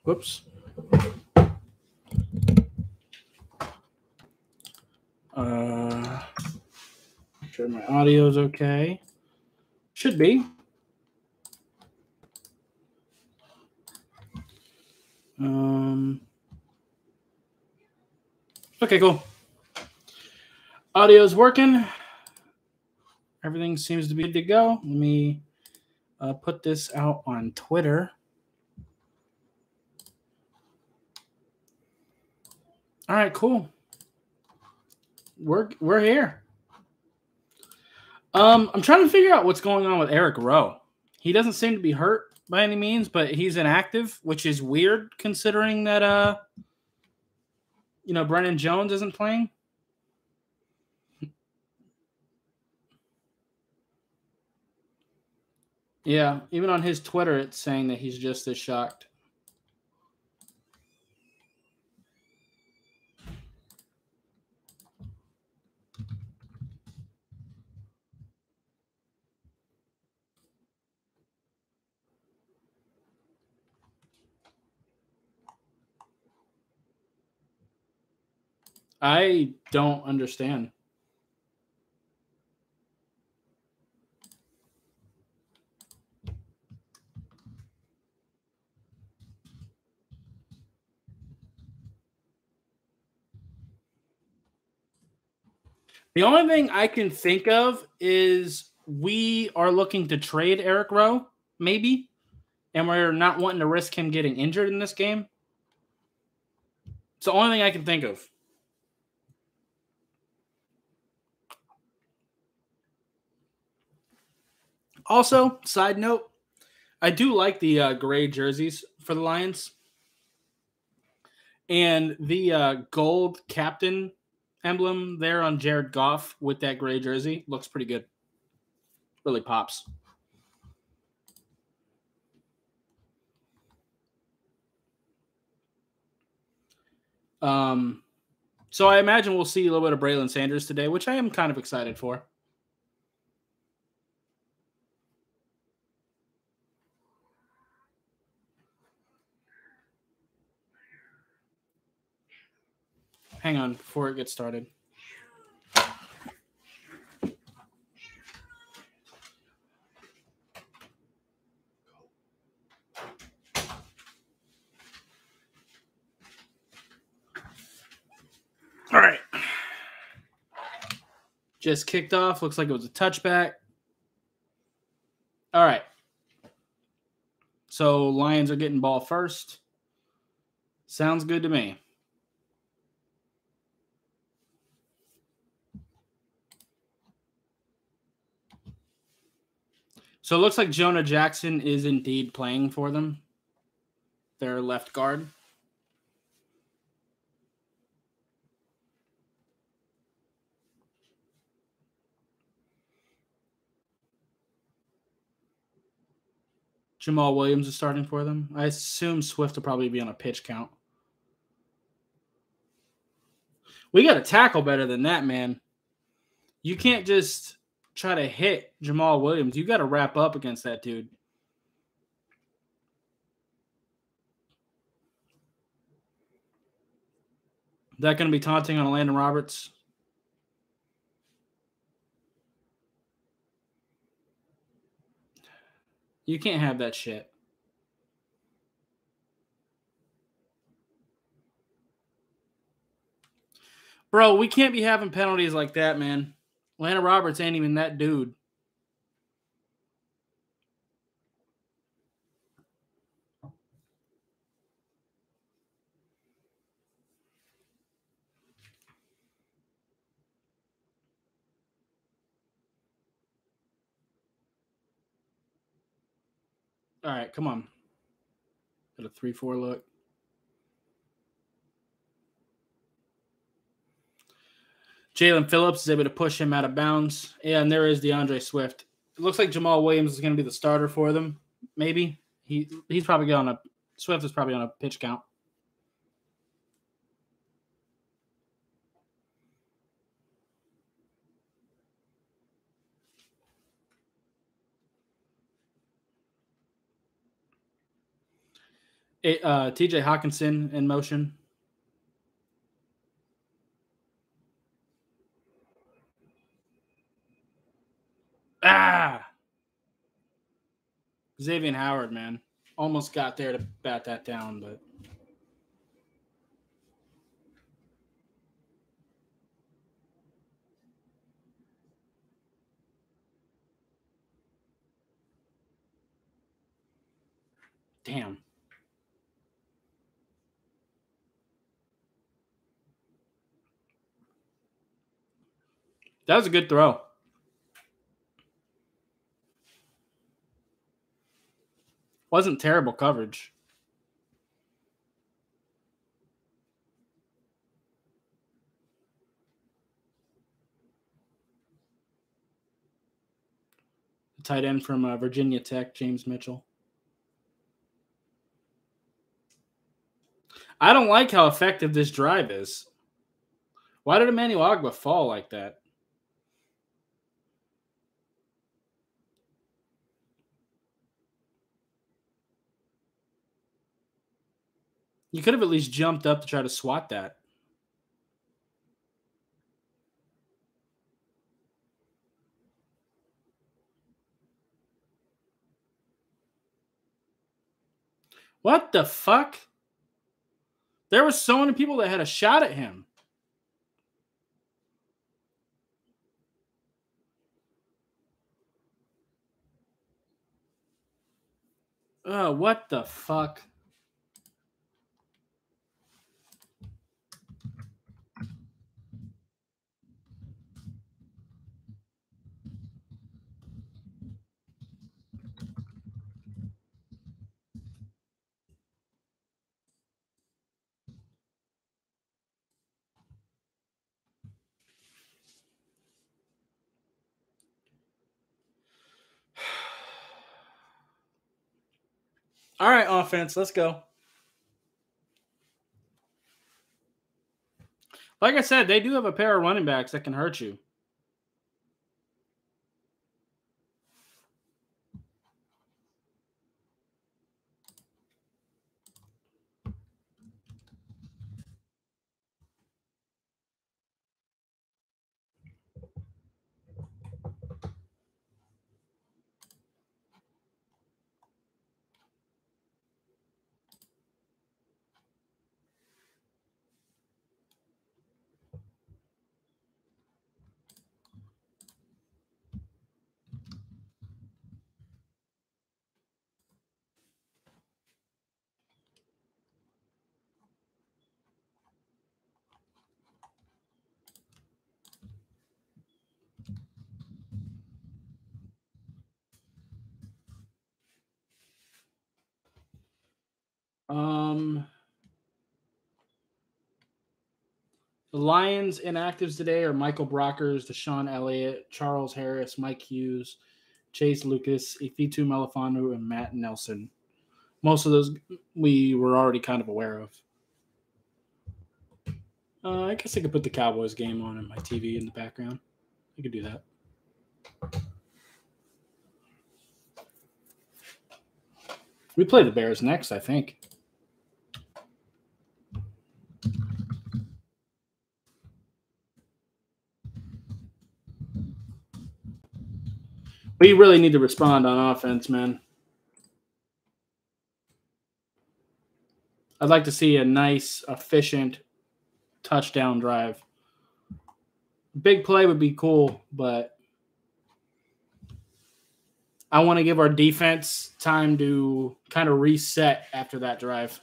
Whoops. Sure my audio's okay. Should be. Um, okay, cool. Audio's working. Everything seems to be good to go. Let me put this out on Twitter. All right, cool. We're here. I'm trying to figure out what's going on with Eric Rowe. He doesn't seem to be hurt by any means, but he's inactive, which is weird considering that Brennan Jones isn't playing. Yeah, even on his Twitter, it's saying that he's just as shocked. I don't understand. The only thing I can think of is we are looking to trade Eric Rowe, maybe, and we're not wanting to risk him getting injured in this game. It's the only thing I can think of. Also, side note, I do like the gray jerseys for the Lions. And the gold captain emblem there on Jared Goff with that gray jersey looks pretty good. Really pops. So I imagine we'll see a little bit of Braylon Sanders today, which I am kind of excited for. Hang on before it gets started. All right. Just kicked off. Looks like it was a touchback. All right. So Lions are getting ball first. Sounds good to me. So it looks like Jonah Jackson is indeed playing for them. Their left guard. Jamal Williams is starting for them. I assume Swift will probably be on a pitch count. We got to tackle better than that, man. You can't just try to hit Jamal Williams. You got to wrap up against that dude. Is that going to be taunting on Landon Roberts? You can't have that shit. Bro, we can't be having penalties like that, man. Landon Roberts ain't even that dude. All right, come on. Got a 3-4 look. Jalen Phillips is able to push him out of bounds. Yeah, and there is DeAndre Swift. It looks like Jamal Williams is going to be the starter for them. Maybe. He's probably on a – Swift is probably on a pitch count. TJ Hawkinson in motion. Xavier Howard, man. Almost got there to bat that down, but damn. That was a good throw. Wasn't terrible coverage. Tight end from Virginia Tech, James Mitchell. I don't like how effective this drive is. Why did Emmanuel Ogbah fall like that? You could have at least jumped up to try to swat that. What the fuck? There were so many people that had a shot at him. Oh, what the fuck? All right, offense, let's go. Like I said, they do have a pair of running backs that can hurt you. The Lions inactives today are Michael Brockers, Deshaun Elliott, Charles Harris, Mike Hughes, Chase Lucas, Ifitu Melifonwu, and Matt Nelson. Most of those we were already kind of aware of. I guess I could put the Cowboys game on in my TV in the background. I could do that. We play the Bears next, I think. We really need to respond on offense, man. I'd like to see a nice, efficient touchdown drive. Big play would be cool, but I want to give our defense time to kind of reset after that drive.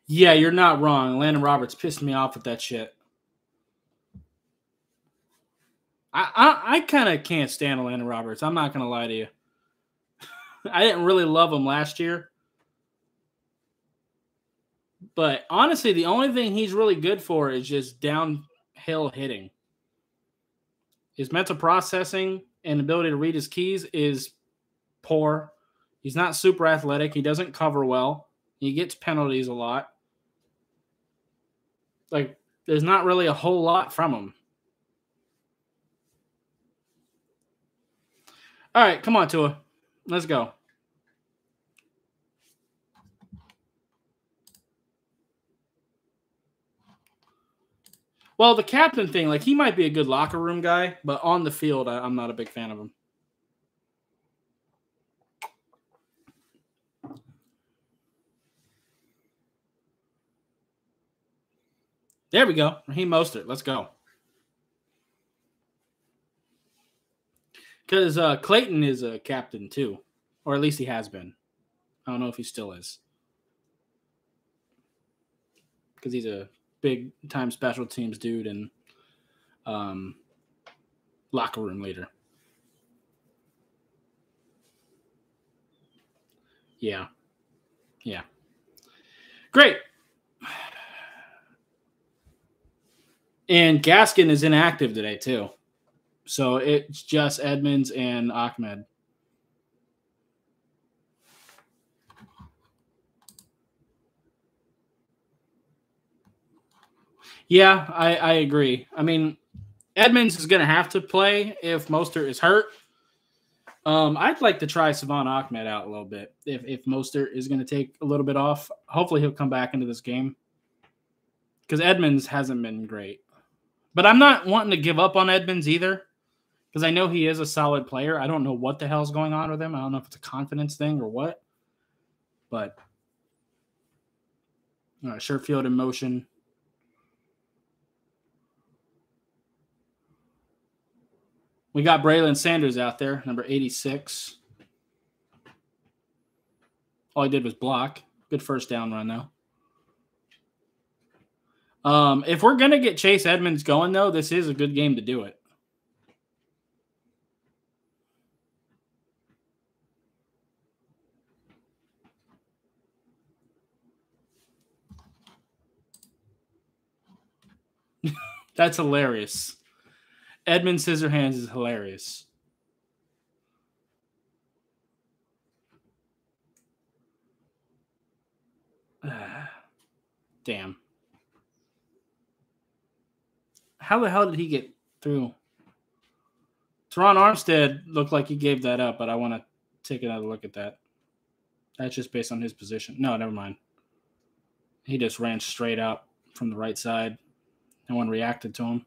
Yeah, you're not wrong. Landon Roberts pissed me off with that shit. I kind of can't stand Landon Roberts. I'm not going to lie to you. I didn't really love him last year, But honestly, the only thing he's really good for is just downhill hitting. His mental processing and ability to read his keys is poor. He's not super athletic. He doesn't cover well. He gets penalties a lot. Like, there's not really a whole lot from him. All right, come on, Tua. Let's go. Well, the captain thing, like, he might be a good locker room guy, but on the field, I'm not a big fan of him. There we go. Raheem Mostert. Let's go. Because Clayton is a captain, too. Or at least he has been. I don't know if he still is. Because he's a big-time special teams dude and locker room leader. Yeah. Yeah. Great. And Gaskin is inactive today, too. So it's just Edmonds and Ahmed. Yeah, I agree. I mean, Edmonds is going to have to play if Mostert is hurt. I'd like to try Savon Ahmed out a little bit if Mostert is going to take a little bit off. Hopefully he'll come back into this game because Edmonds hasn't been great. But I'm not wanting to give up on Edmonds either because I know he is a solid player. I don't know what the hell's going on with him. I don't know if it's a confidence thing or what. But Sherfield in motion. We got Braylon Sanders out there, number 86. All he did was block. Good first down run, though. If we're going to get Chase Edmonds going, though, this is a good game to do it. That's hilarious. Edmund Scissorhands is hilarious. Damn. How the hell did he get through? Teron Armstead looked like he gave that up, but I want to take another look at that. That's just based on his position. No, never mind. He just ran straight up from the right side. No one reacted to him.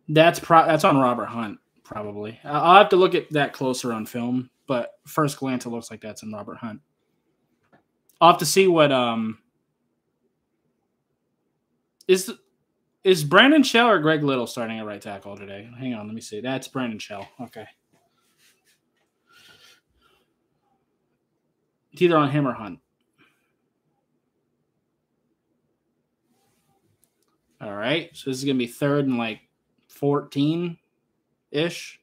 That's on Robert Hunt, probably. I'll have to look at that closer on film, but first glance, it looks like that's in Robert Hunt. I'll have to see what is Brandon Shell or Greg Little starting at right tackle today? Hang on, let me see. That's Brandon Shell. Okay. It's either on him or Hunt. All right. So this is going to be third and like 14-ish.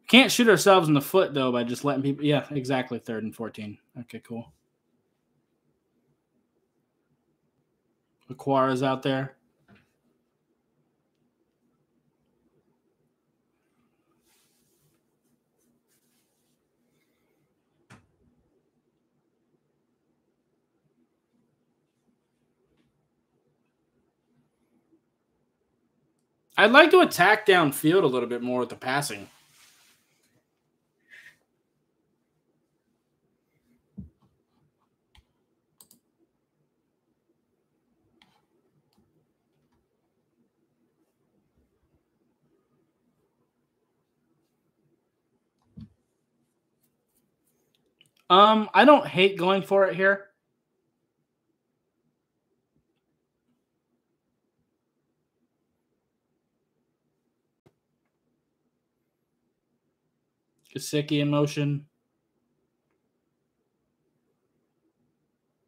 Can't shoot ourselves in the foot, though, by just letting people. Yeah, exactly. 3rd and 14. Okay, cool. Aquara's out there. I'd like to attack downfield a little bit more with the passing. I don't hate going for it here. Gesicki in motion.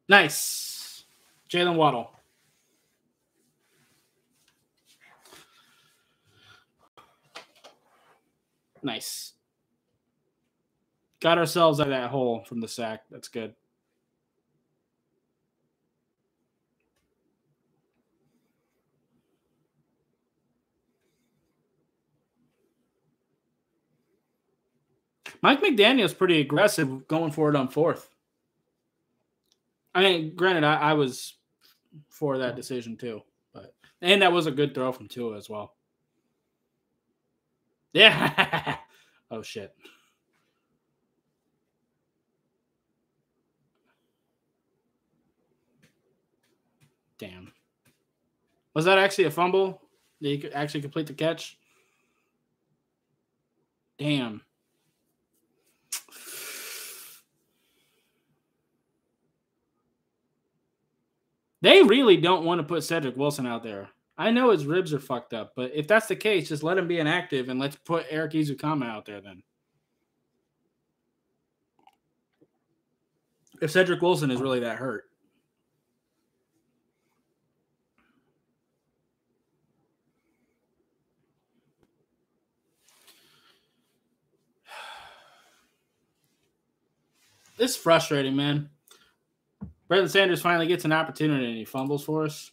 Nice. Jalen Waddle. Nice. Got ourselves out of that hole from the sack. That's good. Mike McDaniel's pretty aggressive going for it on fourth. I mean, granted, I was for that decision too, and that was a good throw from Tua as well. Yeah. Oh shit. Damn. Was that actually a fumble? Did he actually complete the catch? Damn. They really don't want to put Cedric Wilson out there. I know his ribs are fucked up, but if that's the case, just let him be inactive and let's put Eric Izukama out there then. If Cedric Wilson is really that hurt. This is frustrating, man. Braylon Sanders finally gets an opportunity and he fumbles for us.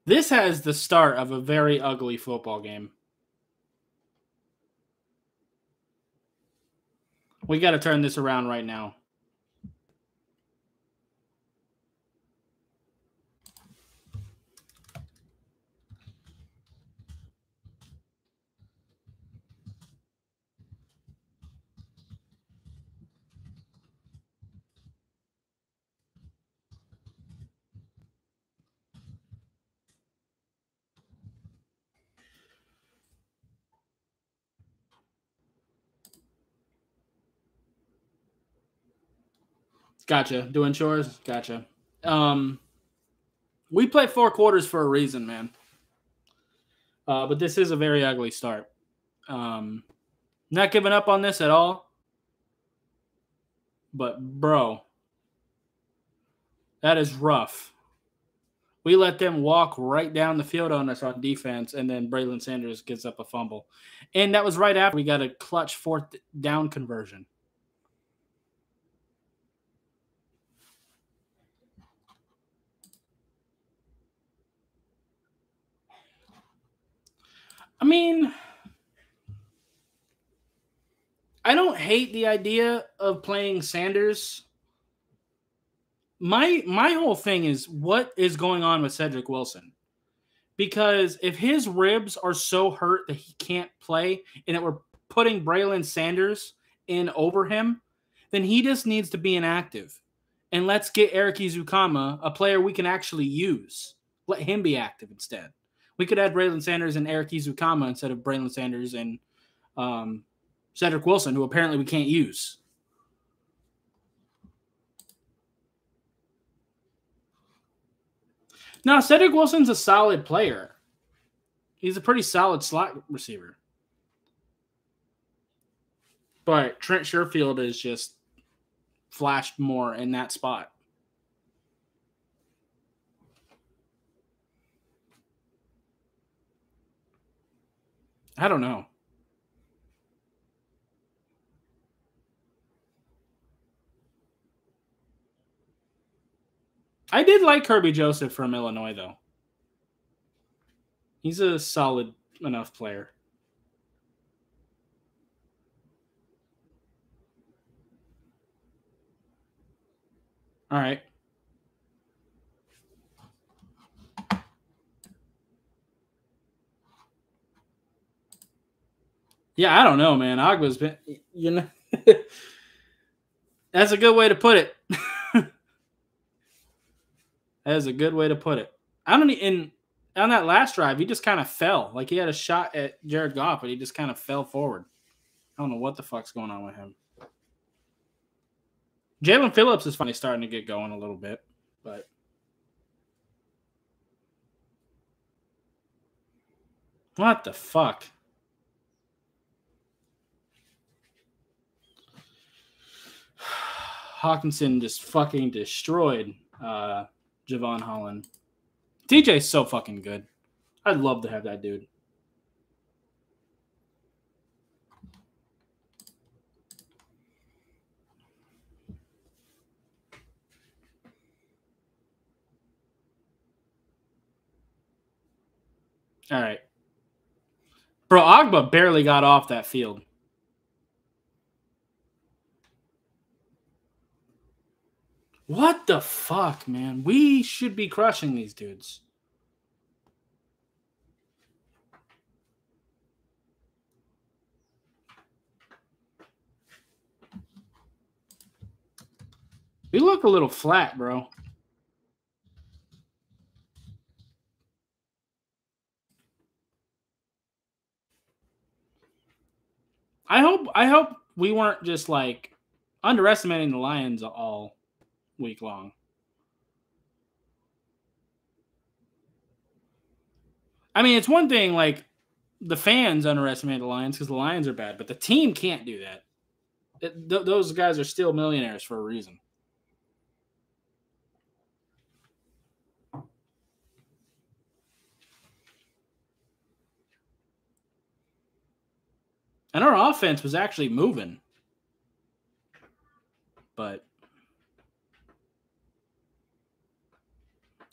This has the start of a very ugly football game. We got to turn this around right now. Gotcha. Doing chores? Gotcha. We play 4 quarters for a reason, man. But this is a very ugly start. Not giving up on this at all. But, bro, that is rough. We let them walk right down the field on us on defense, and then Braylon Sanders gives up a fumble. And that was right after we got a clutch 4th down conversion. I mean, I don't hate the idea of playing Sanders. My whole thing is what is going on with Cedric Wilson? Because if his ribs are so hurt that he can't play and that we're putting Braylon Sanders in over him, then he just needs to be inactive. And let's get Eric Izukama, a player we can actually use. Let him be active instead. We could add Braylon Sanders and Eric Izukama instead of Braylon Sanders and Cedric Wilson, who apparently we can't use. No, Cedric Wilson's a solid player. He's a pretty solid slot receiver. But Trent Sherfield is just flashed more in that spot. I don't know. I did like Kirby Joseph from Illinois, though. He's a solid enough player. All right. Yeah, I don't know, man. Agba's been, you know, that's a good way to put it. That is a good way to put it. I don't even, on that last drive, he just kind of fell. Like he had a shot at Jared Goff, but he just kind of fell forward. I don't know what the fuck's going on with him. Jalen Phillips is finally starting to get going a little bit, but what the fuck? Hawkinson just fucking destroyed Javon Holland. TJ's so fucking good. I'd love to have that dude. All right. Bro, Agba barely got off that field. What the fuck, man? We should be crushing these dudes. We look a little flat, bro. I hope we weren't just like underestimating the Lions all week long. I mean, it's one thing like the fans underestimate the Lions because the Lions are bad, but the team can't do that. Those guys are still millionaires for a reason. And our offense was actually moving. But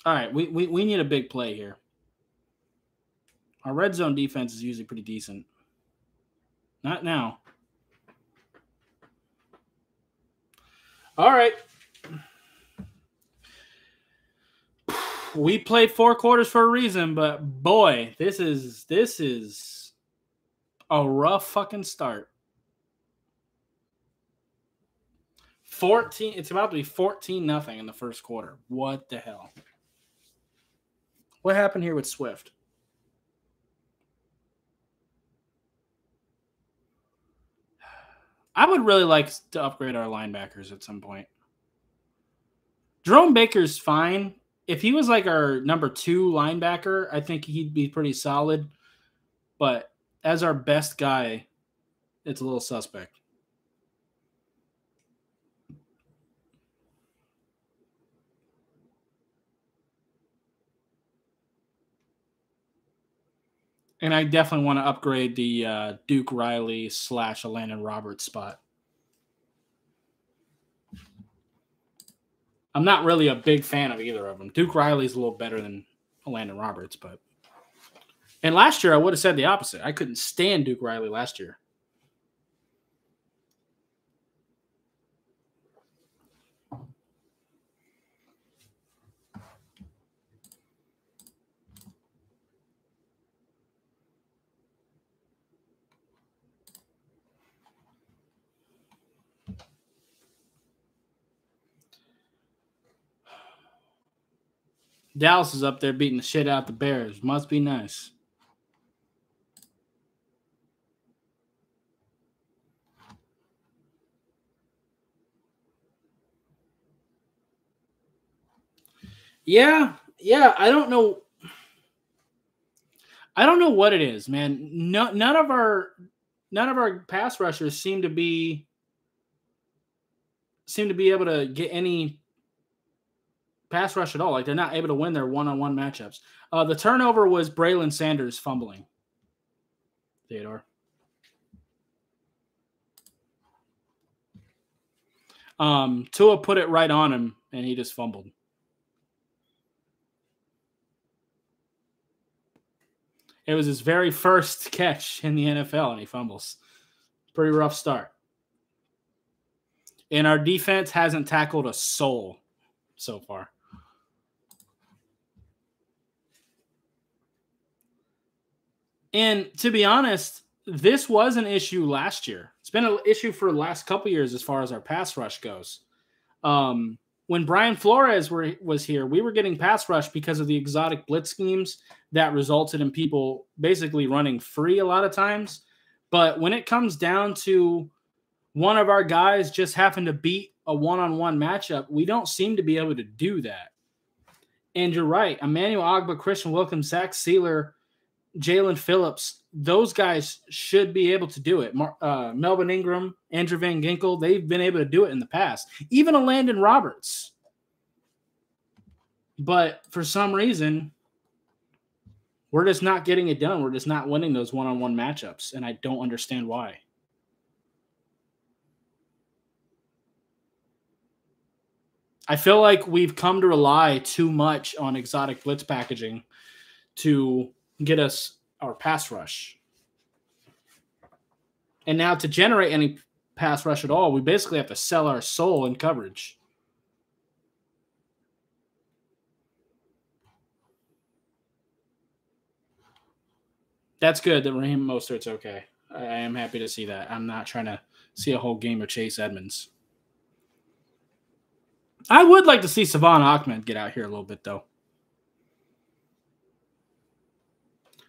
all right, we need a big play here. Our red zone defense is usually pretty decent. Not now. All right. We played 4 quarters for a reason, but boy, this is a rough fucking start. 14. It's about to be 14-0 in the first quarter. What the hell? What happened here with Swift? I would really like to upgrade our linebackers at some point. Jerome Baker's fine. If he was like our number 2 linebacker, I think he'd be pretty solid. But as our best guy, it's a little suspect. And I definitely want to upgrade the Duke Riley / Landon Roberts spot. I'm not really a big fan of either of them. Duke Riley's a little better than Landon Roberts, but. And last year, I would have said the opposite. I couldn't stand Duke Riley last year. Dallas is up there beating the shit out the Bears. Must be nice. Yeah. I don't know. I don't know what it is, man. None of our pass rushers seem to be able to get any pass rush at all. Like they're not able to win their one-on-one matchups. The turnover was Braylon Sanders fumbling. Theodore. Tua put it right on him, and he just fumbled. It was his very first catch in the NFL, and he fumbles. Pretty rough start. And our defense hasn't tackled a soul so far. And to be honest, this was an issue last year. It's been an issue for the last couple years as far as our pass rush goes. When Brian Flores was here, we were getting pass rush because of the exotic blitz schemes that resulted in people basically running free a lot of times. But when it comes down to one of our guys just having to beat a one-on-one matchup, we don't seem to be able to do that. And you're right. Emmanuel Ogbah, Christian Wilkins, Zach Sealer, Jalen Phillips, those guys should be able to do it. Melvin Ingram, Andrew Van Ginkel, they've been able to do it in the past. Even a Landon Roberts. But for some reason, we're just not getting it done. We're just not winning those one-on-one matchups, and I don't understand why. I feel like we've come to rely too much on exotic blitz packaging to get us our pass rush. And now to generate any pass rush at all, we basically have to sell our soul in coverage. That's good that Raheem Mostert's okay. I am happy to see that. I'm not trying to see a whole game of Chase Edmonds. I would like to see Savon Ahmed get out here a little bit, though.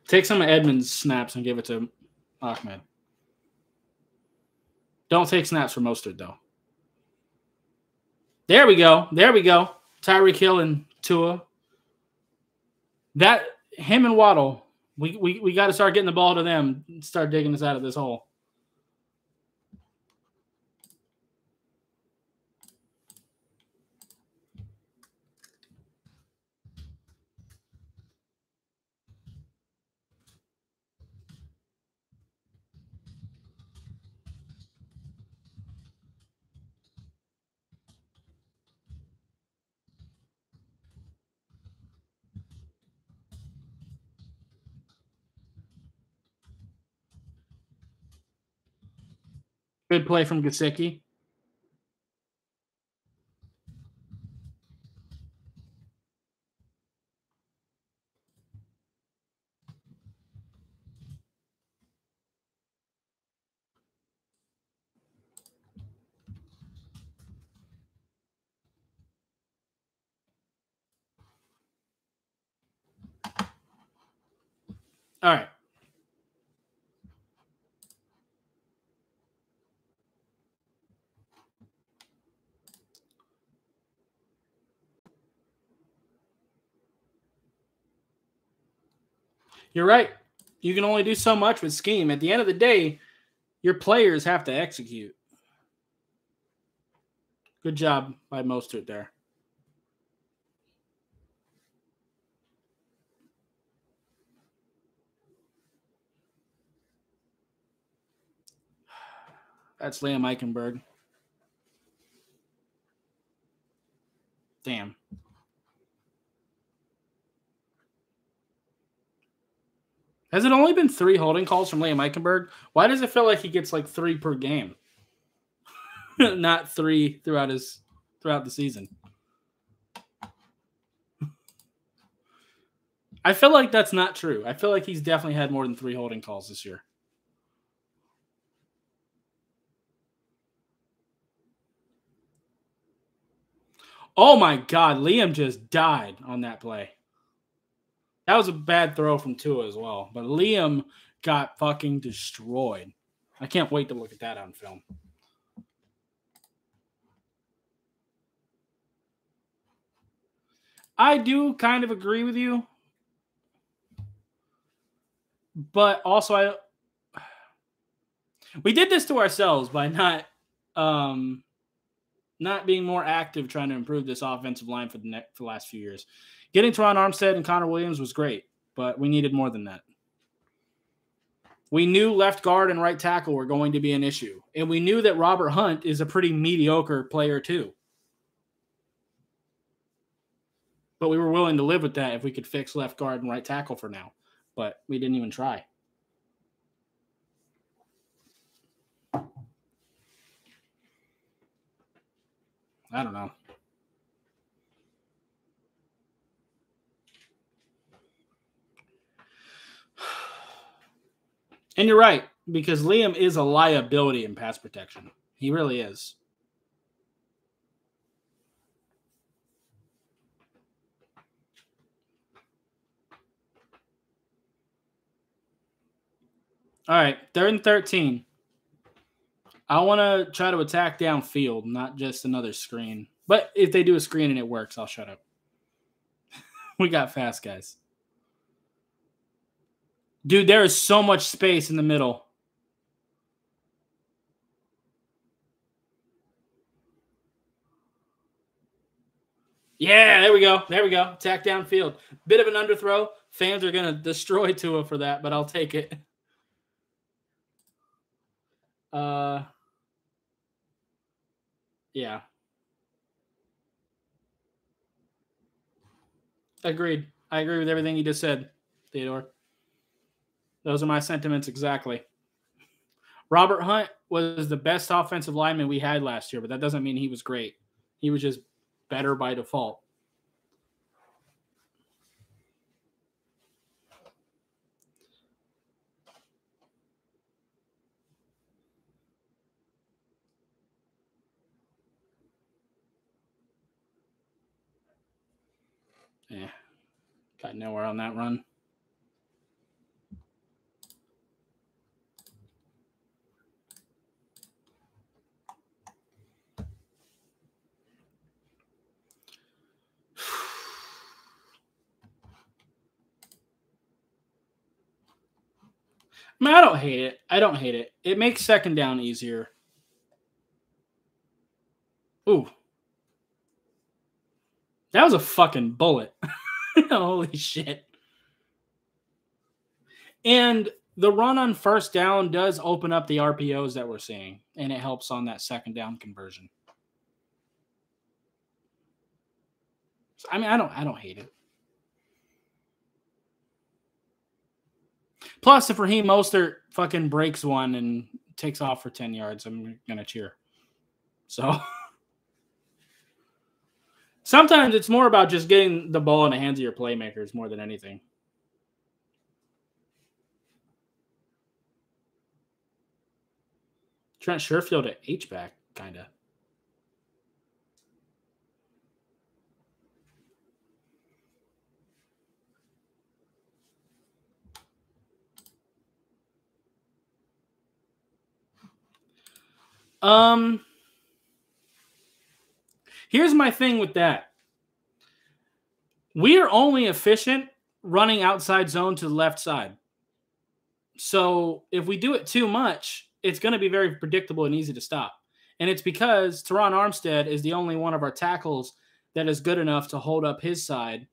Take some of Edmonds' snaps and give it to Ahmed. Don't take snaps for Mostert, though. There we go. There we go. Tyreek Hill and Tua. Him and Waddle, we got to start getting the ball to them and start digging us out of this hole. Good play from Gesicki. All right. You're right. You can only do so much with scheme. At the end of the day, your players have to execute. Good job by Mostert there. That's Liam Eichenberg. Damn. Has it only been 3 holding calls from Liam Eichenberg? Why does it feel like he gets like 3 per game? Not 3 throughout the season. I feel like that's not true. I feel like he's definitely had more than 3 holding calls this year. Oh my God, Liam just died on that play. That was a bad throw from Tua as well, but Liam got fucking destroyed. I can't wait to look at that on film. I do kind of agree with you, but also we did this to ourselves by not being more active trying to improve this offensive line for the last few years. Getting Teron Armstead and Connor Williams was great, but we needed more than that. We knew left guard and right tackle were going to be an issue, and we knew that Robert Hunt is a pretty mediocre player too. But we were willing to live with that if we could fix left guard and right tackle for now. But we didn't even try. I don't know. And you're right, because Liam is a liability in pass protection. He really is. All right, 3rd and 13. I want to try to attack downfield, not just another screen. But if they do a screen and it works, I'll shut up. We got fast guys. Dude, there is so much space in the middle. Yeah, there we go. There we go. Attack downfield. Bit of an underthrow. Fans are going to destroy Tua for that, but I'll take it. Yeah. Agreed. I agree with everything you just said, Theodore. Those are my sentiments exactly. Robert Hunt was the best offensive lineman we had last year, but that doesn't mean he was great. He was just better by default. Yeah. Got nowhere on that run. I mean, I don't hate it. I don't hate it. It makes second down easier. Ooh. That was a fucking bullet. Holy shit. And the run on first down does open up the RPOs that we're seeing, and it helps on that second down conversion. So, I mean, I don't hate it. Plus, if Raheem Mostert fucking breaks one and takes off for 10 yards, I'm going to cheer. So sometimes it's more about just getting the ball in the hands of your playmakers more than anything. Trent Sherfield at H-back, kind of. Here's my thing with that. We are only efficient running outside zone to the left side. So if we do it too much, it's going to be very predictable and easy to stop. And it's because Teron Armstead is the only one of our tackles that is good enough to hold up his side.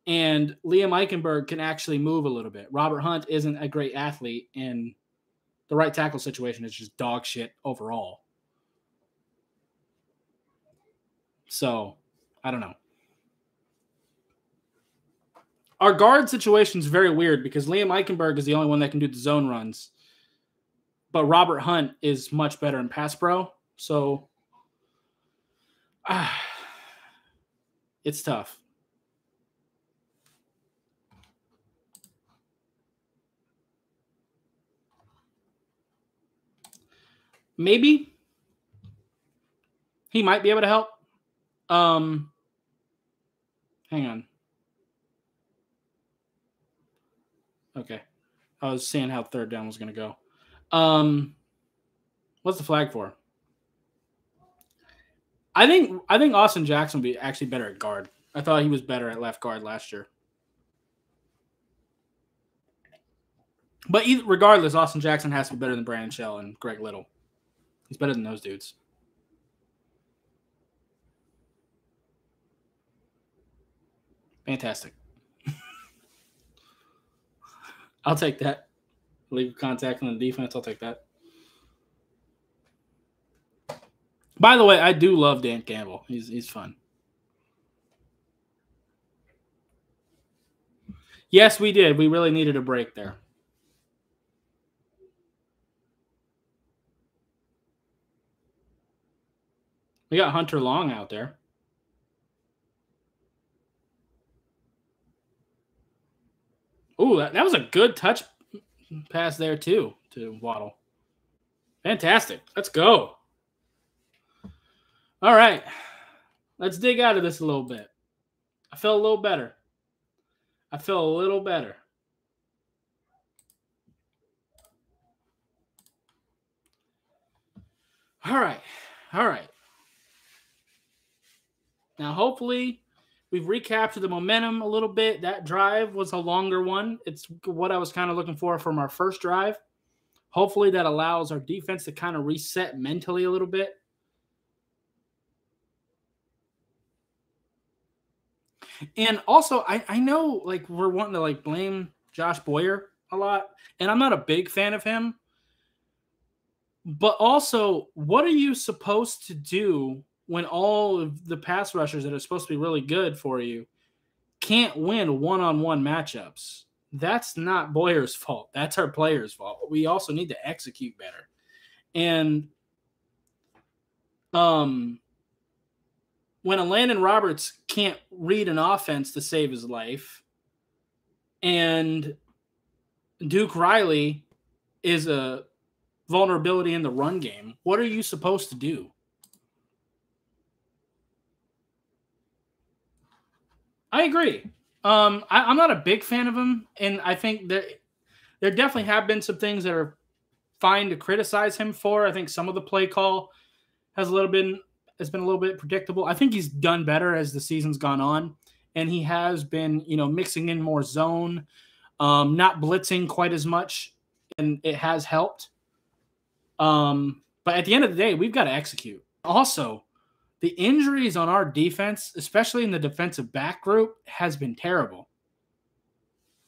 And Liam Eichenberg can actually move a little bit. Robert Hunt isn't a great athlete, and the right tackle situation is just dog shit overall. So, I don't know. Our guard situation is very weird because Liam Eichenberg is the only one that can do the zone runs. But Robert Hunt is much better in pass pro. So, it's tough. Maybe he might be able to help. Hang on. Okay. I was seeing how third down was going to go. What's the flag for? I think Austin Jackson would be actually better at guard. I thought he was better at left guard last year. But regardless, Austin Jackson has to be better than Brandon Shell and Greg Little. He's better than those dudes. Fantastic. I'll take that. Legal contact on the defense. I'll take that. By the way, I do love Dan Campbell. He's fun. Yes, we did. We really needed a break there. We got Hunter Long out there. Ooh, that was a good touch pass there, too, to Waddle. Fantastic. Let's go. All right. Let's dig out of this a little bit. I feel a little better. All right. Now, hopefully, we've recaptured the momentum a little bit. That drive was a longer one. It's what I was kind of looking for from our first drive. Hopefully, that allows our defense to kind of reset mentally a little bit. And also, I know like we're wanting to like blame Josh Boyer a lot, and I'm not a big fan of him. But also, what are you supposed to do when all of the pass rushers that are supposed to be really good for you can't win one-on-one matchups? That's not Boyer's fault. That's our players' fault. We also need to execute better. And when a Landon Roberts can't read an offense to save his life, and Duke Riley is a vulnerability in the run game, what are you supposed to do? I agree. I'm not a big fan of him, and I think that there definitely have been some things that are fine to criticize him for. I think some of the play call has been a little bit predictable. I think he's done better as the season's gone on, and he has been mixing in more zone, not blitzing quite as much, and it has helped. But at the end of the day, we've got to execute. Also, the injuries on our defense, especially in the defensive back group, has been terrible.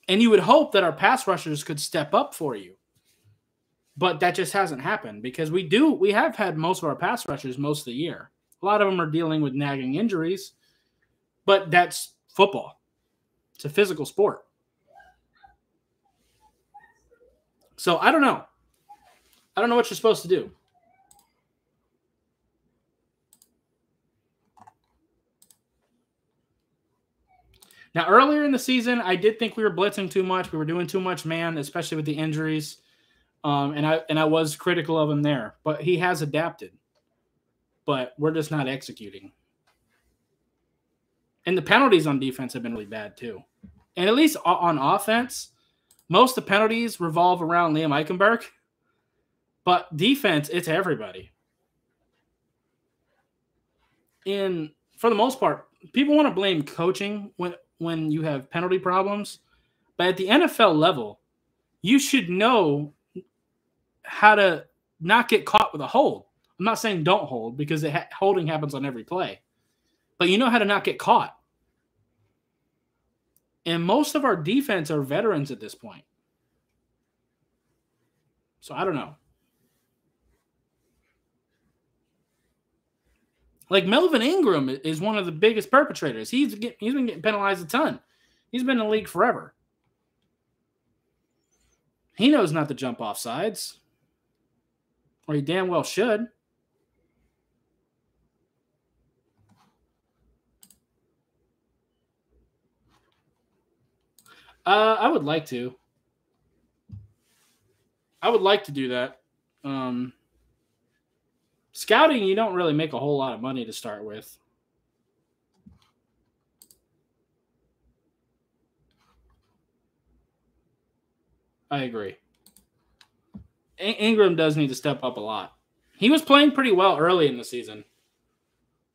And you would hope that our pass rushers could step up for you. But that just hasn't happened because we have had most of our pass rushers most of the year. A lot of them are dealing with nagging injuries, but that's football. It's a physical sport. So I don't know. I don't know what you're supposed to do. Now, earlier in the season, I did think we were blitzing too much. We were doing too much man, especially with the injuries. And I was critical of him there. But he has adapted. But we're just not executing. And the penalties on defense have been really bad, too. And at least on offense, most of the penalties revolve around Liam Eichenberg. But defense, it's everybody. And for the most part, people want to blame coaching when you have penalty problems. But at the NFL level, you should know how to not get caught with a hold. I'm not saying don't hold because holding happens on every play. But you know how to not get caught. And most of our defense are veterans at this point. So I don't know. Like Melvin Ingram is one of the biggest perpetrators. He's been getting penalized a ton. He's been in the league forever. He knows not to jump off sides. Or he damn well should. I would like to. I would like to do that. Scouting, you don't really make a whole lot of money to start with. I agree. Ingram does need to step up a lot. He was playing pretty well early in the season,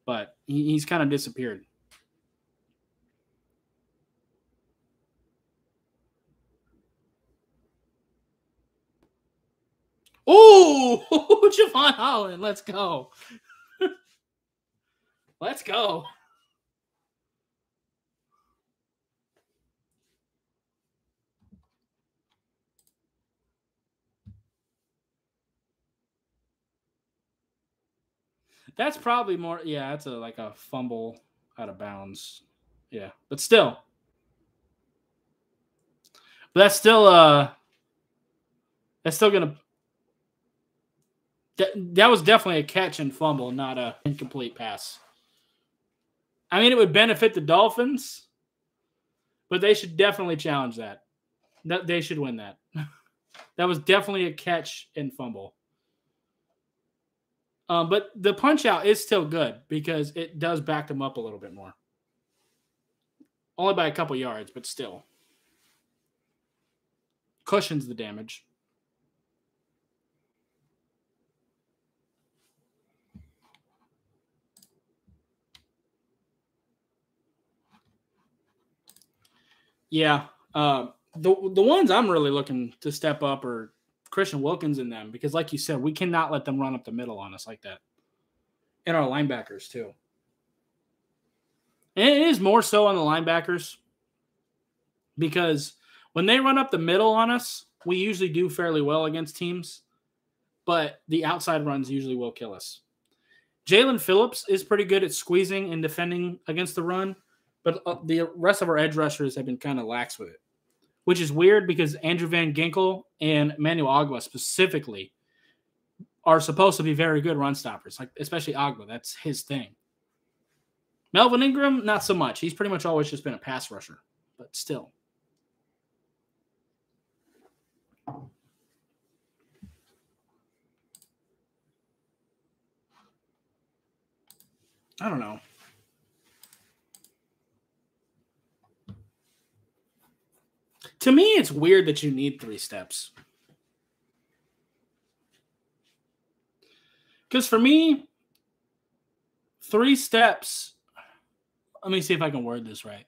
but he's kind of disappeared. Ooh, Javon Holland, let's go. Let's go. That's probably more. Yeah, that's like a fumble out of bounds. Yeah, but still, that's still gonna. That was definitely a catch and fumble, not a incomplete pass. I mean, it would benefit the Dolphins, but they should definitely challenge that. They should win that. That was definitely a catch and fumble. But the punch out is still good because it does back them up a little bit more. Only by a couple yards, but still. Cushions the damage. Yeah. The ones I'm really looking to step up are Christian Wilkins in them because, like you said, we cannot let them run up the middle on us like that. And our linebackers, too. And it is more so on the linebackers because when they run up the middle on us, we usually do fairly well against teams, but the outside runs usually will kill us. Jalen Phillips is pretty good at squeezing and defending against the run, but the rest of our edge rushers have been kind of lax with it, which is weird because Andrew Van Ginkel and Emmanuel Agba specifically are supposed to be very good run stoppers, like especially Agba. That's his thing. Melvin Ingram, not so much. He's pretty much always just been a pass rusher, but still. I don't know. To me, it's weird that you need 3 steps. Because for me, 3 steps, let me see if I can word this right.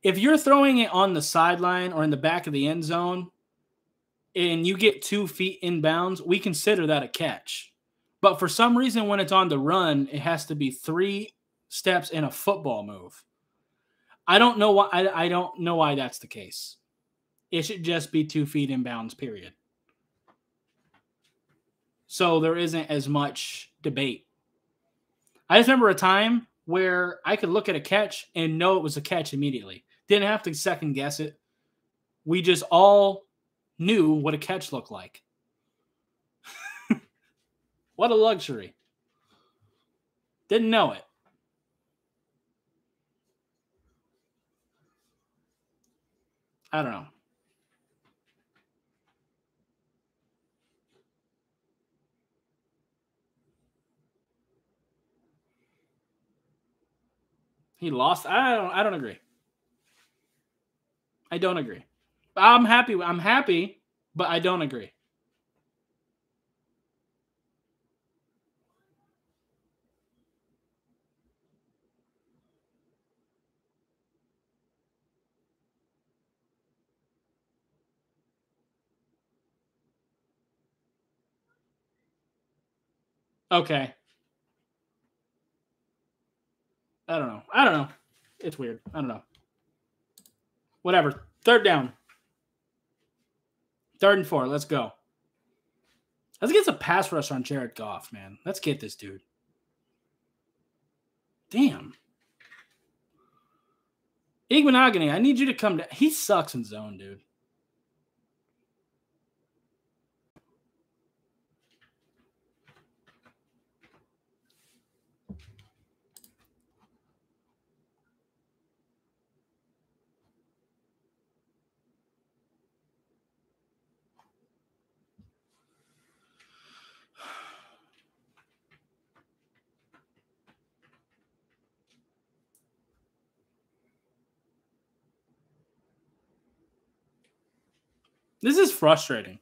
If you're throwing it on the sideline or in the back of the end zone and you get 2 feet inbounds, we consider that a catch. But for some reason, when it's on the run, it has to be 3 steps in a football move. I don't know why. I don't know why that's the case. It should just be 2 feet inbounds, period. So there isn't as much debate. I just remember a time where I could look at a catch and know it was a catch immediately. Didn't have to second guess it. We just all knew what a catch looked like. What a luxury. Didn't know it. I don't know. He lost. I don't agree. I don't agree. I'm happy, but I don't agree. Okay. I don't know. It's weird. I don't know. Whatever. 3rd down. 3rd and 4. Let's go. Let's get some pass rush on Jared Goff, man. Let's get this dude. Damn. Igbenogany, I need you to come down. He sucks in zone, dude. This is frustrating.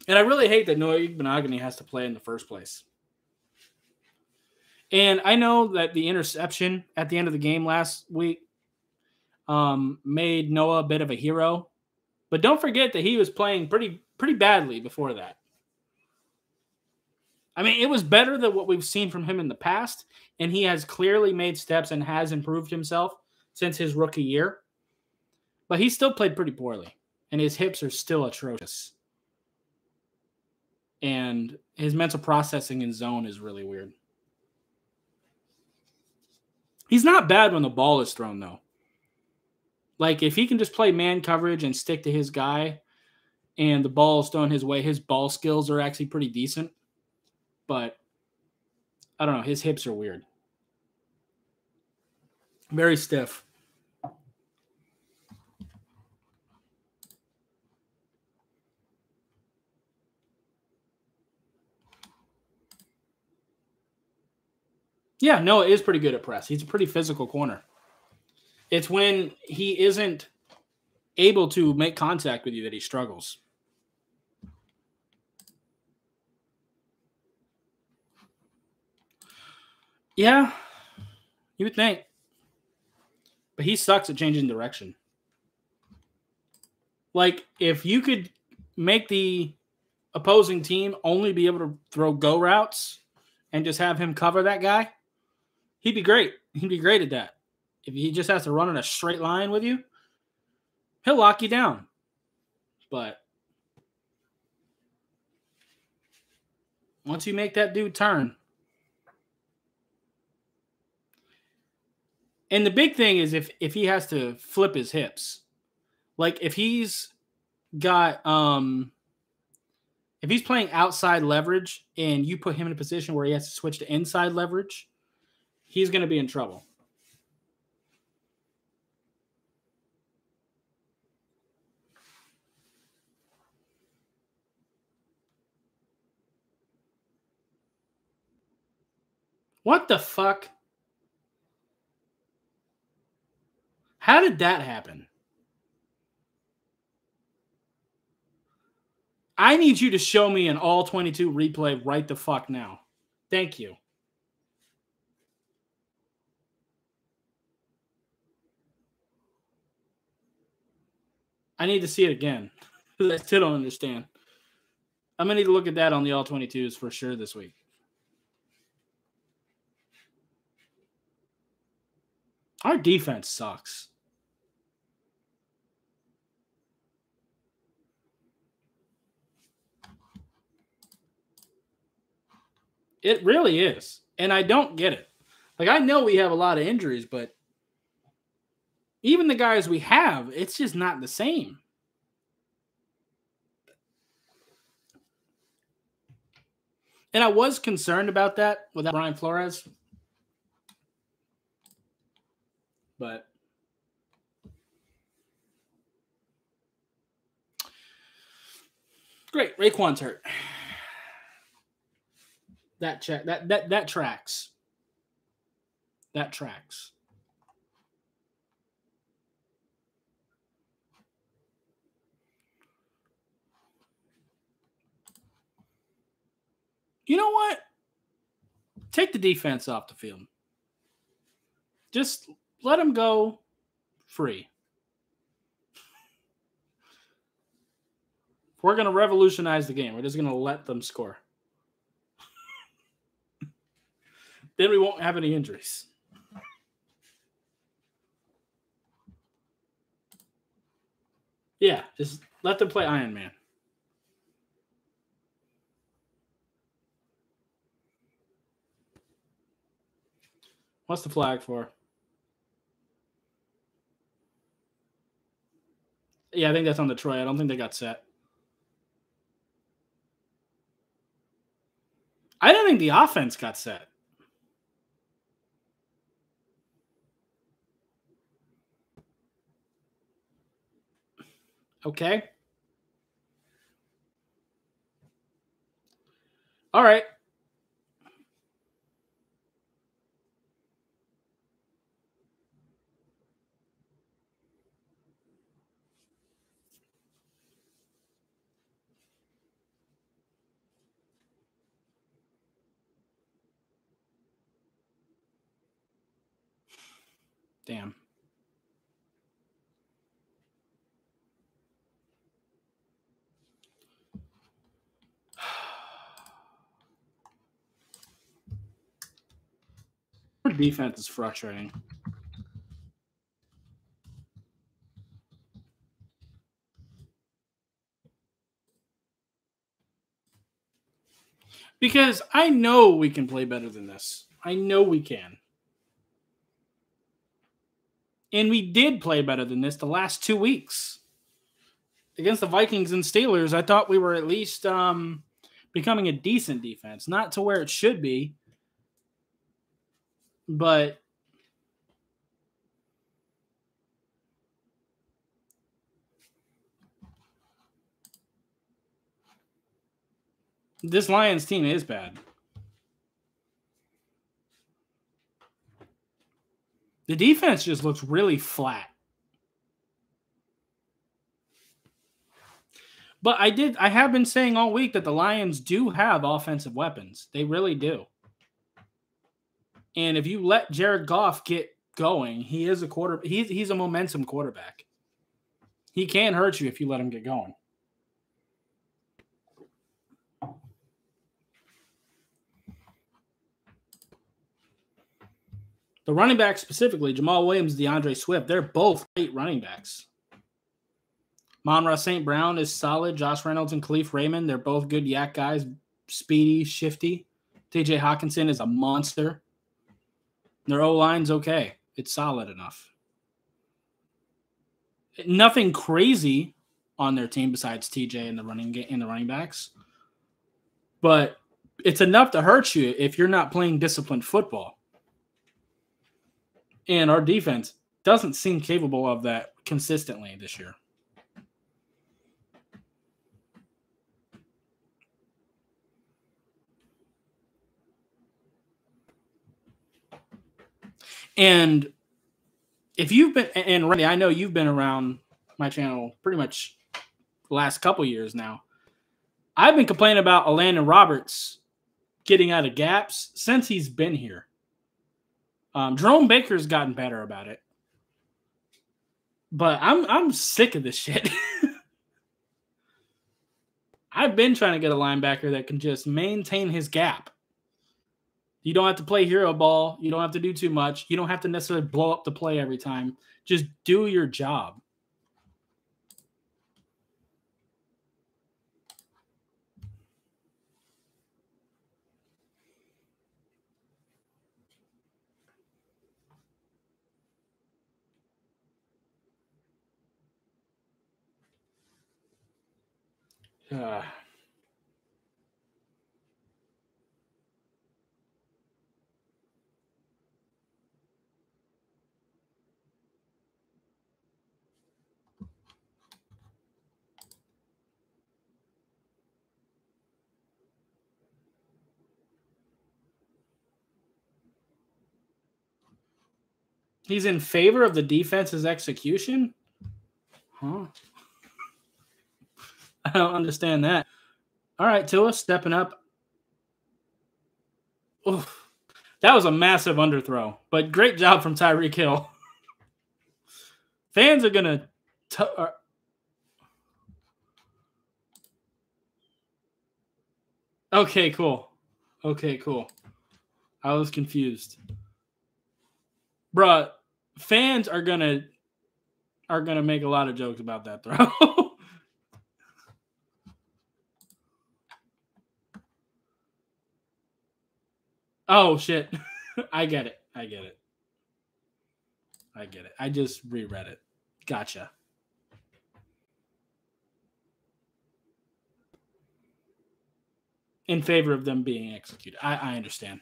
And I really hate that Noah Igbenogany has to play in the first place. And I know that the interception at the end of the game last week made Noah a bit of a hero. But don't forget that he was playing pretty badly before that. I mean, it was better than what we've seen from him in the past, and he has clearly made steps and has improved himself since his rookie year. But he still played pretty poorly, and his hips are still atrocious. And his mental processing in zone is really weird. He's not bad when the ball is thrown, though. Like, if he can just play man coverage and stick to his guy and the ball is thrown his way, his ball skills are actually pretty decent. But, I don't know. His hips are weird. Very stiff. Yeah, Noah is pretty good at press. He's a pretty physical corner. It's when he isn't able to make contact with you that he struggles. Yeah, you would think. But he sucks at changing direction. Like, if you could make the opposing team only be able to throw go routes and just have him cover that guy, He'd be great. He'd be great at that. If he just has to run in a straight line with you, he'll lock you down. But once you make that dude turn. And the big thing is if he has to flip his hips. Like if he's got if he's playing outside leverage and you put him in a position where he has to switch to inside leverage, he's going to be in trouble. What the fuck? How did that happen? I need you to show me an all 22 replay right the fuck now. Thank you. I need to see it again. I still don't understand. I'm going to need to look at that on the all 22s for sure this week. Our defense sucks. It really is. And I don't get it. Like, I know we have a lot of injuries, but even the guys we have, it's just not the same. And I was concerned about that without Brian Flores. But great. Raekwon's hurt. That tracks. That tracks. You know what? Take the defense off the field. Just let them go free. We're going to revolutionize the game. We're just going to let them score. Then we won't have any injuries. Yeah, just let them play Iron Man. What's the flag for? Yeah, I think that's on Detroit. I don't think they got set. I don't think the offense got set. Okay. All right. Damn. Our defense is frustrating. Because I know we can play better than this. I know we can. And we did play better than this the last 2 weeks. Against the Vikings and Steelers, I thought we were at least becoming a decent defense. Not to where it should be, but this Lions team is bad. The defense just looks really flat. But I have been saying all week that the Lions do have offensive weapons. They really do. And if you let Jared Goff get going, he is a he's a momentum quarterback. He can hurt you if you let him get going. The running backs specifically, Jamal Williams, DeAndre Swift, they're both great running backs. Monra St. Brown is solid. Josh Reynolds and Khalif Raymond, they're both good yak guys. Speedy, shifty. TJ Hawkinson is a monster. Their O-line's okay. It's solid enough. Nothing crazy on their team besides TJ and the running backs. But it's enough to hurt you if you're not playing disciplined football. And our defense doesn't seem capable of that consistently this year. And if you've been, and Randy, I know you've been around my channel pretty much the last couple years now. I've been complaining about Elandon Roberts getting out of gaps since he's been here. Jerome Baker's gotten better about it. But I'm sick of this shit. I've been trying to get a linebacker that can just maintain his gap. You don't have to play hero ball. You don't have to do too much. You don't have to necessarily blow up the play every time. Just do your job. He's in favor of the defense's execution? Huh? I don't understand that. All right, Tua stepping up. Oof. That was a massive underthrow, but great job from Tyreek Hill. Fans are going to... Okay, cool. Okay, cool. I was confused. Bruh, fans are gonna make a lot of jokes about that throw. Oh shit. I get it. I just reread it. Gotcha. In favor of them being executed. I understand.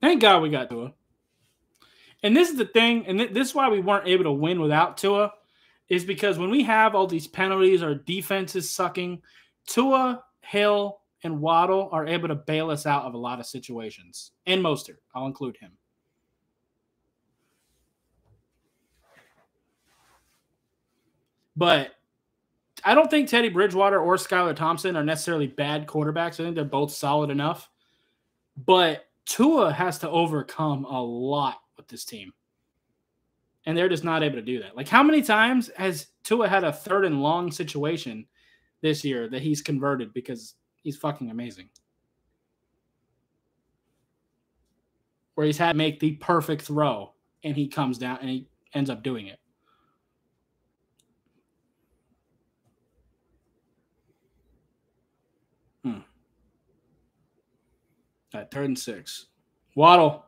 Thank God we got Tua. And this is the thing, and this is why we weren't able to win without Tua, is because when we have all these penalties, our defense is sucking, Tua, Hill, and Waddle are able to bail us out of a lot of situations. And Mostert, I'll include him. But I don't think Teddy Bridgewater or Skylar Thompson are necessarily bad quarterbacks. I think they're both solid enough. But Tua has to overcome a lot with this team. And they're just not able to do that. Like, how many times has Tua had a 3rd and long situation this year that he's converted because he's fucking amazing? Where he's had to make the perfect throw, and he comes down and he ends up doing it. At 3rd and 6. Waddle.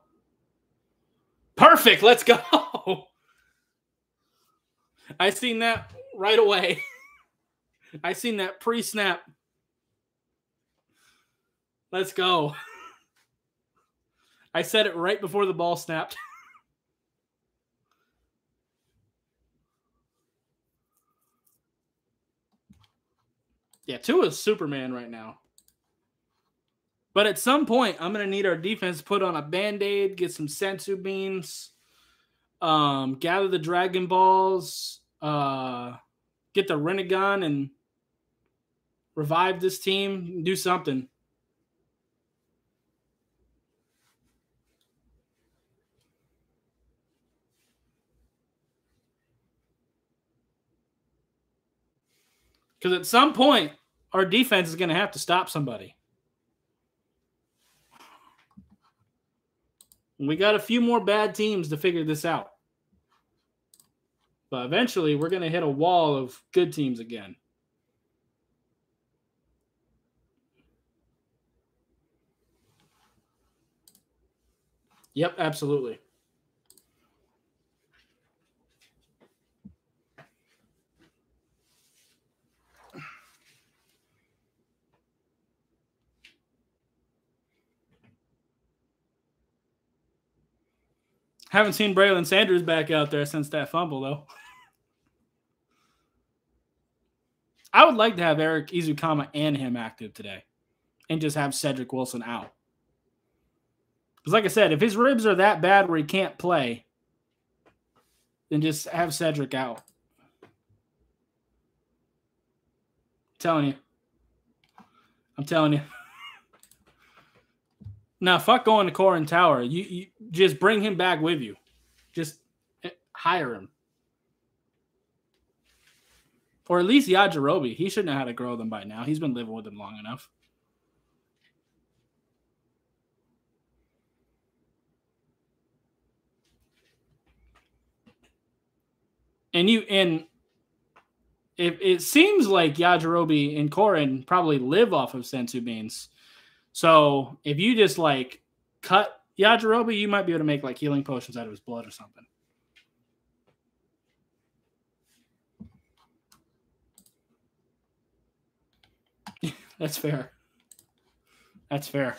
Perfect. Let's go. I seen that right away. I seen that pre-snap. Let's go. I said it right before the ball snapped. Yeah, Tua's Superman right now. But at some point, I'm going to need our defense to put on a Band-Aid, get some sensu beans, gather the Dragon Balls, get the Renegon, and revive this team, do something. Because at some point, our defense is going to have to stop somebody. We got a few more bad teams to figure this out. But eventually, we're going to hit a wall of good teams again. Yep, absolutely. Haven't seen Braylon Sanders back out there since that fumble, though. I would like to have Eric Izukama and him active today and just have Cedric Wilson out. Because like I said, if his ribs are that bad where he can't play, then just have Cedric out. I'm telling you. Now, fuck going to Corin Tower. You just bring him back with you. Just hire him. Or at least Yajirobe. He should know how to grow them by now. He's been living with them long enough. And it seems like Yajirobe and Corin probably live off of sensu beans. So if you just like cut Yajirobe, you might be able to make like healing potions out of his blood or something. That's fair. That's fair.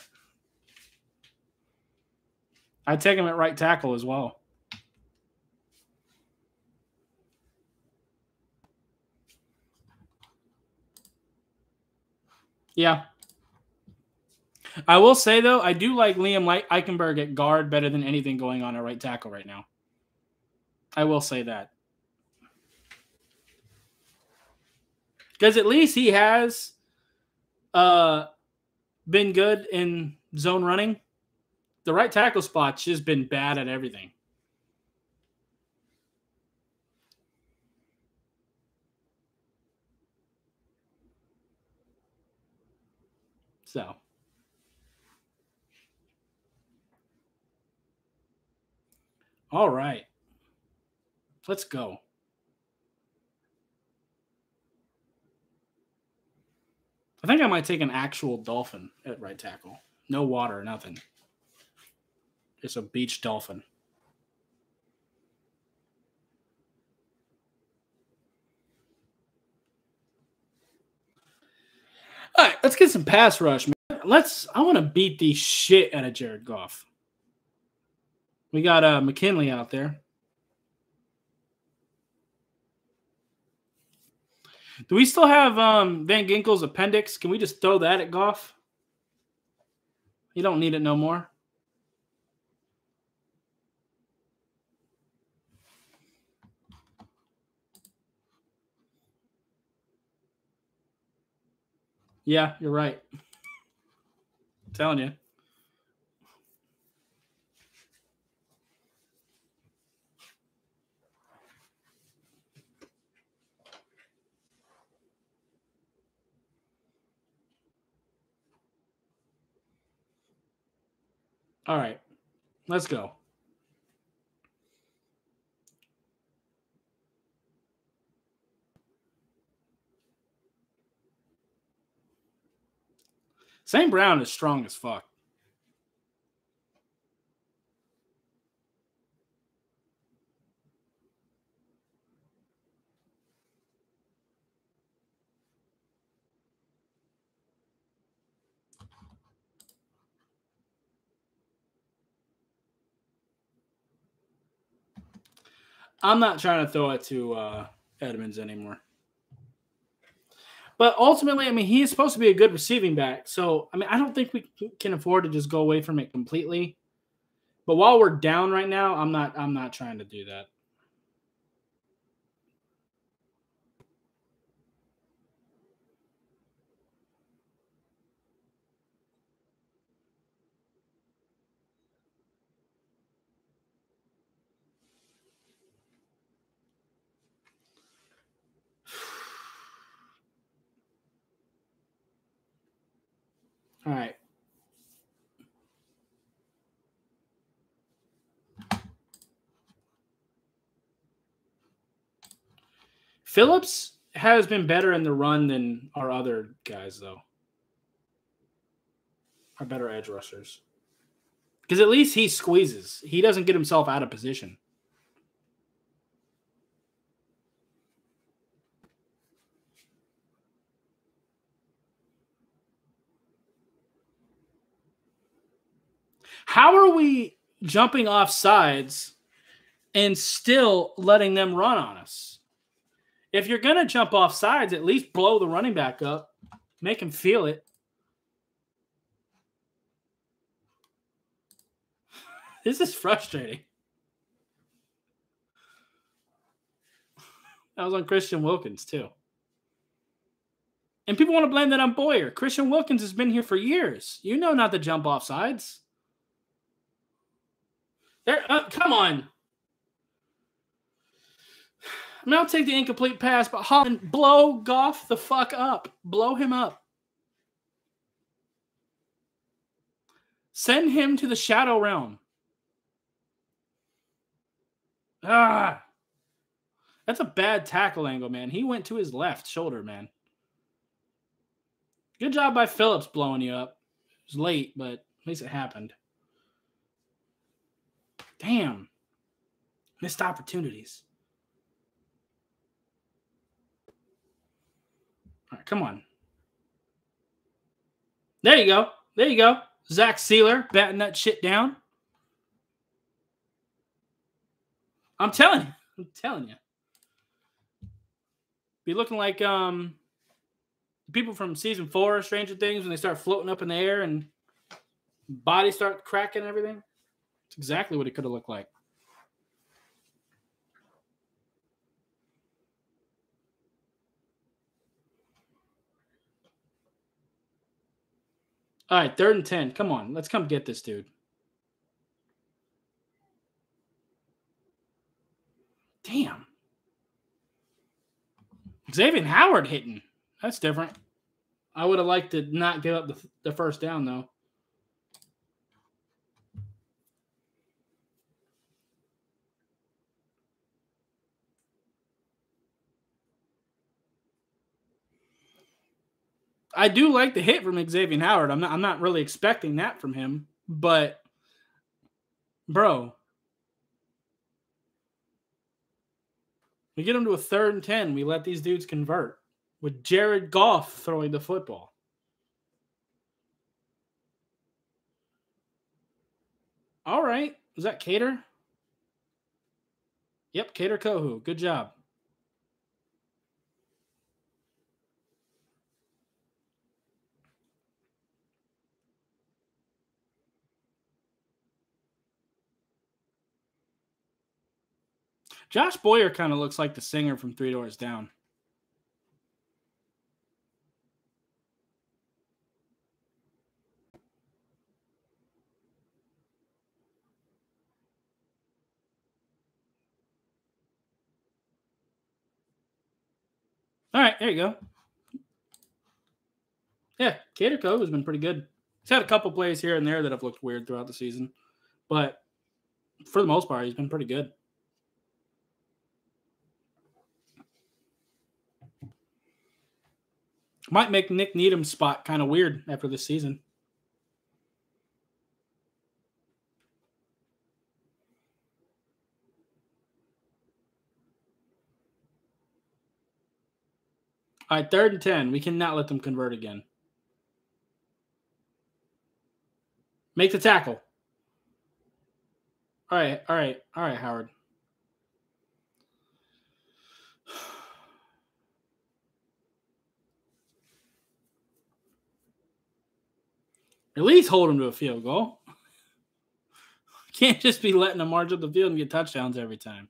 I'd take him at right tackle as well. Yeah. I will say, though, I do like Liam Eichenberg at guard better than anything going on at right tackle right now. I will say that. Because at least he has been good in zone running. The right tackle spot's just been bad at everything. So. All right. Let's go. I think I might take an actual dolphin at right tackle. No water, nothing. Just a beach dolphin. All right, let's get some pass rush, man. I want to beat the shit out of Jared Goff. We got McKinley out there. Do we still have Van Ginkel's appendix? Can we just throw that at Goff? You don't need it no more. Yeah, you're right. I'm telling you. All right, let's go. St. Brown is strong as fuck. I'm not trying to throw it to Edmonds anymore. But ultimately, I mean, he is supposed to be a good receiving back. So, I mean, I don't think we can afford to just go away from it completely. But while we're down right now, I'm not trying to do that. All right. Phillips has been better in the run than our other guys, though. Our better edge rushers. Because at least he squeezes. He doesn't get himself out of position. How are we jumping off sides and still letting them run on us? If you're going to jump off sides, at least blow the running back up. Make him feel it. This is frustrating. That was on Christian Wilkins, too. And people want to blame that on Boyer. Christian Wilkins has been here for years. You know not to jump off sides. Come on. I mean, I'll take the incomplete pass, but Holland, blow Goff the fuck up. Blow him up. Send him to the shadow realm. That's a bad tackle angle, man. He went to his left shoulder, man. Good job by Phillips blowing you up. It was late, but at least it happened. Damn. Missed opportunities. All right, come on. There you go. There you go. Zach Sealer batting that shit down. I'm telling you. Be looking like people from season 4 of Stranger Things when they start floating up in the air and bodies start cracking and everything. It's exactly what it could have looked like. All right, 3rd and 10. Come on, let's come get this dude. Damn. Xavier Howard hitting. That's different. I would have liked to not give up the first down, though. I do like the hit from Xavier Howard. I'm not really expecting that from him, but bro, we get him to a 3rd and 10. We let these dudes convert with Jared Goff throwing the football. All right. Is that Cater? Yep, Cater Kohu. Good job. Josh Boyer kind of looks like the singer from Three Doors Down. All right, there you go. Yeah, Cater Kohu has been pretty good. He's had a couple plays here and there that have looked weird throughout the season, but for the most part, he's been pretty good. Might make Nick Needham's spot kind of weird after this season. All right, 3rd and 10. We cannot let them convert again. Make the tackle. All right, Howard. At least hold him to a field goal. Can't just be letting them march up the field and get touchdowns every time.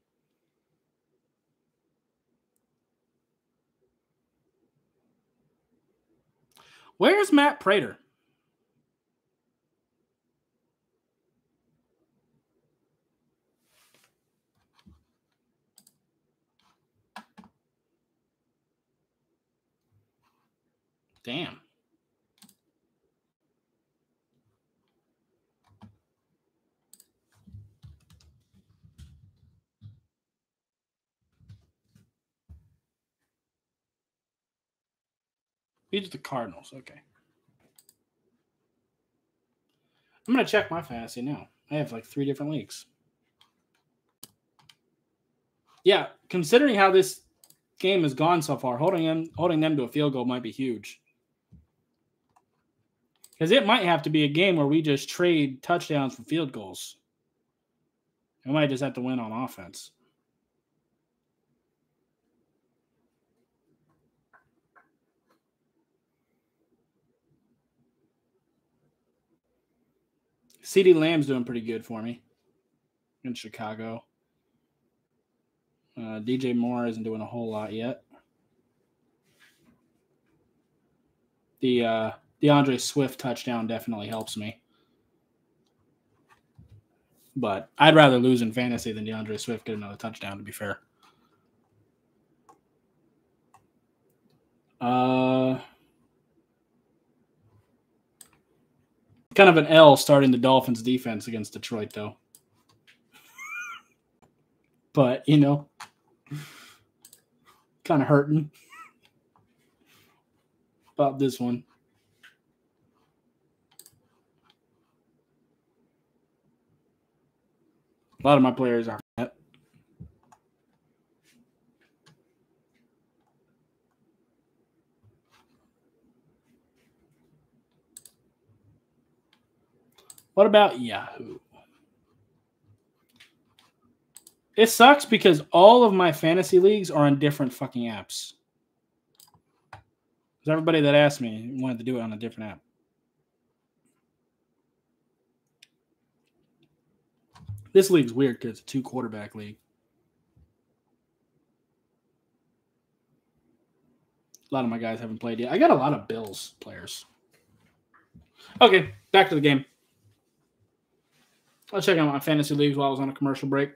Where's Matt Prater? Damn. Beats the Cardinals. Okay. I'm going to check my fantasy now. I have like 3 different leagues. Yeah, considering how this game has gone so far, holding them to a field goal might be huge. Because it might have to be a game where we just trade touchdowns for field goals. We might just have to win on offense. CeeDee Lamb's doing pretty good for me in Chicago. DJ Moore isn't doing a whole lot yet. The DeAndre Swift touchdown definitely helps me. But I'd rather lose in fantasy than DeAndre Swift get another touchdown, to be fair. Kind of an L starting the Dolphins defense against Detroit, though. But, kind of hurting about this one. A lot of my players are fat. What about Yahoo? It sucks because all of my fantasy leagues are on different fucking apps. Because everybody that asked me wanted to do it on a different app. This league's weird because it's a 2-quarterback league. A lot of my guys haven't played yet. I got a lot of Bills players. Okay, back to the game. I'll check out my fantasy leagues while I was on a commercial break.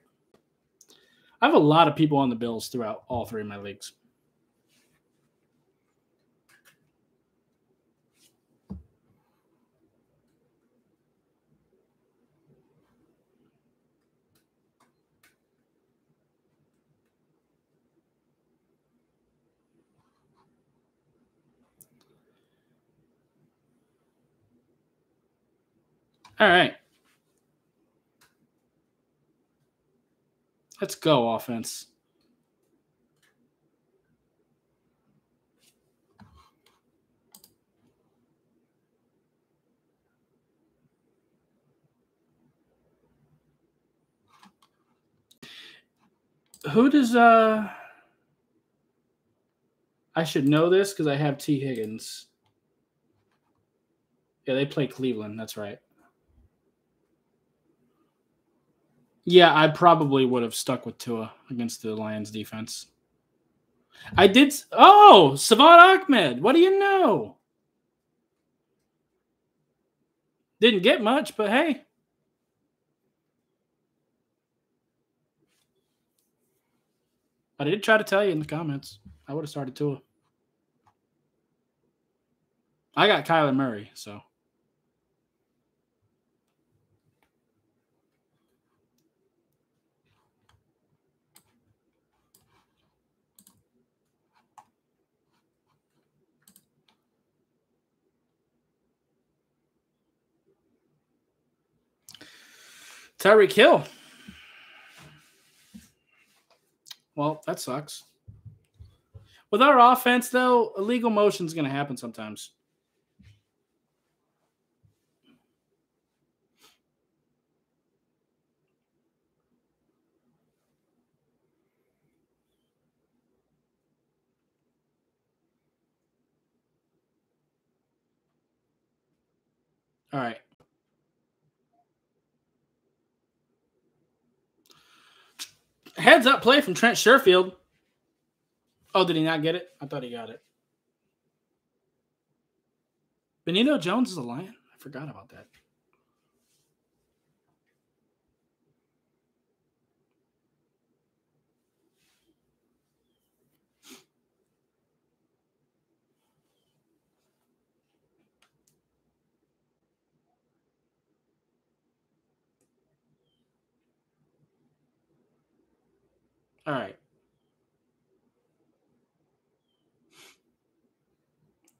I have a lot of people on the Bills throughout all 3 of my leagues. All right. Let's go, offense. Who does I should know this because I have T. Higgins. Yeah, they play Cleveland. That's right. Yeah, I probably would have stuck with Tua against the Lions defense. I did. Oh, Savon Ahmed. What do you know? Didn't get much, but hey. I did try to tell you in the comments. I would have started Tua. I got Kyler Murray, so. Tyreek Hill. Well, that sucks. With our offense, though, illegal motion is going to happen sometimes. All right. Heads up play from Trent Sherfield. Oh, did he not get it? I thought he got it. Benito Jones is a Lion? I forgot about that. All right.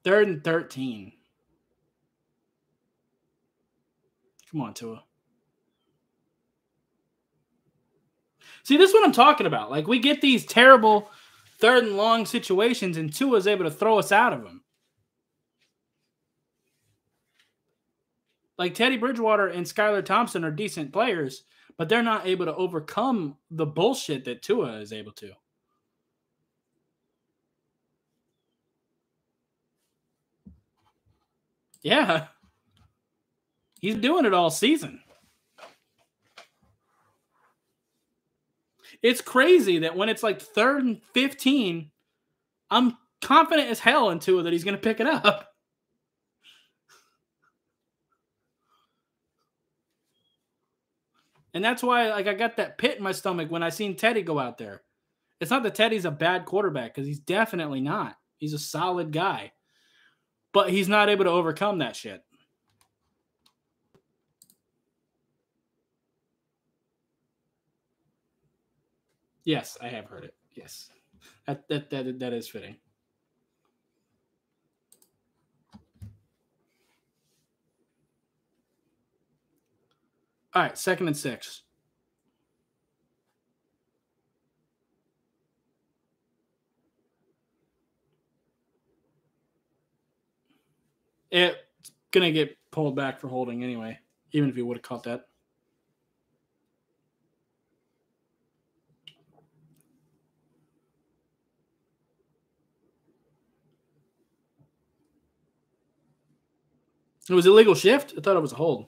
3rd and 13. Come on, Tua. See, this is what I'm talking about. Like, we get these terrible 3rd and long situations, and Tua's able to throw us out of them. Like, Teddy Bridgewater and Skylar Thompson are decent players, but they're not able to overcome the bullshit that Tua is able to. Yeah. He's doing it all season. It's crazy that when it's like 3rd and 15, I'm confident as hell in Tua that he's going to pick it up. And that's why, like, I got that pit in my stomach when I seen Teddy go out there. It's not that Teddy's a bad quarterback, because he's definitely not. He's a solid guy. But he's not able to overcome that shit. Yes, I have heard it. Yes. That is fitting. All right, 2nd and 6. It's going to get pulled back for holding anyway, even if he would have caught that. It was illegal shift? I thought it was a hold.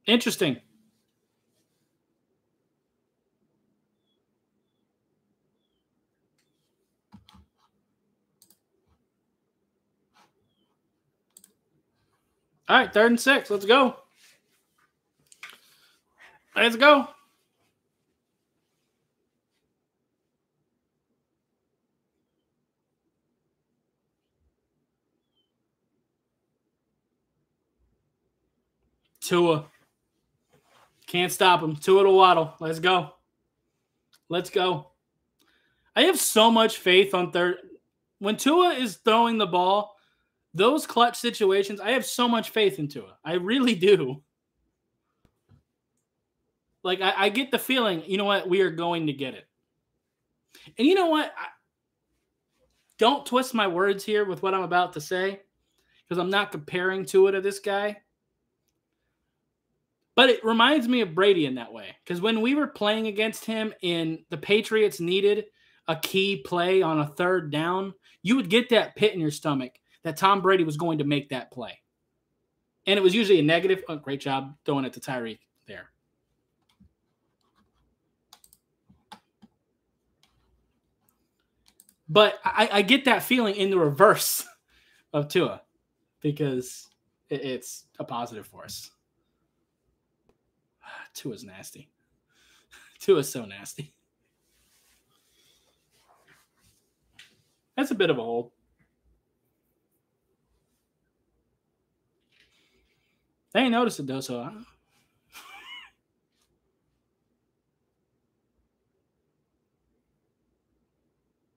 Interesting. All right, 3rd and 6. Let's go. Let's go. Tua. Can't stop him. Tua to Waddle. Let's go. Let's go. I have so much faith on 3rd. When Tua is throwing the ball, those clutch situations, I have so much faith in Tua. I really do. Like, I get the feeling, you know what? We are going to get it. And you know what? Don't twist my words here with what I'm about to say, because I'm not comparing Tua to this guy. But it reminds me of Brady in that way. Because when we were playing against him and the Patriots needed a key play on a 3rd down, you would get that pit in your stomach that Tom Brady was going to make that play. And it was usually a negative. Oh, great job throwing it to Tyreek there. But I get that feeling in the reverse of Tua, because it's a positive for us. Tua's nasty. Tua's so nasty. That's a bit of a hold. I ain't noticed it, though, so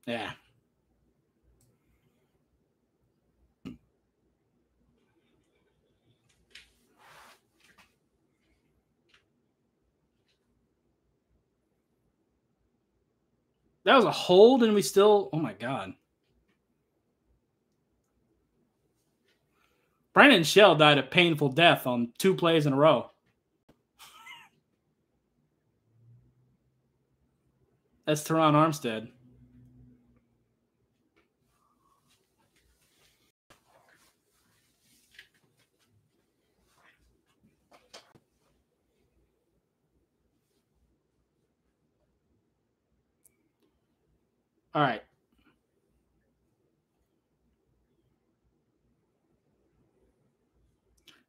yeah. That was a hold, and we still, oh my God. Brandon Shell died a painful death on 2 plays in a row. That's Teron Armstead. All right.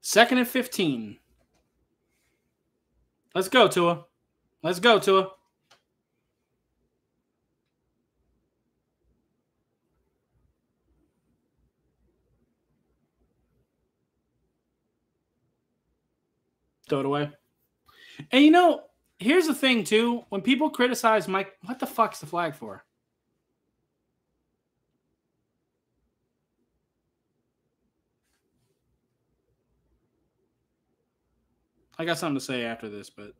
Second and 15. Let's go, Tua. Let's go, Tua. Throw it away. And you know, here's the thing too. When people criticize Mike, what the fuck's the flag for? I got something to say after this, but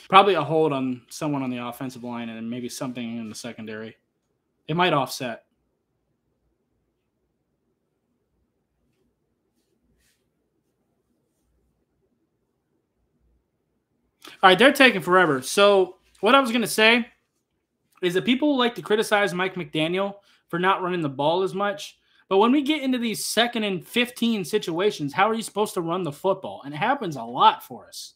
probably a hold on someone on the offensive line and then maybe something in the secondary. It might offset. All right, they're taking forever. So what I was going to say is that people like to criticize Mike McDaniel for not running the ball as much. But when we get into these 2nd and 15 situations, how are you supposed to run the football? And it happens a lot for us.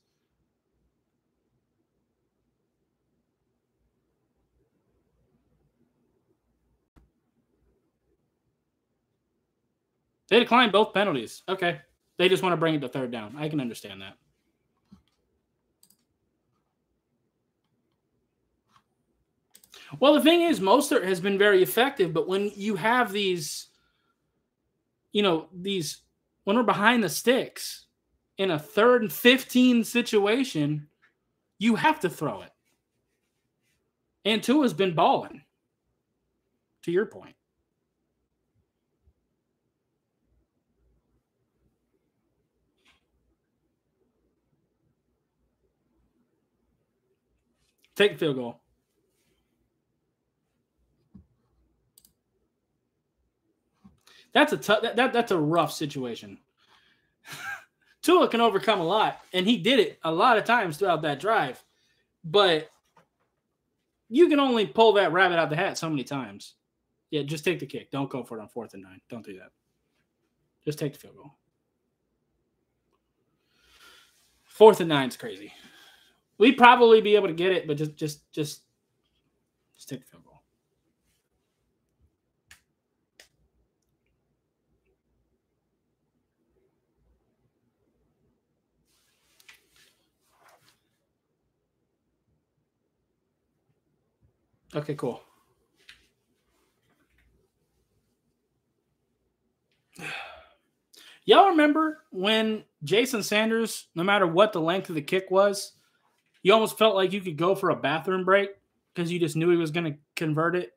They declined both penalties. Okay. They just want to bring it to 3rd down. I can understand that. Well, the thing is, Mostert has been very effective, but when you have these, when we're behind the sticks in a 3rd and 15 situation, you have to throw it. And Tua's been balling, to your point. Take the field goal. That's that's a rough situation. Tua can overcome a lot, and he did it a lot of times throughout that drive. But you can only pull that rabbit out the hat so many times. Yeah, just take the kick. Don't go for it on 4th and 9. Don't do that. Just take the field goal. 4th and 9 is crazy. We'd probably be able to get it, but just take the field goal. Okay, cool. Y'all remember when Jason Sanders, no matter what the length of the kick was, you almost felt like you could go for a bathroom break because you just knew he was going to convert it?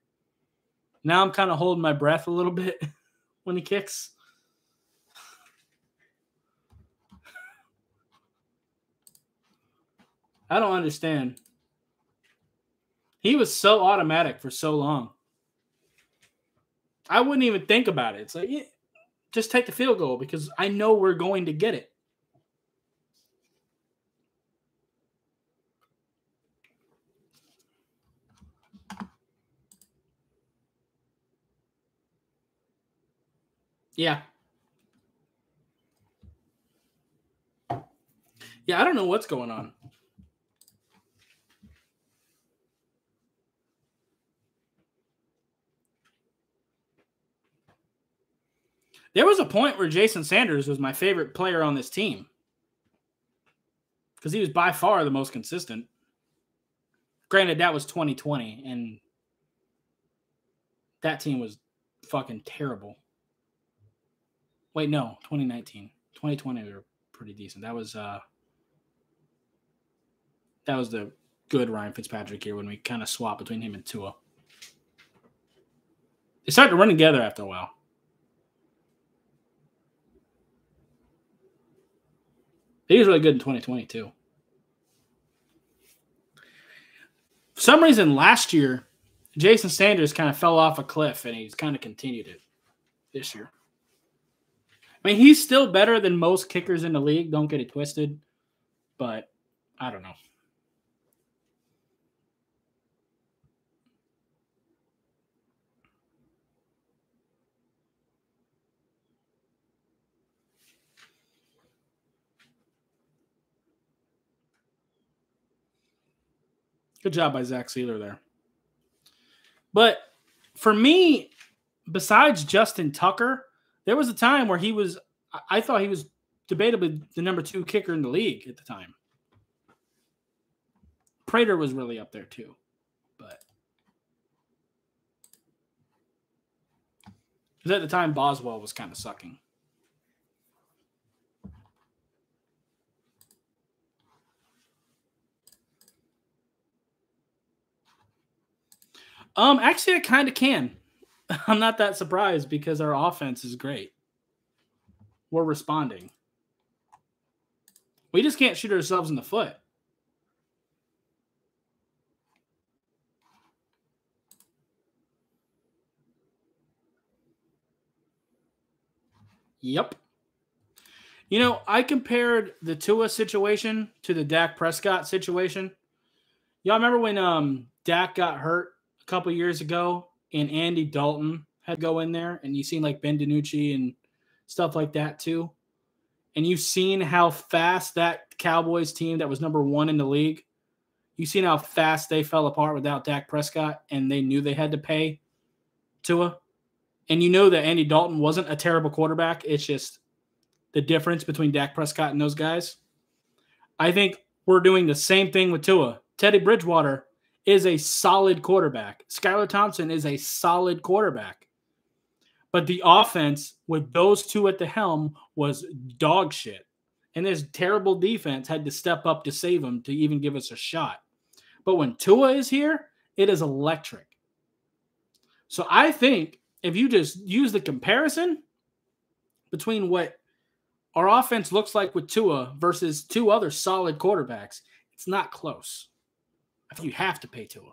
Now I'm kind of holding my breath a little bit when he kicks. I don't understand. He was so automatic for so long. I wouldn't even think about it. It's like, yeah, just take the field goal because I know we're going to get it. Yeah. Yeah, I don't know what's going on. There was a point where Jason Sanders was my favorite player on this team because he was by far the most consistent. Granted, that was 2020, and that team was fucking terrible. Wait, no, 2019. 2020 we were pretty decent. That was the good Ryan Fitzpatrick year when we kind of swapped between him and Tua. They started to run together after a while. He was really good in 2020 too. For some reason, last year, Jason Sanders kind of fell off a cliff, and he's kind of continued it this year. I mean, he's still better than most kickers in the league. Don't get it twisted, but I don't know. Good job by Zach Sealer there. But for me, besides Justin Tucker, there was a time where I thought he was debatably the number 2 kicker in the league at the time. Prater was really up there too. But Because at the time, Boswell was kind of sucking. Actually, I kind of can. I'm not that surprised because our offense is great. We're responding. We just can't shoot ourselves in the foot. Yep. You know, I compared the Tua situation to the Dak Prescott situation. Y'all remember when Dak got hurt a couple years ago and Andy Dalton had to go in there, and you seen like Ben DiNucci and stuff like that too? And you've seen how fast that Cowboys team that was number 1 in the league, you've seen how fast they fell apart without Dak Prescott, and they knew they had to pay Tua. And you know that Andy Dalton wasn't a terrible quarterback. It's just the difference between Dak Prescott and those guys. I think we're doing the same thing with Tua. Teddy Bridgewater is a solid quarterback. Skylar Thompson is a solid quarterback. But the offense with those two at the helm was dog shit. And this terrible defense had to step up to save them to even give us a shot. But when Tua is here, it is electric. So I think if you just use the comparison between what our offense looks like with Tua versus 2 other solid quarterbacks, it's not close. I think you have to pay Tua.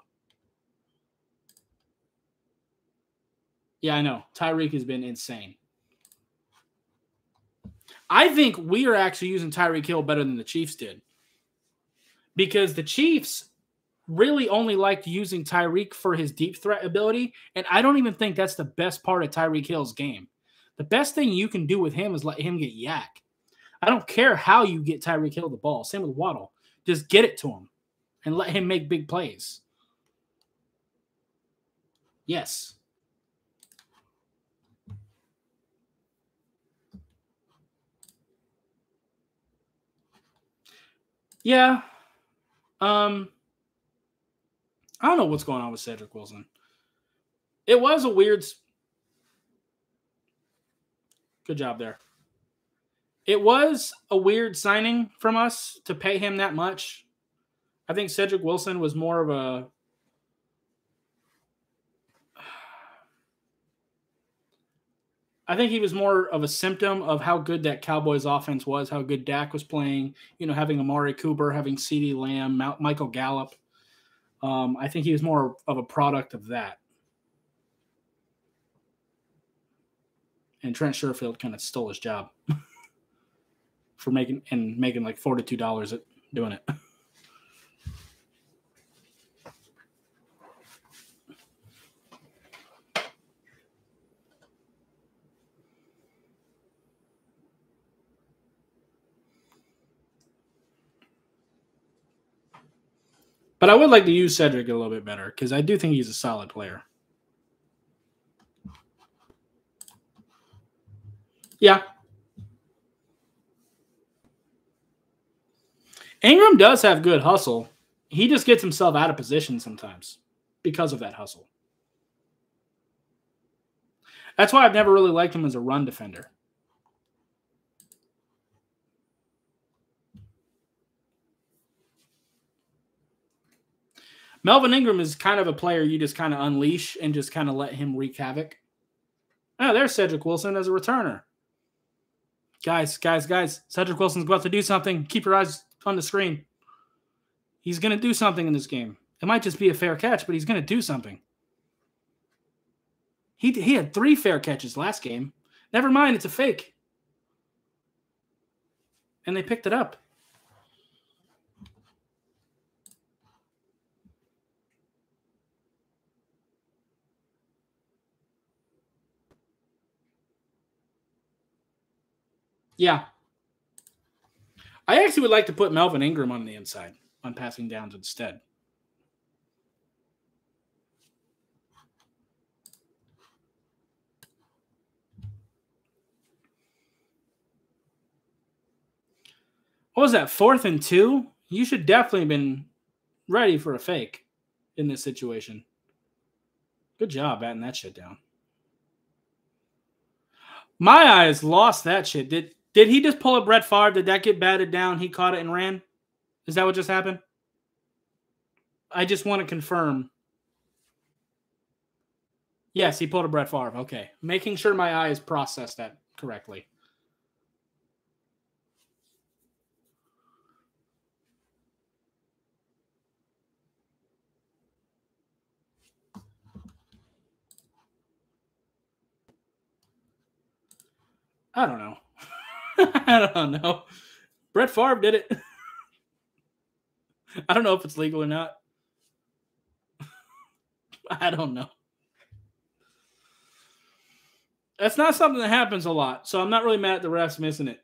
Yeah, I know. Tyreek has been insane. I think we are actually using Tyreek Hill better than the Chiefs did. Because the Chiefs really only liked using Tyreek for his deep threat ability, and I don't even think that's the best part of Tyreek Hill's game. The best thing you can do with him is let him get yak. I don't care how you get Tyreek Hill the ball. Same with Waddle. Just get it to him and let him make big plays. Yes. Yeah. I don't know what's going on with Cedric Wilson. It was a weird. Good job there. It was a weird signing from us to pay him that much. I think Cedric Wilson was more of a. I think he was more of a symptom of how good that Cowboys offense was, how good Dak was playing, having Amari Cooper, having CeeDee Lamb, Michael Gallup. I think he was more of a product of that. And Trent Sherfield kind of stole his job for making like $42 at doing it. But I would like to use Cedric a little bit better because I do think he's a solid player. Yeah. Ingram does have good hustle. He just gets himself out of position sometimes because of that hustle. That's why I've never really liked him as a run defender. Melvin Ingram is kind of a player you just kind of unleash and just kind of let him wreak havoc. Oh, there's Cedric Wilson as a returner. Guys. Cedric Wilson's about to do something. Keep your eyes on the screen. He's going to do something in this game. It might just be a fair catch, but he's going to do something. He had 3 fair catches last game. Never mind, it's a fake. And they picked it up. Yeah. I actually would like to put Melvin Ingram on the inside on passing downs instead. What was that, 4th and 2? You should definitely have been ready for a fake in this situation. Good job batting that shit down. My eyes lost that shit. Did he just pull a Brett Favre? Did that get batted down? He caught it and ran? Is that what just happened? I just want to confirm. Yes, he pulled a Brett Favre. Okay. Making sure my eyes processed that correctly. I don't know. I don't know. Brett Favre did it. I don't know if it's legal or not. I don't know. That's not something that happens a lot, so I'm not really mad at the refs missing it.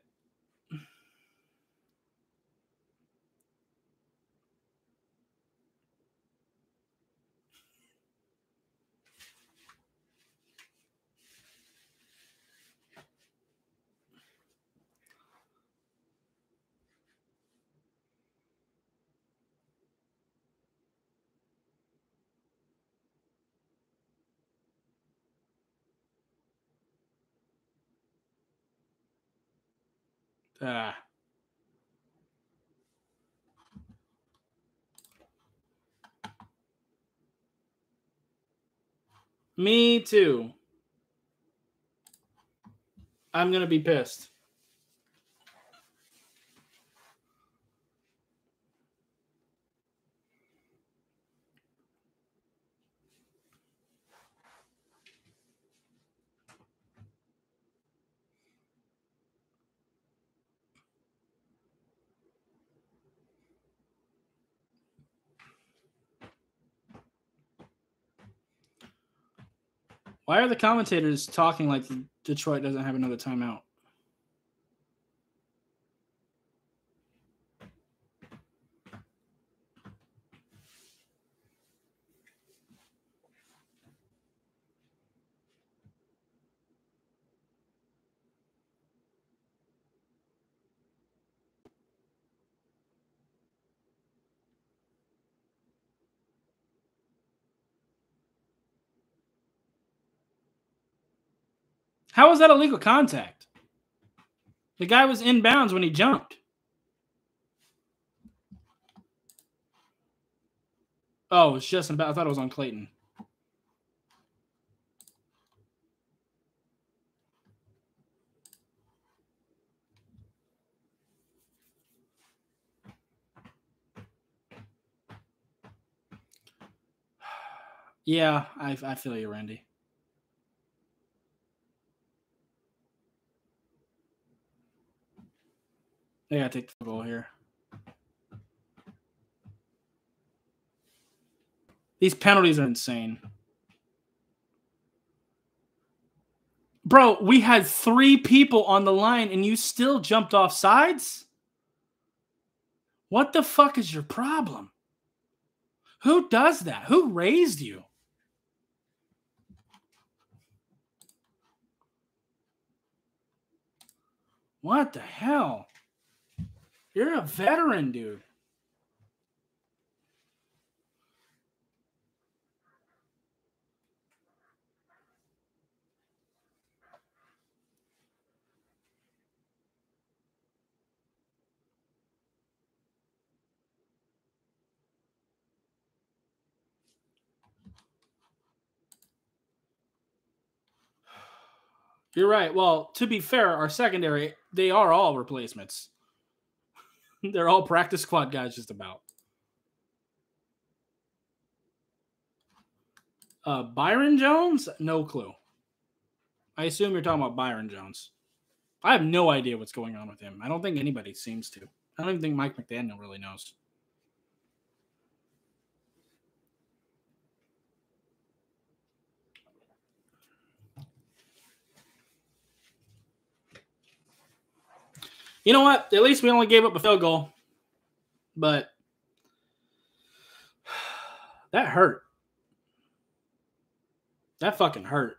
Me too. I'm going to be pissed. Why are the commentators talking like Detroit doesn't have another timeout? How was that illegal contact? The guy was in bounds when he jumped. Oh, it's just about. I thought it was on Clayton. Yeah, I feel you, Randy. They gotta take the goal here. These penalties are insane. Bro, we had 3 people on the line and you still jumped off sides? What the fuck is your problem? Who does that? Who raised you? What the hell? You're a veteran, dude. You're right. Well, to be fair, our secondary, they are all replacements. They're all practice squad guys just about. Byron Jones? No clue. I assume you're talking about Byron Jones. I have no idea what's going on with him. I don't think anybody seems to. I don't even think Mike McDaniel really knows. You know what? At least we only gave up a field goal. But that hurt. That fucking hurt.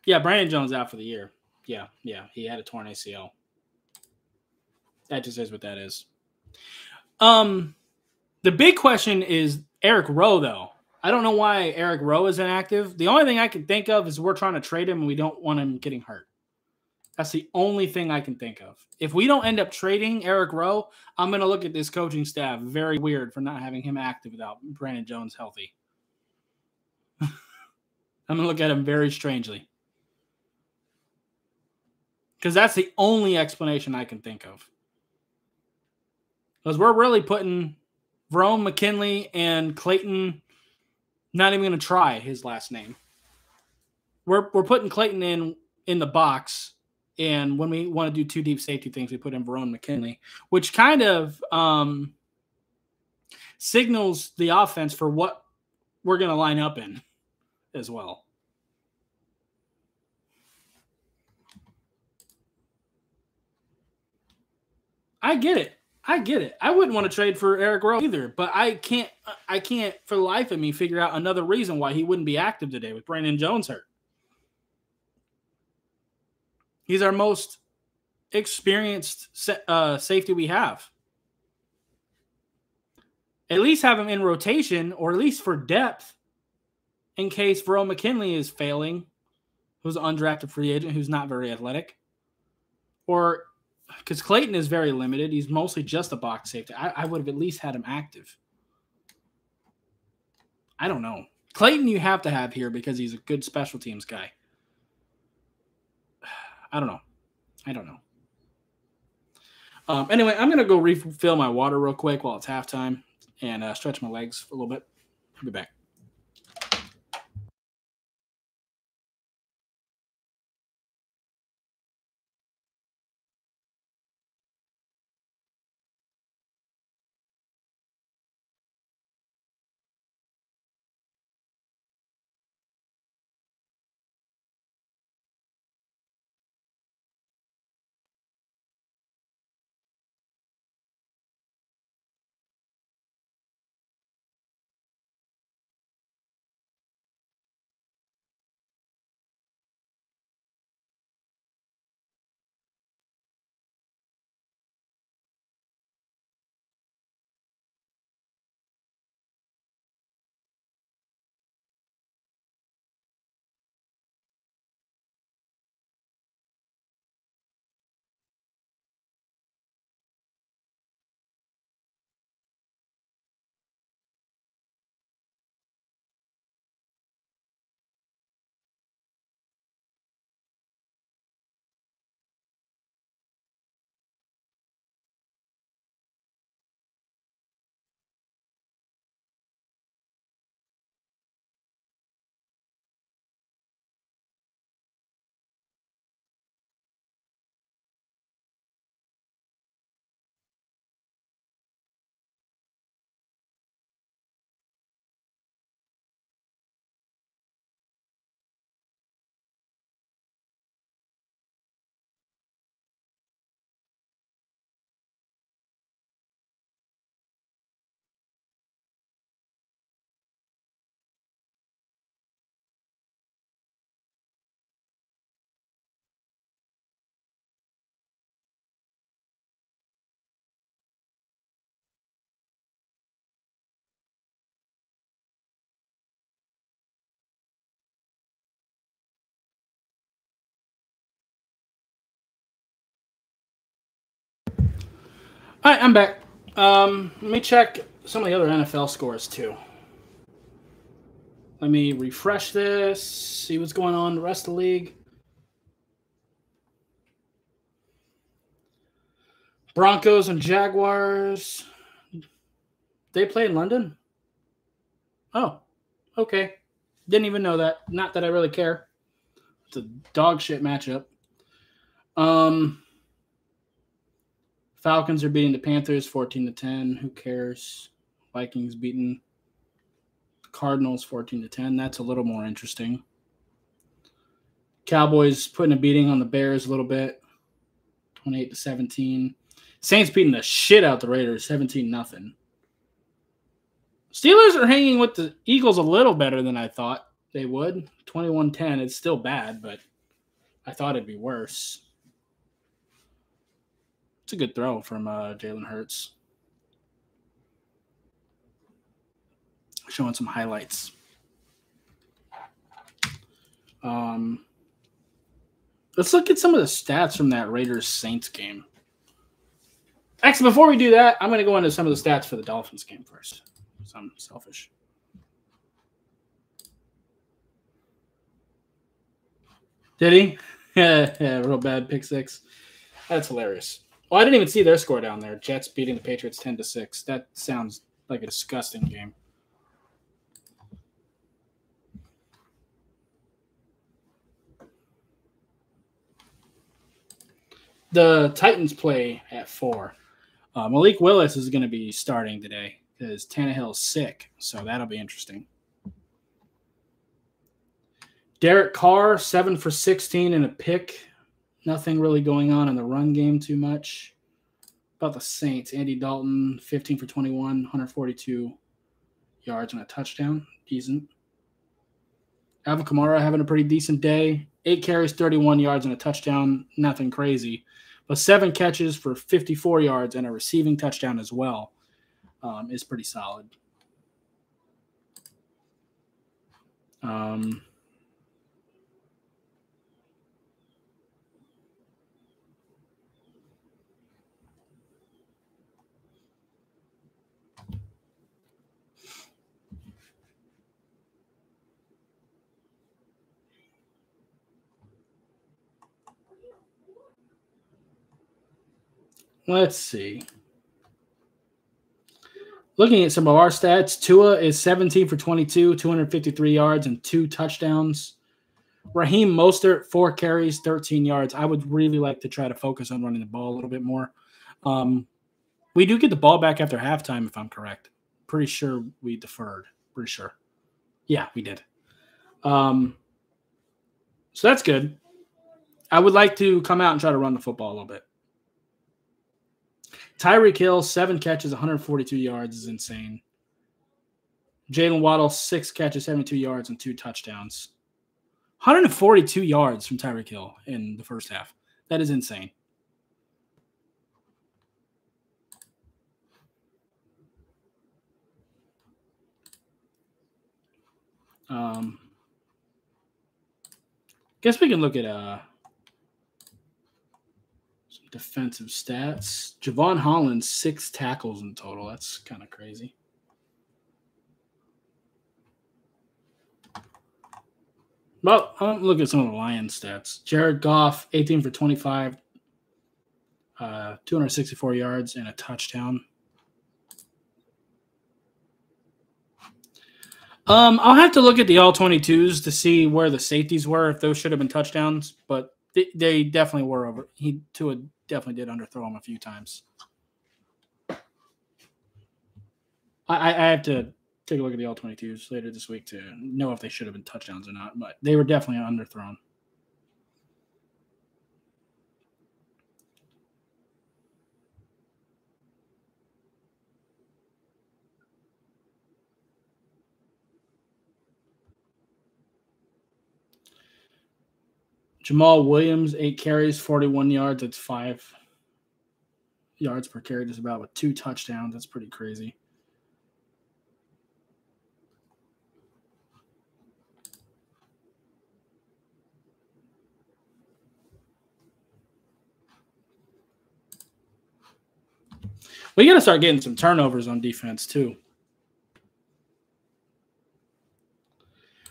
Yeah, Brandon Jones out for the year. Yeah. He had a torn ACL. That just is what that is. The big question is Eric Rowe, though. I don't know why Eric Rowe is inactive. The only thing I can think of is we're trying to trade him and we don't want him getting hurt. That's the only thing I can think of. If we don't end up trading Eric Rowe, I'm going to look at this coaching staff very weird for not having him active without Brandon Jones healthy. I'm going to look at him very strangely. Because that's the only explanation I can think of. Because we're really putting Verone, McKinley, and Clayton, not even going to try his last name. We're putting Clayton in the box. And when we want to do two deep safety things, we put in Verone McKinley, which kind of signals the offense for what we're going to line up in as well. I get it. I wouldn't want to trade for Eric Rowe either, but I can't for the life of me figure out another reason why he wouldn't be active today with Brandon Jones hurt. He's our most experienced safety we have. At least have him in rotation, or at least for depth, in case Verone McKinley is failing, who's an undrafted free agent, who's not very athletic. Or because Clayton is very limited. He's mostly just a box safety. I would have at least had him active. I don't know. Clayton you have to have here because he's a good special teams guy. I don't know. Anyway, I'm going to go refill my water real quick while it's halftime and stretch my legs a little bit. I'll be back. All right, I'm back. Let me check some of the other NFL scores too. Let me refresh this, see what's going on in the rest of the league. Broncos and Jaguars. They play in London? Oh, okay. Didn't even know that. Not that I really care. It's a dog shit matchup. Falcons are beating the Panthers 14-10. Who cares? Vikings beating the Cardinals 14-10. That's a little more interesting. Cowboys putting a beating on the Bears a little bit. 28-17. Saints beating the shit out the Raiders 17-0. Steelers are hanging with the Eagles a little better than I thought they would. 21-10. It's still bad, but I thought it'd be worse. It's a good throw from Jalen Hurts. showing some highlights. Let's look at some of the stats from that Raiders-Saints game. Actually, before we do that, I'm going to go into some of the stats for the Dolphins game first. So I'm selfish. Did he? Yeah, real bad pick six. That's hilarious. Well, I didn't even see their score down there. Jets beating the Patriots 10-6. That sounds like a disgusting game. The Titans play at 4. Malik Willis is going to be starting today because Tannehill's sick, so that'll be interesting. Derek Carr, 7 for 16 and a pick. Nothing really going on in the run game too much. About the Saints, Andy Dalton, 15 for 21, 142 yards and a touchdown. Decent. Alvin Kamara having a pretty decent day. 8 carries, 31 yards and a touchdown. Nothing crazy. But 7 catches for 54 yards and a receiving touchdown as well is pretty solid. Let's see. Looking at some of our stats, Tua is 17 for 22, 253 yards and 2 touchdowns. Raheem Mostert, 4 carries, 13 yards. I would really like to try to focus on running the ball a little bit more. We do get the ball back after halftime, if I'm correct. Pretty sure we deferred. Pretty sure. Yeah, we did. So that's good. I would like to come out and try to run the football a little bit. Tyreek Hill, 7 catches, 142 yards is insane. Jalen Waddle, 6 catches, 72 yards, and 2 touchdowns. 142 yards from Tyreek Hill in the first half. That is insane. Guess we can look at some defensive stats. Javon Holland, 6 tackles in total. That's kind of crazy. Well, look at some of the Lions stats. Jared Goff, 18 for 25, 264 yards and a touchdown. I'll have to look at the all-22s to see where the safeties were, if those should have been touchdowns, but they definitely were over. Tua definitely did underthrow him a few times. I have to take a look at the all-22s later this week to know if they should have been touchdowns or not, but they were definitely underthrown. Jamal Williams, 8 carries, 41 yards. That's 5 yards per carry, just about, with 2 touchdowns. That's pretty crazy. We got to start getting some turnovers on defense, too.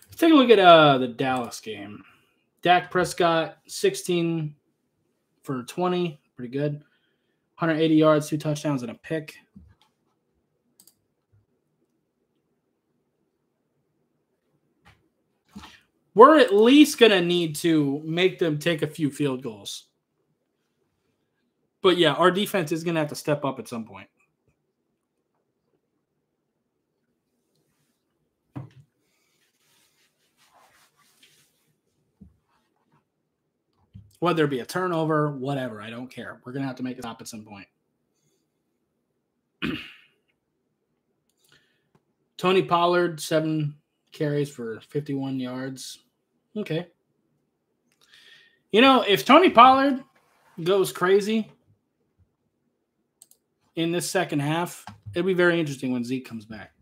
Let's take a look at the Dallas game. Dak Prescott, 16 for 20. Pretty good. 180 yards, 2 touchdowns, and a pick. We're at least going to need to make them take a few field goals. But, yeah, our defense is going to have to step up at some point. Whether it be a turnover, whatever, I don't care. We're going to have to make it stop at some point. Tony Pollard, 7 carries for 51 yards. Okay. You know, if Tony Pollard goes crazy in this second half, it'll be very interesting when Zeke comes back.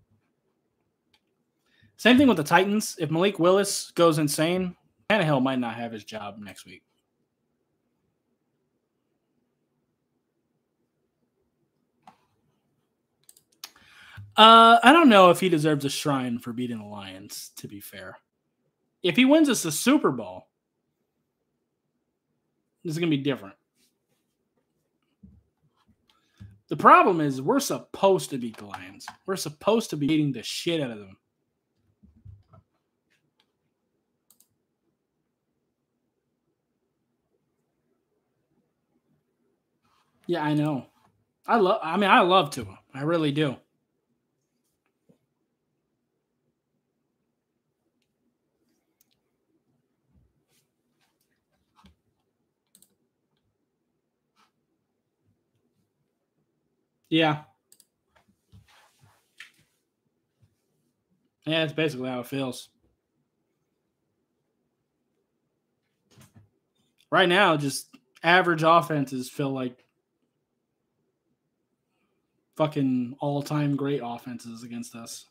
Same thing with the Titans. If Malik Willis goes insane, Tannehill might not have his job next week. I don't know if he deserves a shrine for beating the Lions, to be fair. If he wins us the Super Bowl, this is going to be different. The problem is we're supposed to beat the Lions. We're supposed to be beating the shit out of them. Yeah, I know. I love Tua. I really do. Yeah. Yeah, it's basically how it feels. Right now, just average offenses feel like fucking all-time great offenses against us.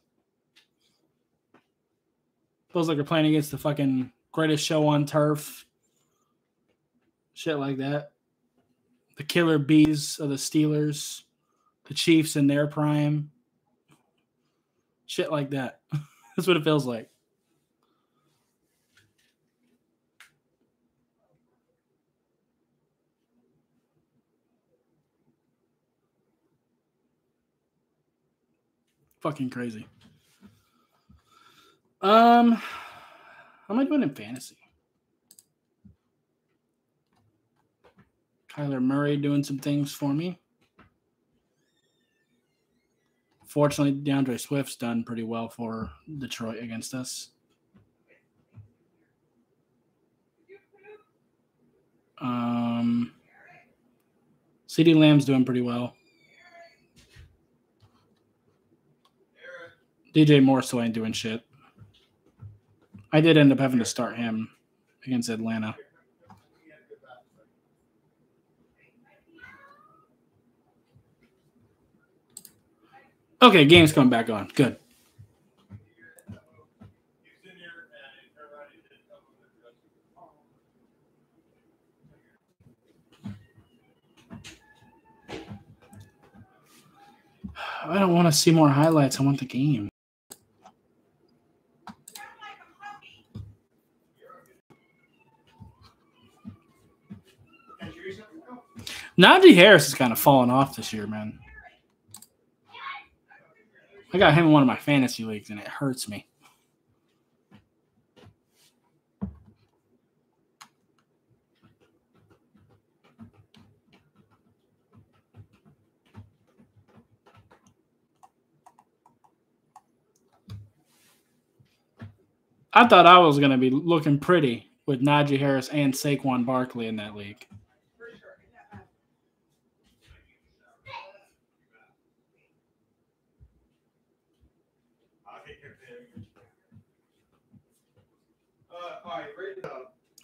Feels like we're playing against the fucking greatest show on turf. Shit like that. The killer bees of the Steelers. The Chiefs in their prime. Shit like that. That's what it feels like. Fucking crazy. How am I doing in fantasy? Kyler Murray doing some things for me. Fortunately, DeAndre Swift's done pretty well for Detroit against us. CeeDee Lamb's doing pretty well. DJ Moore still ain't doing shit. I did end up having to start him against Atlanta. Okay, game's coming back on. Good. I don't want to see more highlights. I want the game. Najee Harris is kind of falling off this year, man. I got him in one of my fantasy leagues, and it hurts me. I thought I was going to be looking pretty with Najee Harris and Saquon Barkley in that league.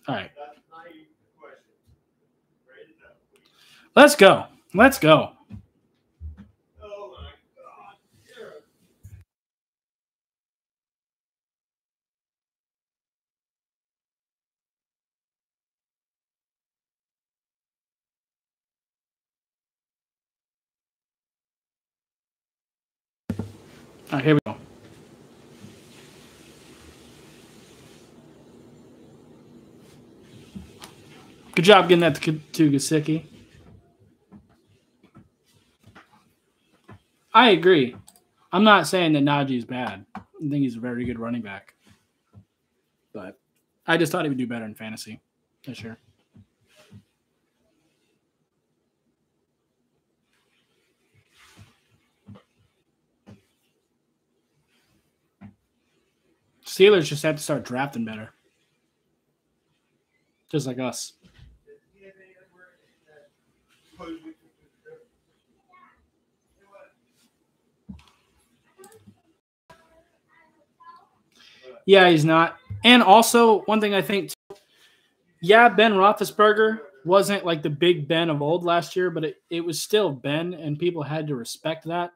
All right. Let's go. Let's go. Oh my God. All right, here we go. Good job getting that to Gesicki. I agree. I'm not saying that Najee's bad. I think he's a very good running back. But I just thought he would do better in fantasy this year. Steelers just have to start drafting better. Just like us. Yeah, he's not. And also, one thing I think, yeah, Ben Roethlisberger wasn't like the big Ben of old last year, but it was still Ben, and people had to respect that.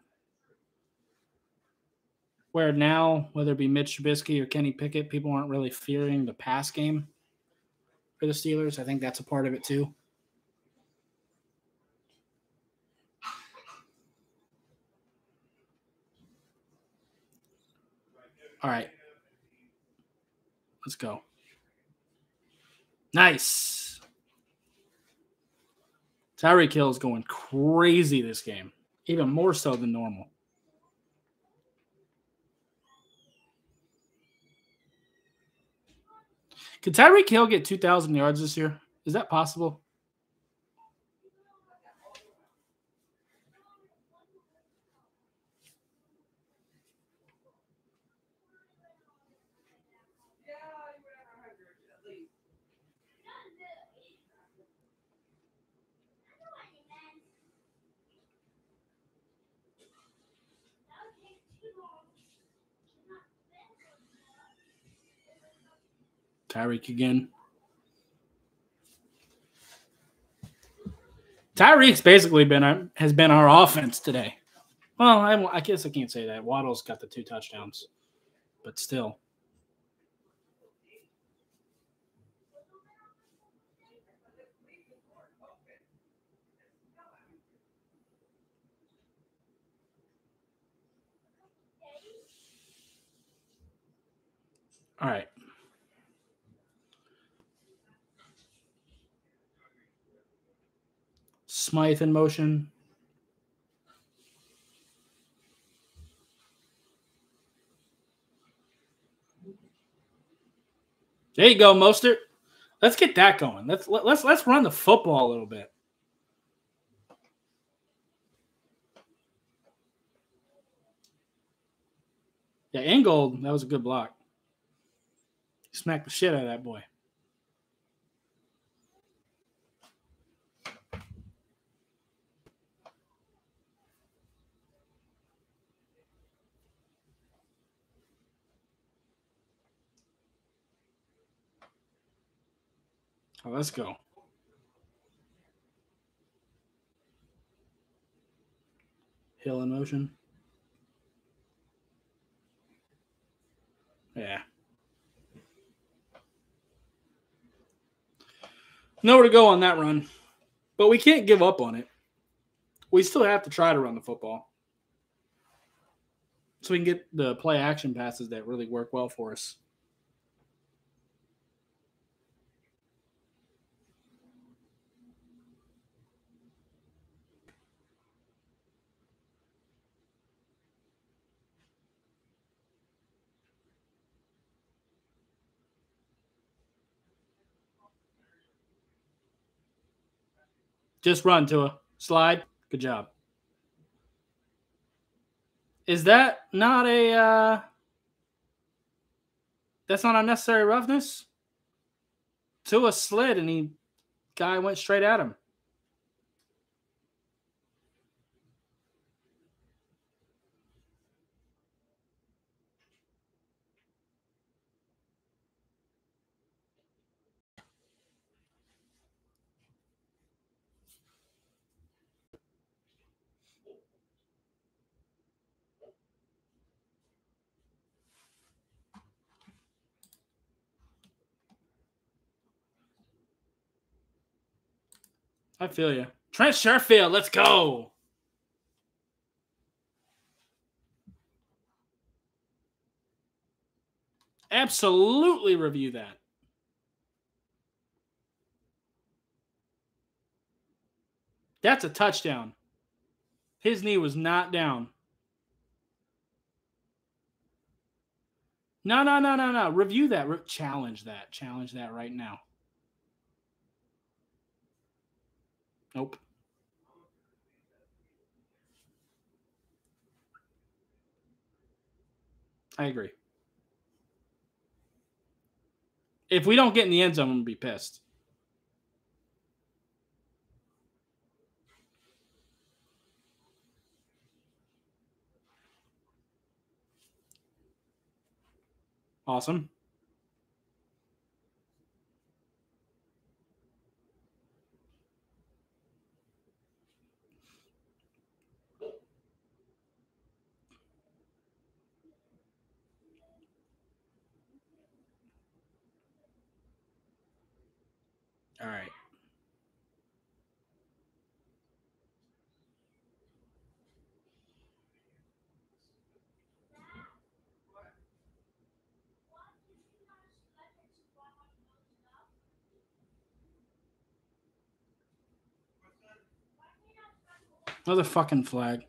where now, whether it be Mitch Trubisky or Kenny Pickett, people aren't really fearing the pass game for the Steelers. I think that's a part of it too. All right. Let's go. Nice. Tyreek Hill is going crazy this game, even more so than normal. Could Tyreek Hill get 2,000 yards this year? Is that possible? Tyreek again. Tyreek's basically has been our offense today. Well, I guess I can't say that. Waddle's got the 2 touchdowns, but still. All right. Smythe in motion. There you go, Mostert. Let's get that going. Let's run the football a little bit. Yeah, Ingold, that was a good block. Smacked the shit out of that boy. Oh, let's go. Hill in motion. Yeah. Nowhere to go on that run. But we can't give up on it. We still have to try to run the football. So we can get the play action passes that really work well for us. Just run to a slide. Good job. Is that not that's not unnecessary roughness? Tua slid and guy went straight at him. I feel you. Trent Sherfield, let's go. Absolutely review that. That's a touchdown. His knee was not down. No. Review that. Challenge that. Challenge that right now. Nope. I agree. If we don't get in the end zone, I'm going to be pissed. Awesome. All right. Another fucking flag.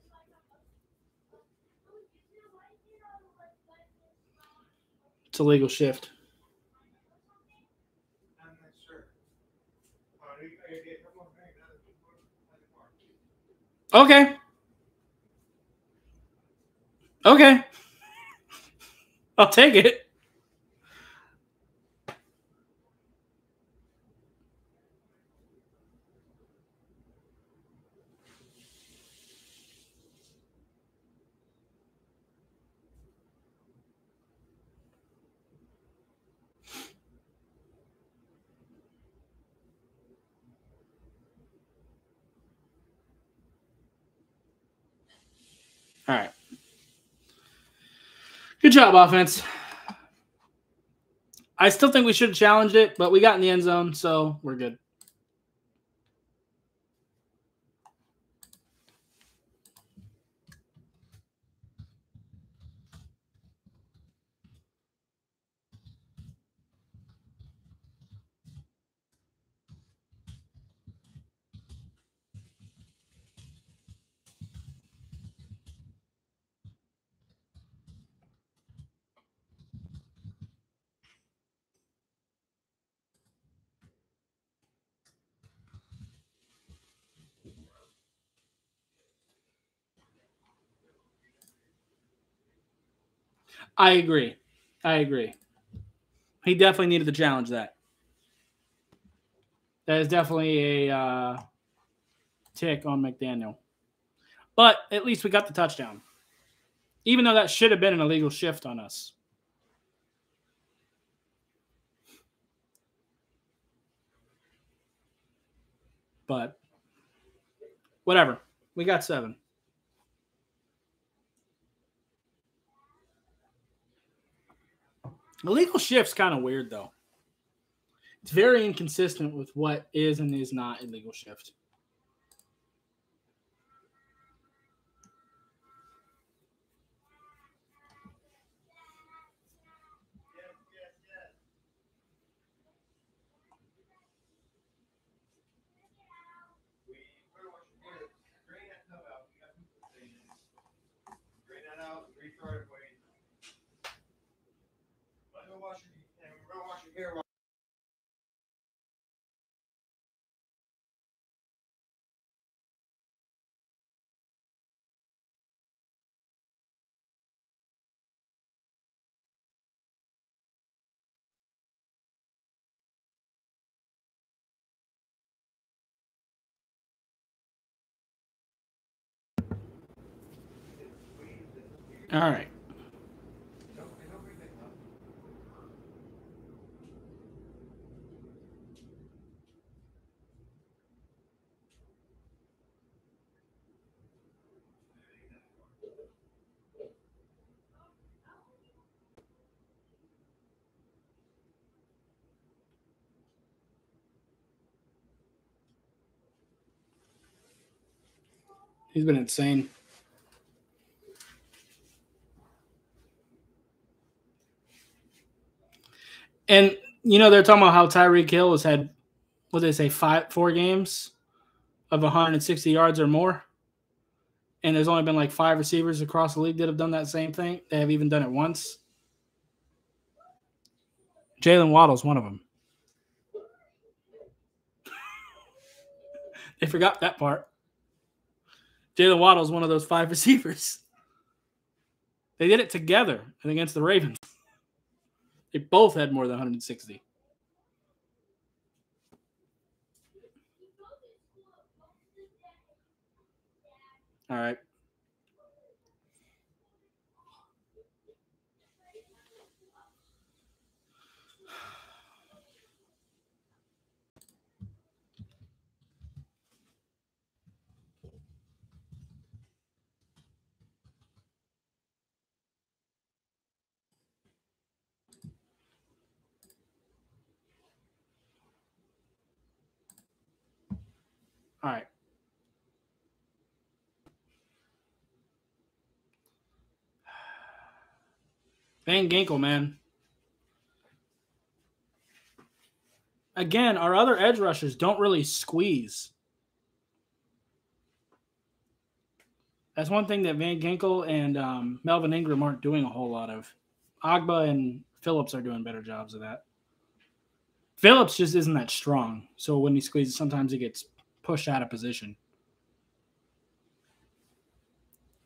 It's a legal shift. I'm not sure. Okay. Okay. I'll take it. All right. Good job, offense. I still think we should have challenged it, but we got in the end zone, so we're good. I agree. He definitely needed to challenge that. That is definitely a tick on McDaniel. But at least we got the touchdown. Even though that should have been an illegal shift on us. But whatever. We got 7. Illegal shift's kind of weird, though. It's very inconsistent with what is and is not illegal shift. Drain that out, restart it, wait. Let me wash your hair. All right. He's been insane. And, they're talking about how Tyreek Hill has had, what did they say, 4 games of 160 yards or more. And there's only been like 5 receivers across the league that have done that same thing. They have even done it once. Jalen Waddle's one of them. They forgot that part. Jalen Waddle's one of those 5 receivers. They did it together against the Ravens. They both had more than 160. All right. All right. Van Ginkel, man. Again, our other edge rushers don't really squeeze. That's one thing that Van Ginkel and Melvin Ingram aren't doing a whole lot of. Agba and Phillips are doing better jobs of that. Phillips just isn't that strong, so when he squeezes, sometimes he gets pushed out of position.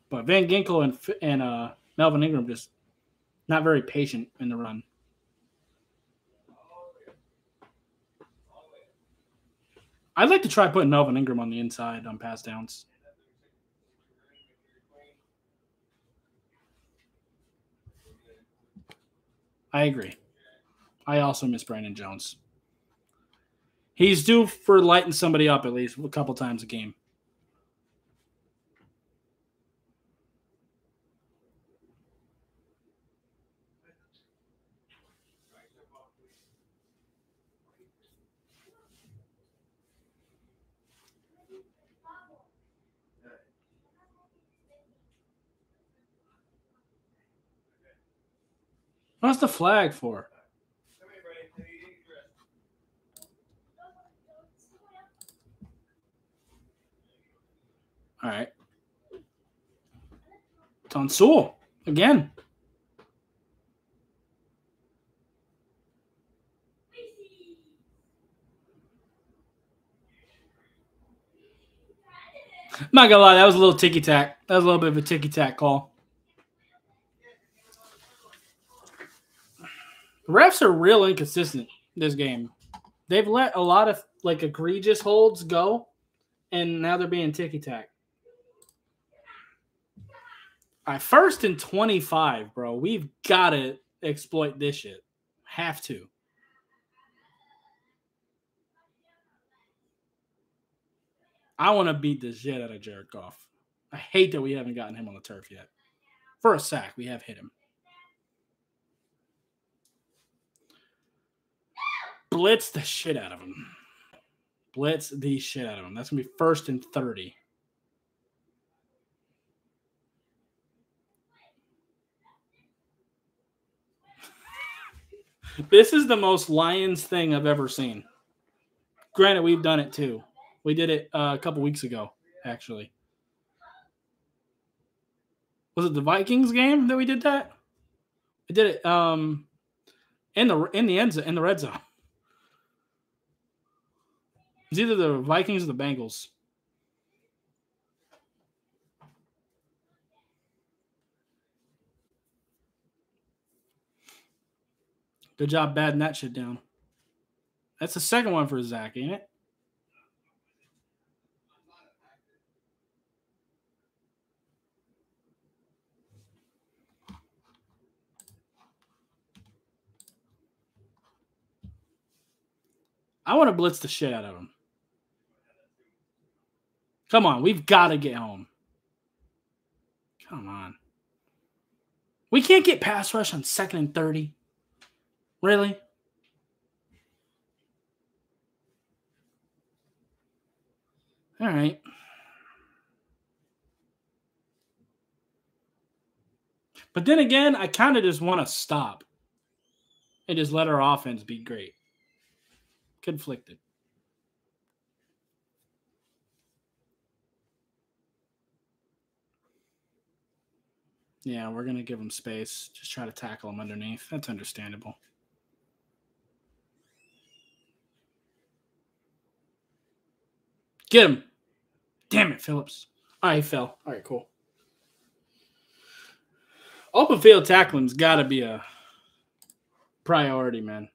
But Van Ginkel and Melvin Ingram just not very patient in the run. I'd like to try putting Melvin Ingram on the inside on pass downs. I agree. I also miss Brandon Jones. He's due for lighting somebody up at least a couple times a game. What's the flag for? All right. It's on Sewell again. I'm not gonna lie, that was a little ticky tack. That was a little bit of a ticky tack call. The refs are real inconsistent this game. They've let a lot of like egregious holds go, and now they're being ticky tack. All right, 1st and 25, bro. We've got to exploit this shit. Have to. I want to beat the shit out of Jared Goff. I hate that we haven't gotten him on the turf yet. For a sack, we have hit him. Blitz the shit out of him. Blitz the shit out of him. That's going to be 1st and 30. This is the most Lions thing I've ever seen. Granted, we've done it too. We did it a couple weeks ago, actually. Was it the Vikings game that we did that? We did it in the red zone. It's either the Vikings or the Bengals. Good job batting that shit down. That's the second one for Zach, ain't it? I want to blitz the shit out of him. Come on, we've got to get home. Come on. We can't get pass rush on 2nd and 30. Really? All right. But then again, I kind of just want to stop and just let our offense be great. Conflicted. Yeah, we're going to give him space. Just try to tackle him underneath. That's understandable. Get him. Damn it, Phillips. All right, he fell. All right, cool. Open field tackling's got to be a priority, man.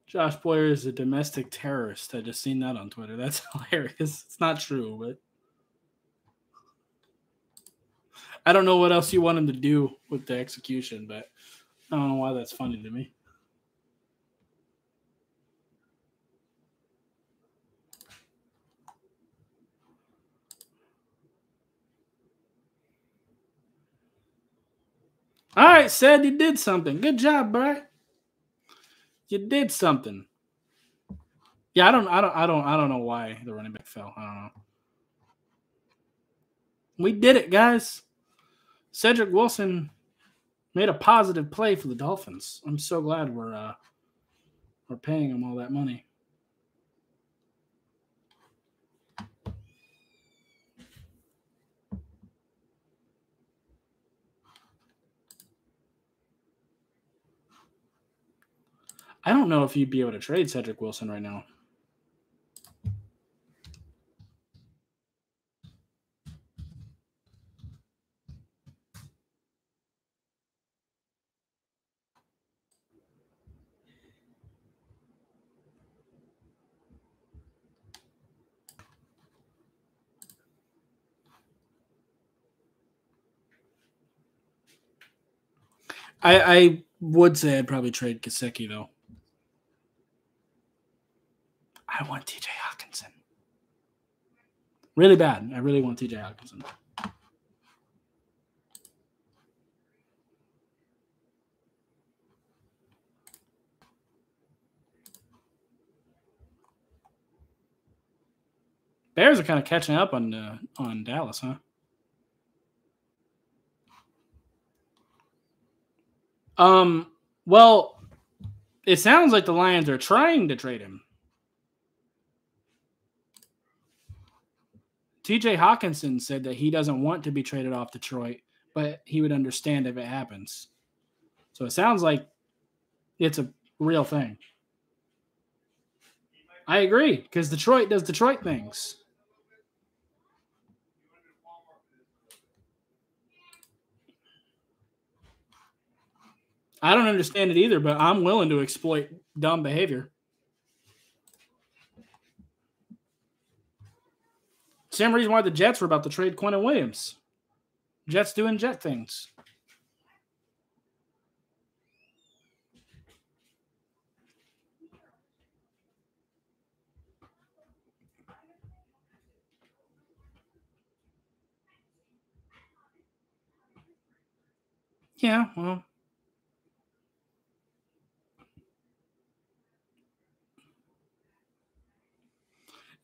Josh Boyer is a domestic terrorist. I just seen that on Twitter. That's hilarious. It's not true, but I don't know what else you want him to do with the execution, but I don't know why that's funny to me. All right, said you did something. Good job, bro. You did something. Yeah, I don't know why the running back fell. I don't know. We did it, guys. Cedric Wilson made a positive play for the Dolphins. I'm so glad we're paying him all that money. I don't know if you'd be able to trade Cedric Wilson right now. I would say I'd probably trade Gesicki, though. I want TJ Hawkinson. Really bad. I really want TJ Hawkinson. Bears are kind of catching up on Dallas, huh? Well, it sounds like the Lions are trying to trade him. TJ Hawkinson said that he doesn't want to be traded off Detroit, but he would understand if it happens. So it sounds like it's a real thing. I agree, because Detroit does Detroit things. I don't understand it either, but I'm willing to exploit dumb behavior. Same reason why the Jets were about to trade Quentin Williams. Jets doing Jet things. Yeah, well.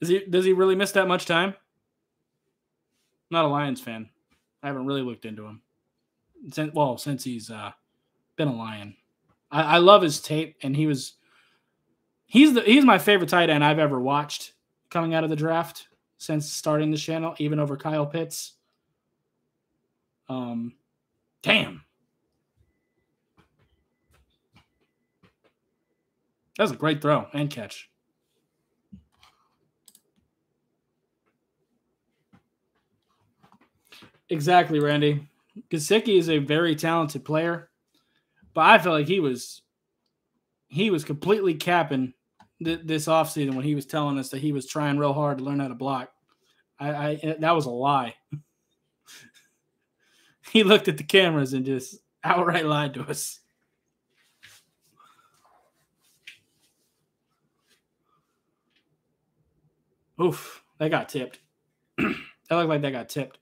Does he really miss that much time? I'm not a Lions fan. I haven't really looked into him. Since he's been a Lion. I love his tape, and he's my favorite tight end I've ever watched coming out of the draft since starting the channel, even over Kyle Pitts. Damn. That was a great throw and catch. Exactly, Randy. Gesicki is a very talented player, but I feel like he was completely capping this offseason when he was telling us that he was trying real hard to learn how to block. That was a lie. He looked at the cameras and just outright lied to us. Oof, that got tipped. That looked like that got tipped.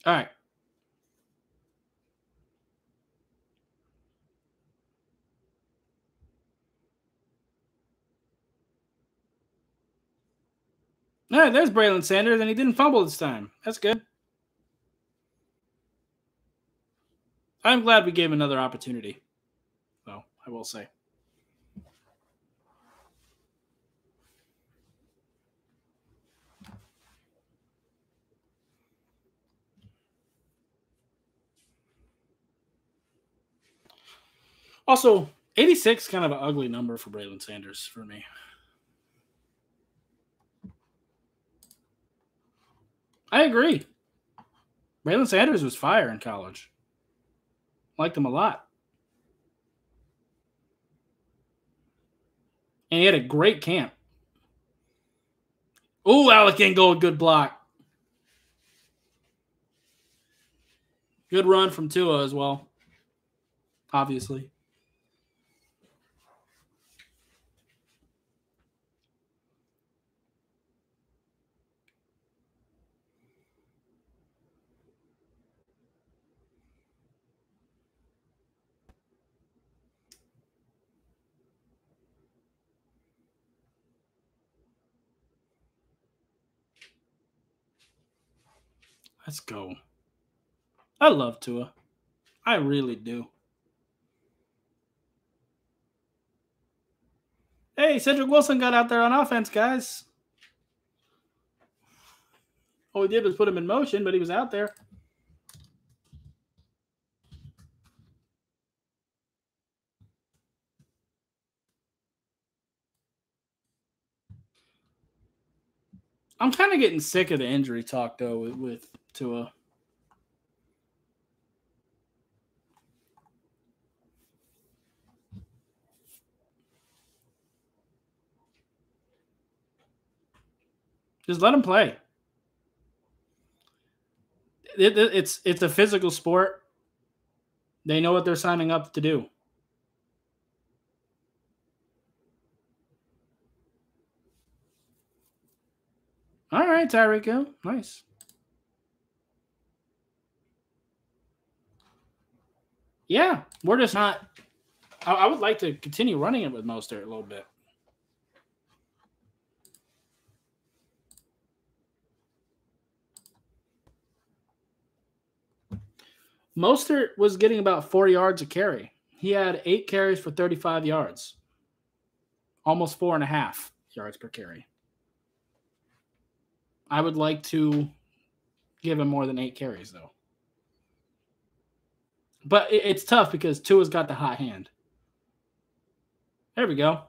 All right. All right, there's Braylon Sanders, and he didn't fumble this time. That's good. I'm glad we gave him another opportunity, though, I will say. Also, 86 kind of an ugly number for Braylon Sanders for me. I agree. Braylon Sanders was fire in college. Liked him a lot. And he had a great camp. Ooh, Alec Ingold, good block. Good run from Tua as well, obviously. Let's go. I love Tua. I really do. Hey, Cedric Wilson got out there on offense, guys. All we did was put him in motion, but he was out there. I'm kind of getting sick of the injury talk, though, with Tua. Just let him play. It's a physical sport. They know what they're signing up to do. All right, Tyreek Hill. Nice. Yeah, we're just not. I would like to continue running it with Mostert a little bit. Mostert was getting about 4 yards a carry. He had 8 carries for 35 yards. Almost 4.5 yards per carry. I would like to give him more than 8 carries, though. But it's tough because Tua's got the hot hand. There we go.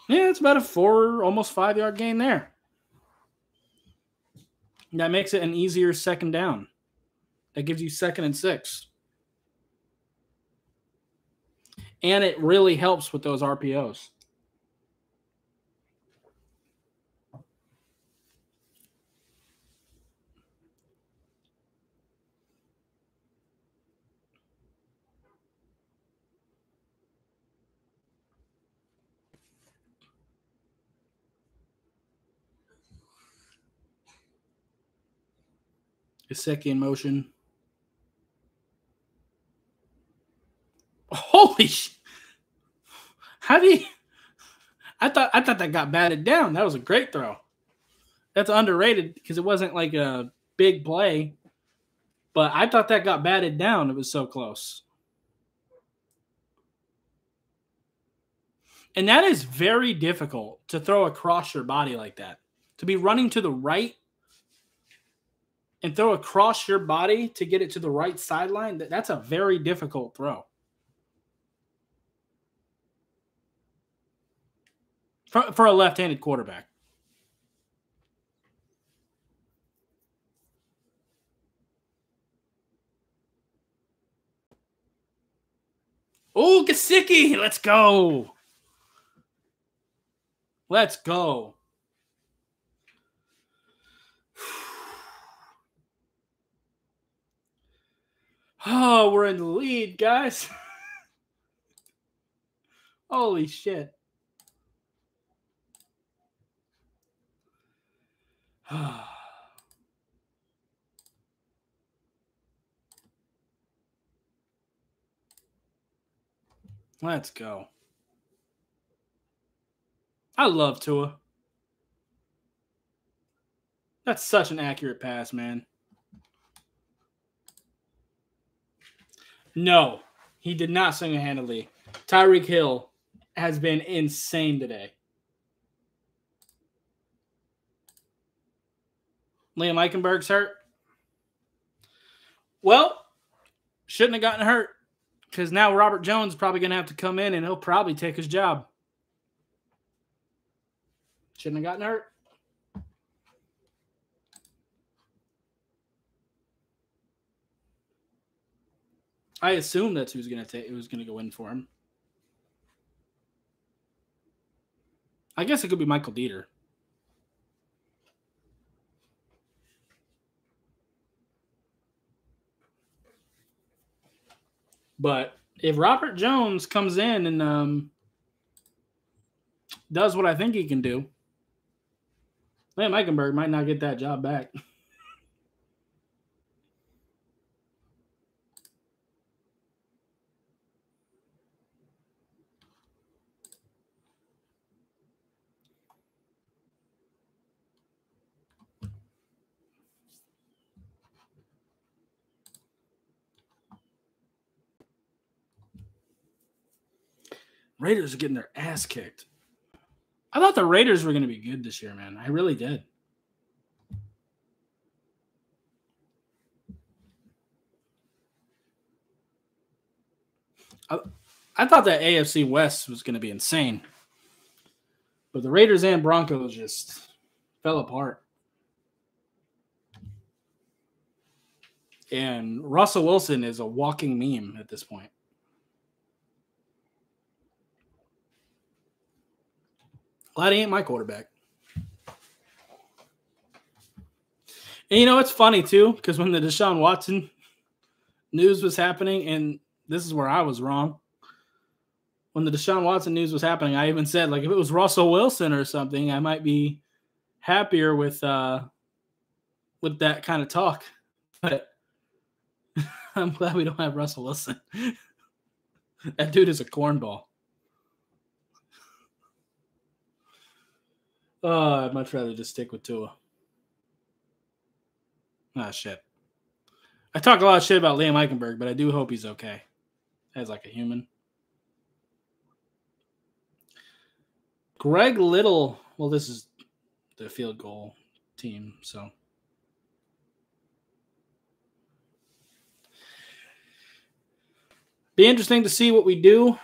Yeah, it's about a 4, almost 5 yard gain there. That makes it an easier second down. That gives you 2nd and 6. And it really helps with those RPOs. Gesicki in motion. Holy sh! How do you? I thought that got batted down. That was a great throw. That's underrated because it wasn't like a big play, but I thought that got batted down. It was so close. And that is very difficult to throw across your body like that. To be running to the right and throw across your body to get it to the right sideline, that's a very difficult throw. For a left-handed quarterback. Oh, Gesicki! Let's go. Let's go. Oh, we're in the lead, guys. Holy shit. Let's go. I love Tua. That's such an accurate pass, man. No, he did not single-handedly. Tyreek Hill has been insane today. Liam Eichenberg's hurt. Well, shouldn't have gotten hurt because now Robert Jones is probably going to have to come in and he'll probably take his job. Shouldn't have gotten hurt. I assumed that's who's going to take. It was going to go in for him. I guess it could be Michael Dieter. But if Robert Jones comes in and does what I think he can do, Liam Eichenberg might not get that job back. Raiders are getting their ass kicked. I thought the Raiders were going to be good this year, man. I really did. I thought that AFC West was going to be insane. But the Raiders and Broncos just fell apart. And Russell Wilson is a walking meme at this point. Glad he ain't my quarterback. And you know, it's funny too, because when the Deshaun Watson news was happening, and this is where I was wrong. When the Deshaun Watson news was happening, I even said, like, if it was Russell Wilson or something, I might be happier with that kind of talk. But I'm glad we don't have Russell Wilson. That dude is a cornball. I'd much rather just stick with Tua. Ah, shit. I talk a lot of shit about Liam Eichenberg, but I do hope he's okay. As like a human. Greg Little. Well, this is the field goal team, so. Be interesting to see what we do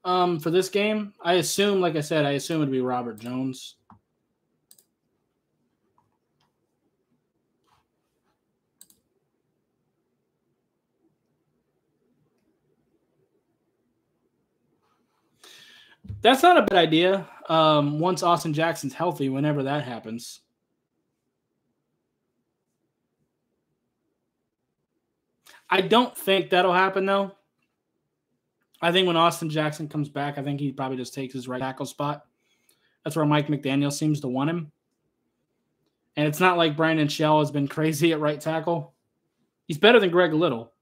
for this game. I assume, like I said, it'd be Robert Jones. That's not a bad idea. Once Austin Jackson's healthy, whenever that happens. I don't think that'll happen, though. I think when Austin Jackson comes back, I think he probably just takes his right tackle spot. That's where Mike McDaniel seems to want him. And it's not like Brandon Shell has been crazy at right tackle. He's better than Greg Little,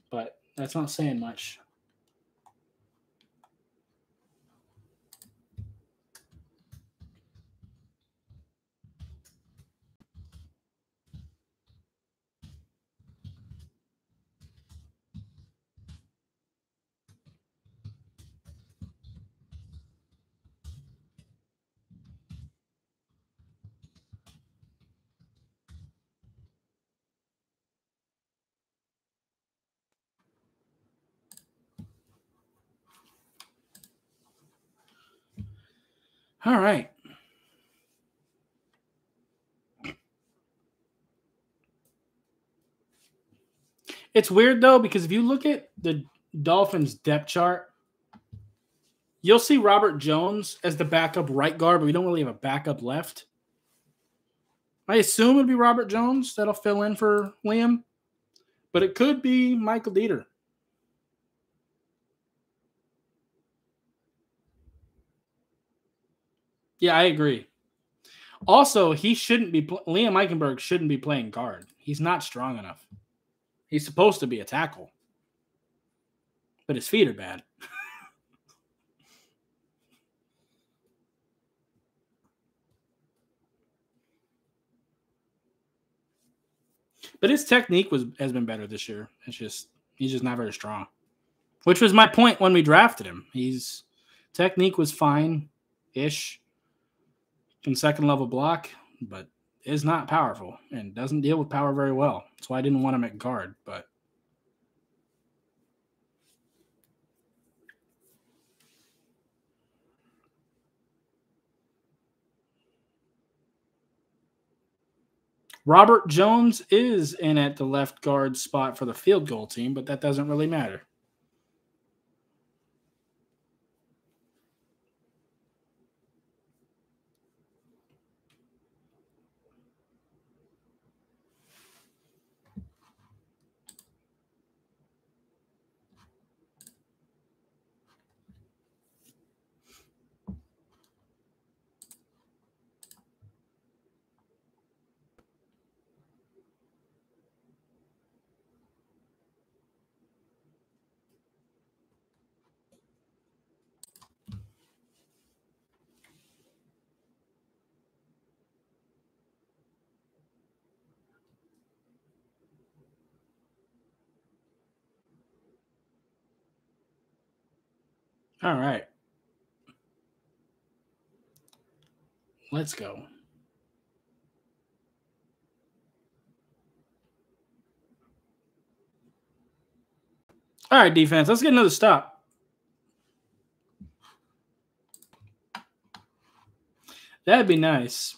but that's not saying much. All right. It's weird, though, because if you look at the Dolphins' depth chart, you'll see Robert Jones as the backup right guard, but we don't really have a backup left. I assume it'd be Robert Jones that'll fill in for Liam, but it could be Michael Dieter. Yeah, I agree. Also, Liam Eichenberg shouldn't be playing guard. He's not strong enough. He's supposed to be a tackle, but his feet are bad. But his technique has been better this year. He's just not very strong, which was my point when we drafted him. His technique was fine-ish, in second level block, but is not powerful and doesn't deal with power very well. That's why I didn't want him at guard. But Robert Jones is in at the left guard spot for the field goal team, but that doesn't really matter. All right. Let's go. All right, defense. Let's get another stop. That'd be nice.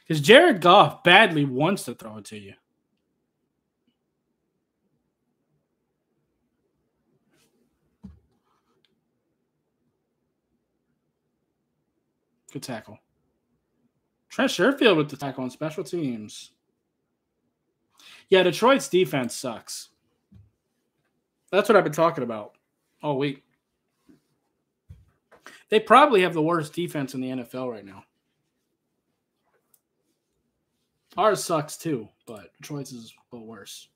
Because Jared Goff badly wants to throw it to you. Good tackle. Trent Sherfield with the tackle on special teams. Yeah, Detroit's defense sucks. That's what I've been talking about all week. They probably have the worst defense in the NFL right now. Ours sucks too, but Detroit's is a little worse.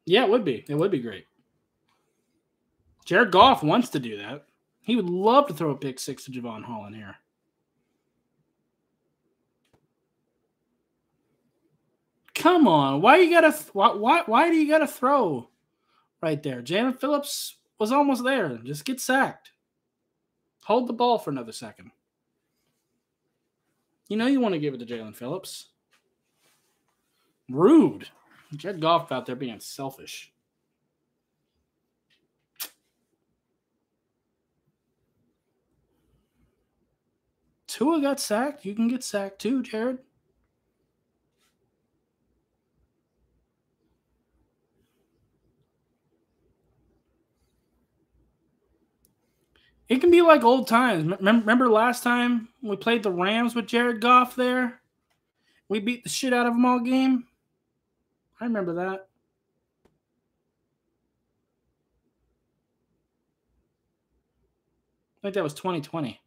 Yeah, it would be. It would be great. Jared Goff wants to do that. He would love to throw a pick six to Javon Holland here. Come on, why do you gotta throw right there? Jalen Phillips was almost there. Just get sacked. Hold the ball for another second. You know you want to give it to Jalen Phillips. Rude. Jared Goff out there being selfish. Tua got sacked. You can get sacked too, Jared. It can be like old times. Remember last time we played the Rams with Jared Goff there? We beat the shit out of them all game. I remember that. I think that was 2020.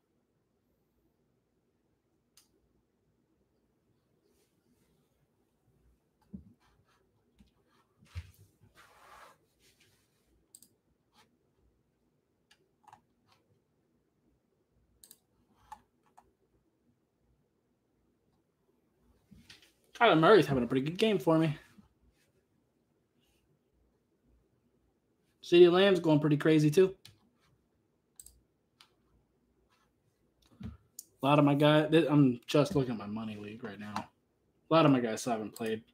Kyler Murray's having a pretty good game for me. CeeDee Lamb's going pretty crazy too. A lot of my guys, I'm just looking at my money league right now. A lot of my guys still haven't played.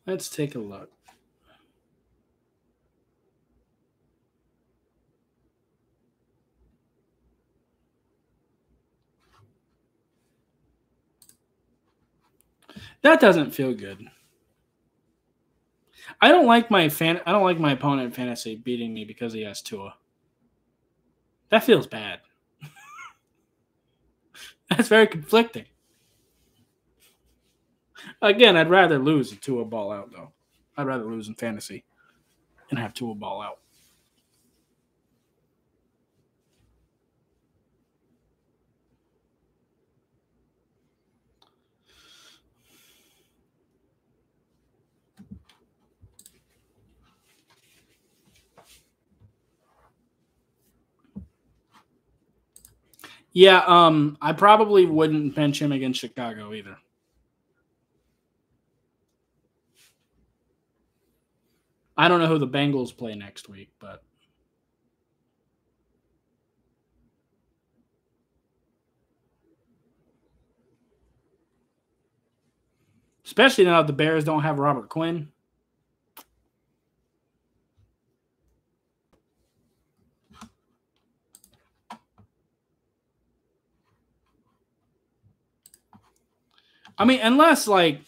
Let's take a look. That doesn't feel good. I don't like my opponent in fantasy beating me because he has Tua. That feels bad. That's very conflicting. Again, I'd rather lose a Tua ball out though. I'd rather lose in fantasy and have Tua ball out. Yeah, I probably wouldn't bench him against Chicago either. I don't know who the Bengals play next week, but especially now that the Bears don't have Robert Quinn. I mean, unless like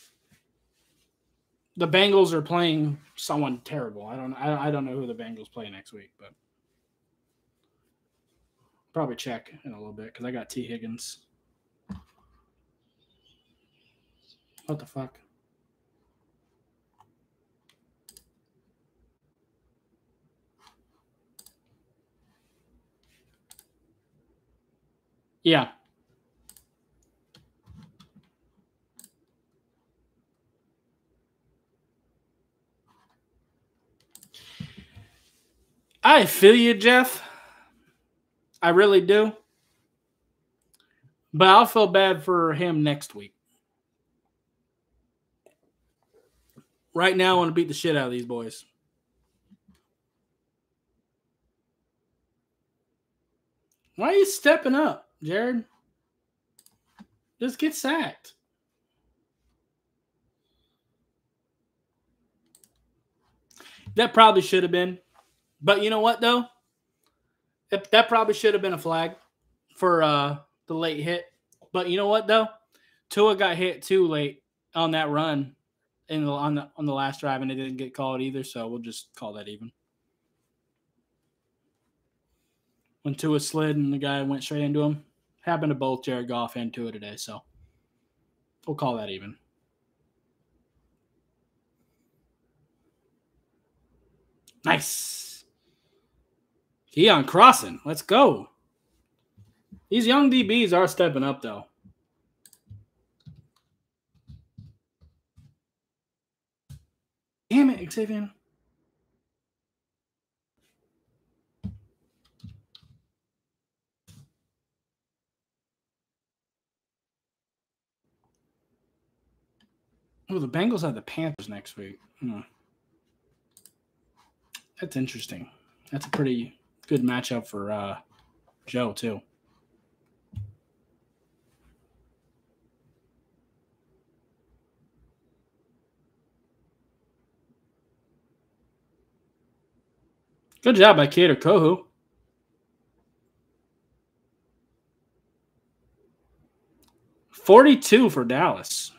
the Bengals are playing someone terrible. I don't know who the Bengals play next week, but probably check in a little bit because I got T. Higgins. What the fuck? Yeah. I feel you, Jeff. I really do. But I'll feel bad for him next week. Right now, I want to beat the shit out of these boys. Why are you stepping up, Jared? Just get sacked. That probably should have been. But you know what, though? That probably should have been a flag for the late hit. But you know what, though? Tua got hit too late on that run on the last drive, and it didn't get called either, so we'll just call that even. When Tua slid and the guy went straight into him. Happened to both Jared Goff and Tua today, so we'll call that even. Nice. Keon crossing. Let's go. These young DBs are stepping up, though. Damn it, Xavier. Oh, the Bengals have the Panthers next week. That's interesting. That's a pretty good matchup for Joe, too. Good job by Kader Kohu. $42 for Dallas.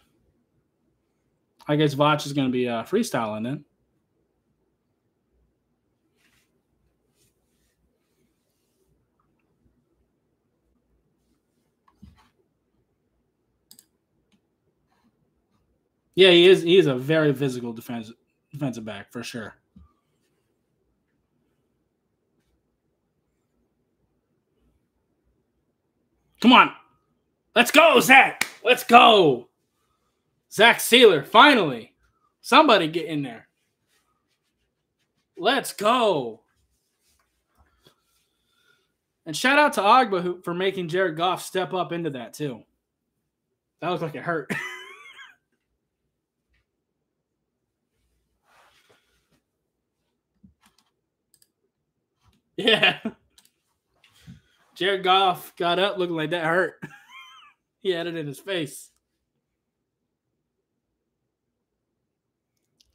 I guess Vach is going to be freestyling it. Yeah, he is. He is a very physical defensive back for sure. Come on, let's go, Zach. Let's go, Zach Sealer. Finally, somebody get in there. Let's go. And shout out to Ogba for making Jared Goff step up into that too. That looked like it hurt. Yeah. Jared Goff got up looking like that hurt. He had it in his face.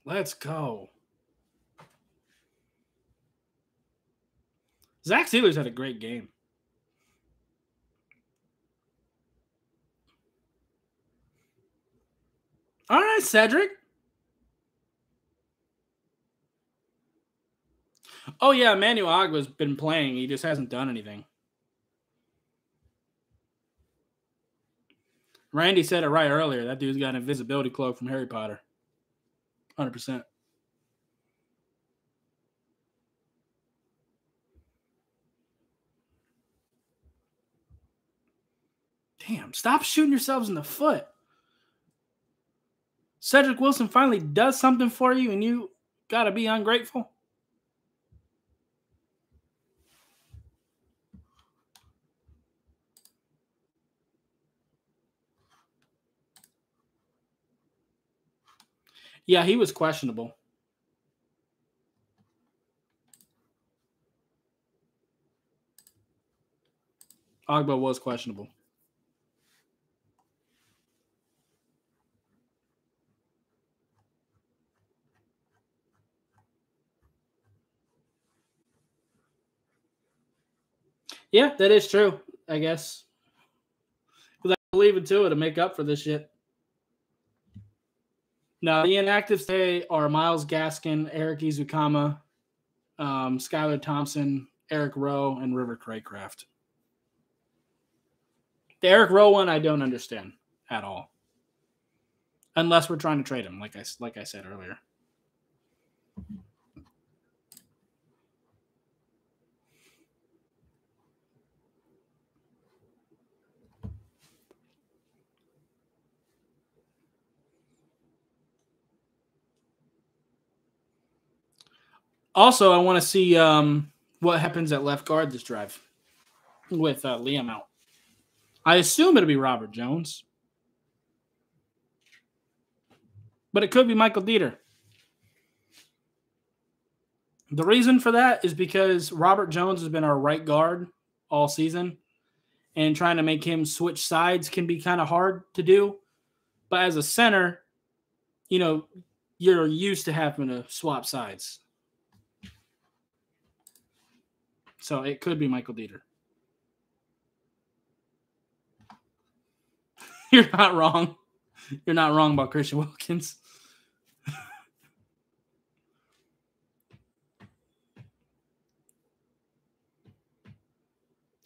Let's go. Zach Sealer's had a great game. All right, Cedric. Oh, yeah, Emmanuel Ogba's been playing. He just hasn't done anything. Randy said it right earlier. That dude's got an invisibility cloak from Harry Potter. 100%. Damn, stop shooting yourselves in the foot. Cedric Wilson finally does something for you, and you got to be ungrateful. Yeah, he was questionable. Ogba was questionable. Yeah, that is true, I guess. Because I believe in Tua to make up for this shit. Now, the inactives today are Myles Gaskin, Eric Izukama, Skylar Thompson, Eric Rowe, and River Craycraft. The Eric Rowe one, I don't understand at all. Unless we're trying to trade him, like I said earlier. Also, I want to see what happens at left guard this drive with Liam out. I assume it'll be Robert Jones, but it could be Michael Dieter. The reason for that is because Robert Jones has been our right guard all season, and trying to make him switch sides can be kind of hard to do. But as a center, you know, you're used to having to swap sides. So it could be Michael Dieter. You're not wrong. You're not wrong about Christian Wilkins.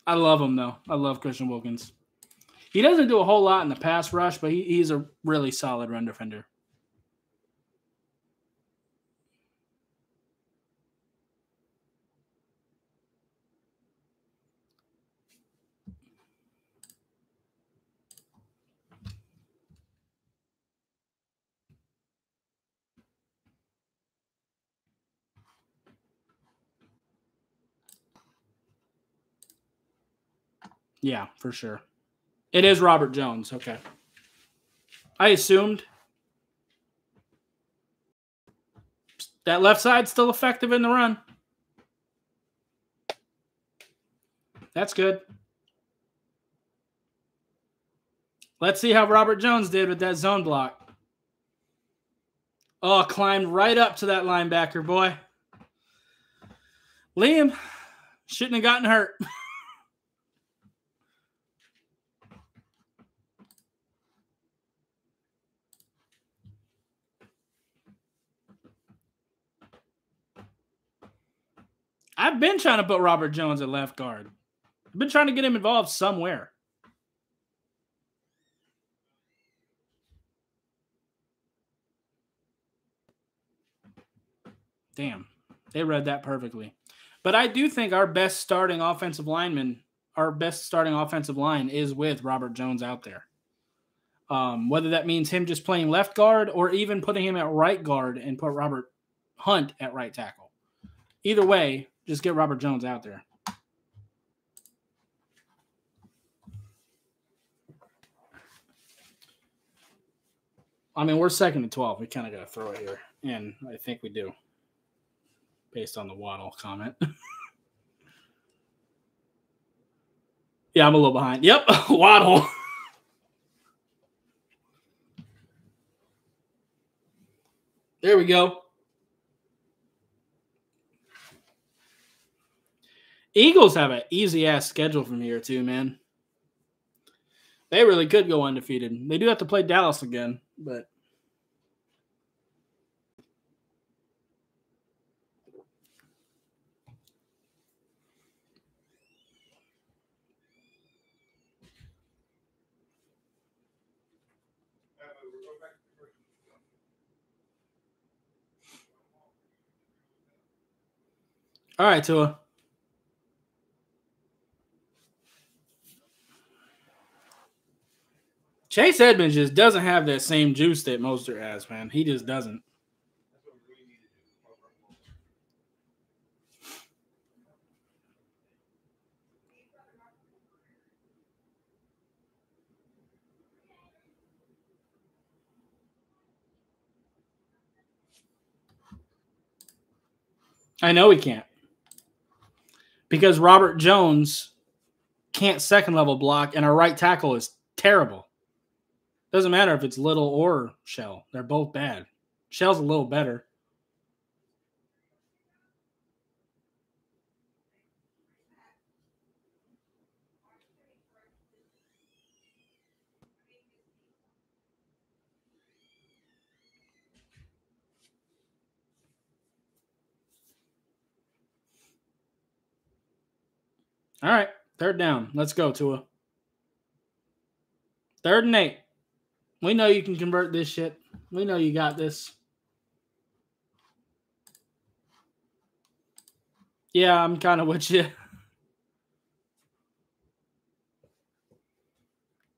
I love him, though. I love Christian Wilkins. He doesn't do a whole lot in the pass rush, but he's a really solid run defender. Yeah, for sure. It is Robert Jones. Okay. I assumed that left side's still effective in the run. That's good. Let's see how Robert Jones did with that zone block. Oh, climbed right up to that linebacker, boy. Liam shouldn't have gotten hurt. I've been trying to put Robert Jones at left guard. I've been trying to get him involved somewhere. Damn. They read that perfectly. But I do think our best starting offensive line is with Robert Jones out there. Whether that means him just playing left guard or even putting him at right guard and put Robert Hunt at right tackle. Either way, just get Robert Jones out there. I mean, we're second and 12. We kind of got to throw it here. And I think we do, based on the Waddle comment. Yeah, I'm a little behind. Yep, Waddle. There we go. Eagles have an easy-ass schedule from here, too, man. They really could go undefeated. They do have to play Dallas again, but... All right, Tua. Chase Edmonds just doesn't have that same juice that Mostert has, man. He just doesn't. I know he can't. Because Robert Jones can't second-level block, and our right tackle is terrible. Doesn't matter if it's Little or Shell. They're both bad. Shell's a little better. All right, third down. Let's go, Tua. 3rd and 8. We know you can convert this shit. We know you got this. Yeah, I'm kind of with you.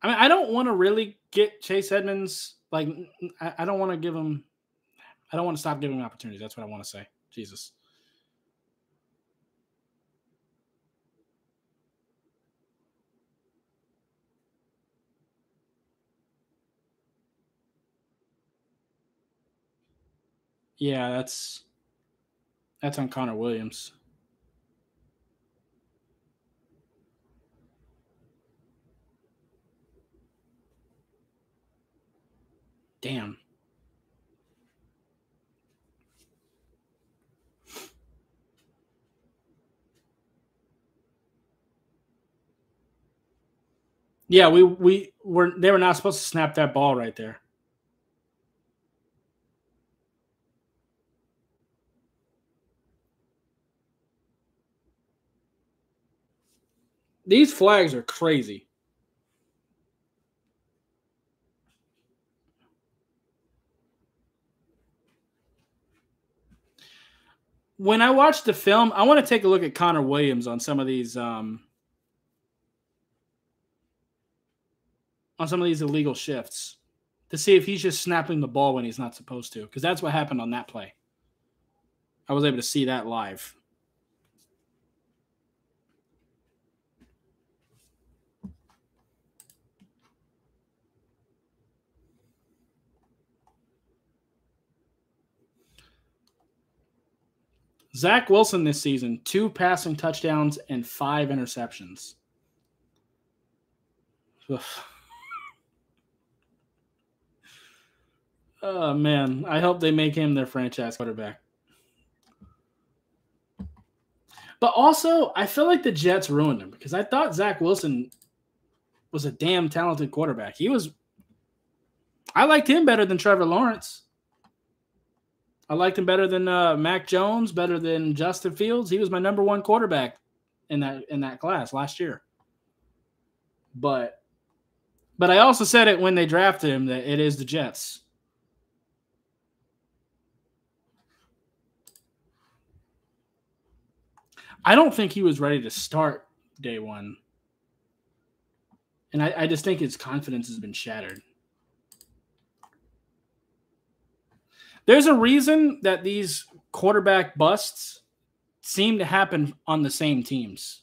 I mean, I don't want to really get Chase Edmonds. Like, I don't want to give him – I don't want to stop giving him opportunities. That's what I want to say. Jesus. Yeah, that's on Connor Williams. Damn. Yeah, they were not supposed to snap that ball right there. These flags are crazy. When I watch the film, I want to take a look at Connor Williams on some of these illegal shifts to see if he's just snapping the ball when he's not supposed to, because that's what happened on that play. I was able to see that live. Zach Wilson this season, 2 passing touchdowns and 5 interceptions. Oh, man. I hope they make him their franchise quarterback. But also, I feel like the Jets ruined him because I thought Zach Wilson was a damn talented quarterback. I liked him better than Trevor Lawrence. I liked him better than Mac Jones, better than Justin Fields. He was my number 1 quarterback in that class last year. But I also said it when they drafted him that it is the Jets. I don't think he was ready to start day one. And I just think his confidence has been shattered. There's a reason that these quarterback busts seem to happen on the same teams.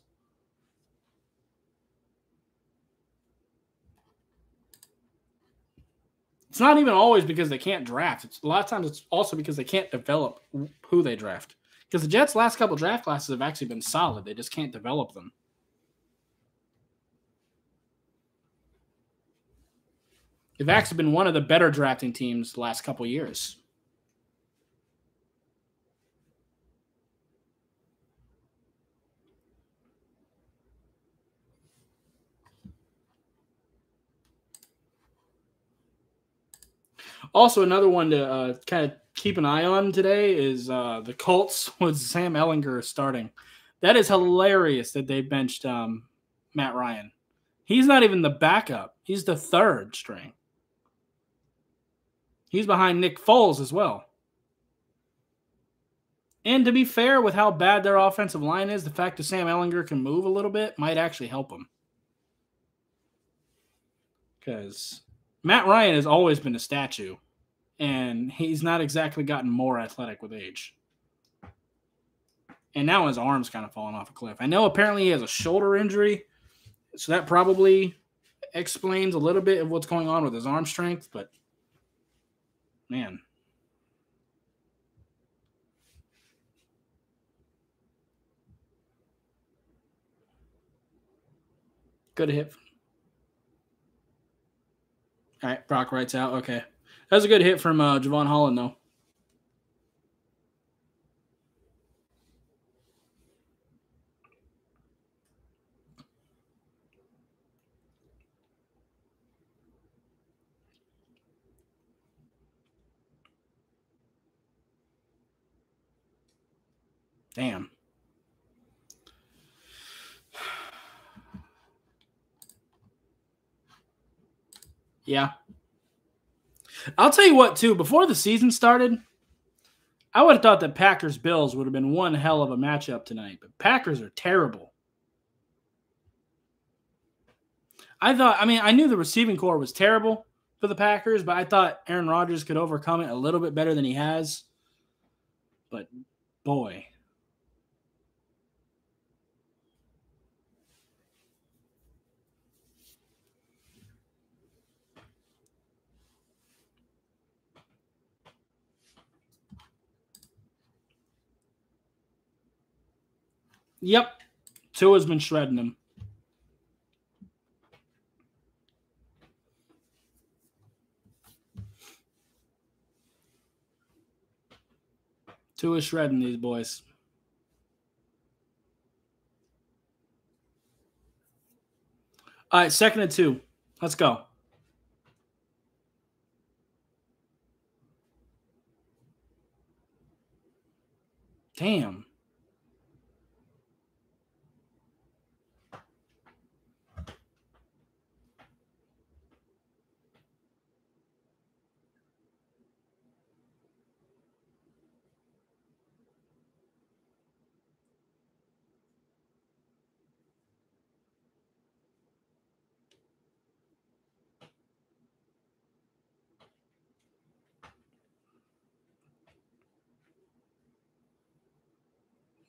It's not even always because they can't draft. A lot of times it's also because they can't develop who they draft. Because the Jets' last couple draft classes have actually been solid. They just can't develop them. They've actually been one of the better drafting teams the last couple years. Also, another one to kind of keep an eye on today is the Colts with Sam Ehlinger starting. That is hilarious that they benched Matt Ryan. He's not even the backup. He's the 3rd string. He's behind Nick Foles as well. And to be fair, with how bad their offensive line is, the fact that Sam Ehlinger can move a little bit might actually help him. Because Matt Ryan has always been a statue, and he's not exactly gotten more athletic with age. And now his arm's kind of falling off a cliff. I know apparently he has a shoulder injury, so that probably explains a little bit of what's going on with his arm strength, but man. Good hit. All right, Brock writes out. Okay. That was a good hit from Javon Holland, though. Damn. Yeah. I'll tell you what, too. Before the season started, I would have thought that Packers-Bills would have been one hell of a matchup tonight. But Packers are terrible. I knew the receiving core was terrible for the Packers, but I thought Aaron Rodgers could overcome it a little bit better than he has. But, boy. Yep. Tua's been shredding him. Tua's shredding these boys. All right, 2nd and 2. Let's go. Damn.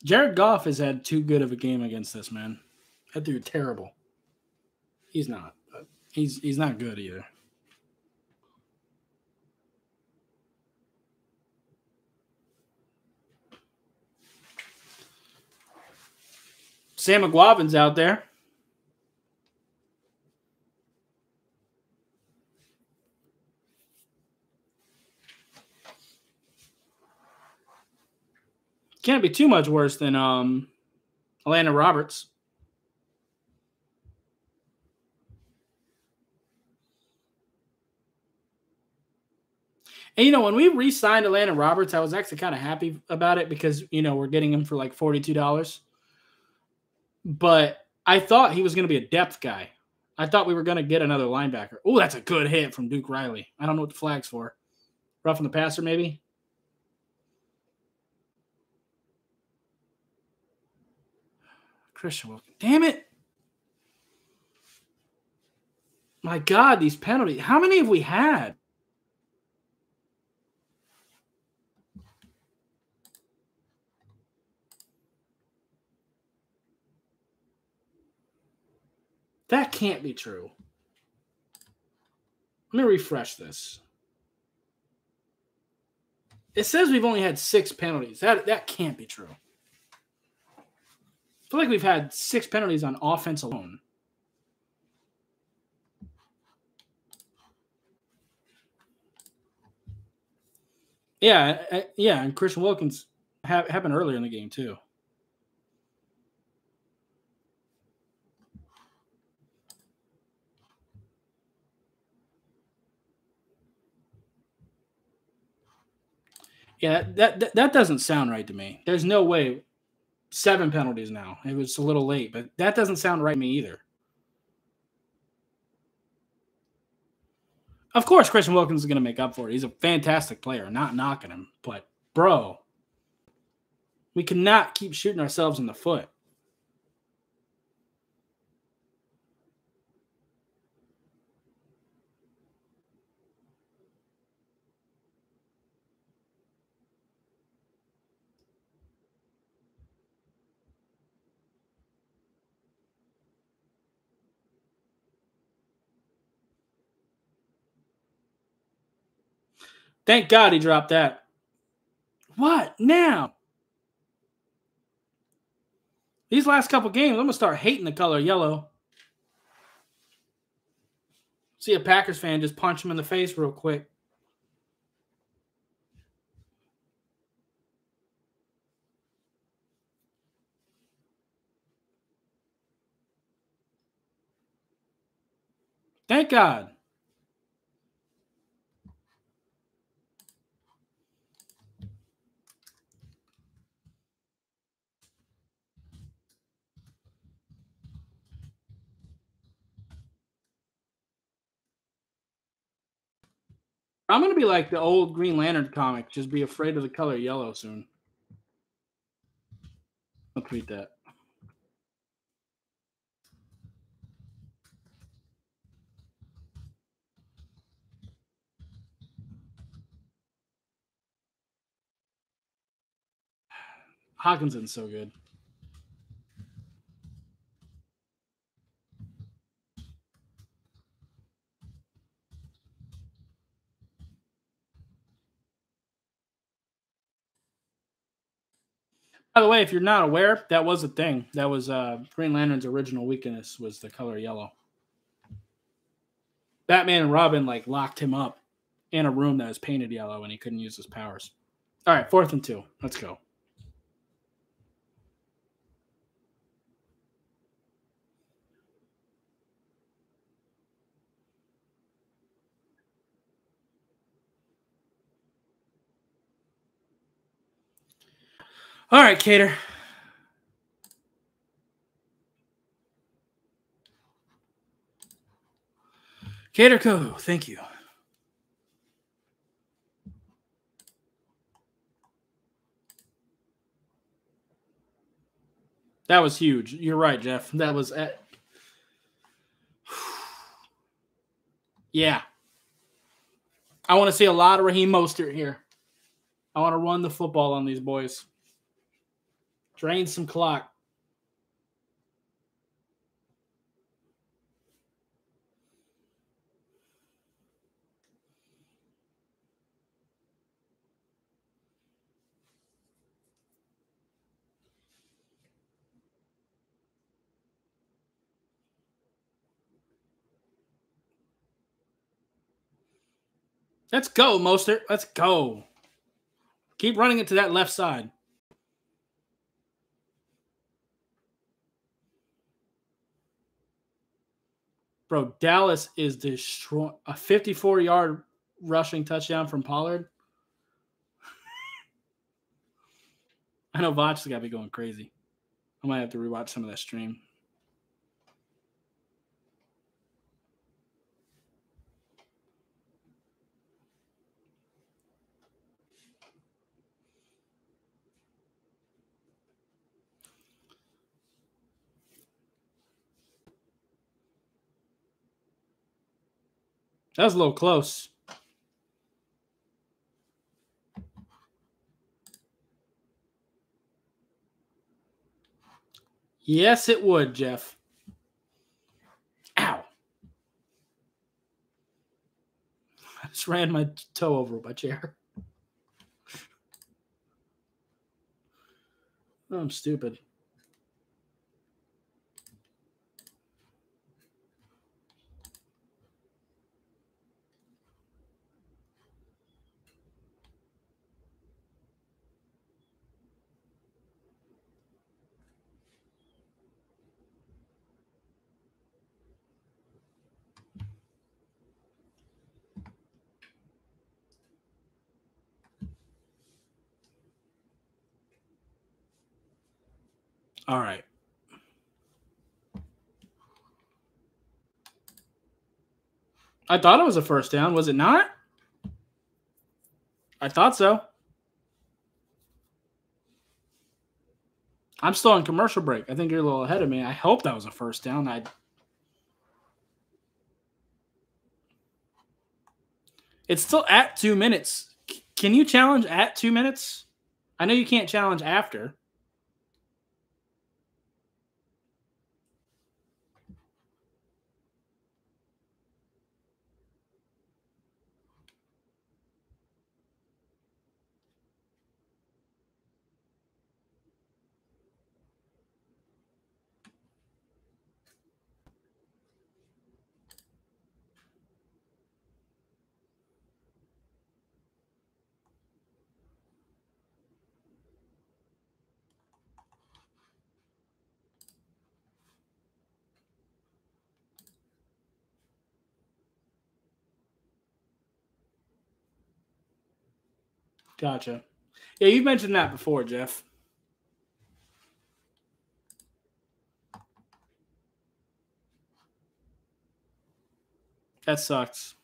Jared Goff has had too good of a game against this, man. That dude terrible. He's not. But he's not good either. Sam McGuavin's out there. Can't be too much worse than Atlanta Roberts. And, when we re-signed Atlanta Roberts, I was actually kind of happy about it because, we're getting him for like $42. But I thought he was going to be a depth guy. I thought we were going to get another linebacker. Oh, that's a good hit from Duke Riley. I don't know what the flag's for. Roughing the passer, maybe? Christian Wilkins. Damn it. My God, these penalties. How many have we had? That can't be true. Let me refresh this. It says we've only had 6 penalties. That can't be true. I feel like we've had 6 penalties on offense alone. Yeah, and Christian Wilkins happened earlier in the game too. Yeah, that doesn't sound right to me. There's no way. 7 penalties now. It was a little late, but that doesn't sound right to me either. Of course, Christian Wilkins is going to make up for it. He's a fantastic player. Not knocking him, but bro, we cannot keep shooting ourselves in the foot. Thank God he dropped that. What now? These last couple games, I'm going to start hating the color yellow. See a Packers fan just punch him in the face real quick. Thank God. I'm going to be like the old Green Lantern comic, just be afraid of the color yellow soon. I'll tweet that. Hawkinson's so good. By the way, if you're not aware, that was a thing. That was Green Lantern's original weakness was the color yellow. Batman and Robin like locked him up in a room that was painted yellow and he couldn't use his powers. All right, 4th and 2. Let's go. All right, Cater. Cater Co. Thank you. That was huge. You're right, Jeff. That was yeah. I want to see a lot of Raheem Mostert here. I want to run the football on these boys. Drain some clock. Let's go, Mostert. Let's go. Keep running it to that left side. Bro, Dallas is destroying a 54-yard rushing touchdown from Pollard. I know Vach's got to be going crazy. I might have to rewatch some of that stream. That was a little close. Yes, it would, Jeff. Ow. I just ran my toe over my chair. Oh, I'm stupid. All right. I thought it was a first down. Was it not? I thought so. I'm still on commercial break. I think you're a little ahead of me. I hope that was a first down. It's still at 2 minutes. Can you challenge at 2 minutes? I know you can't challenge after. Gotcha. Yeah, you've mentioned that before, Jeff. That sucks.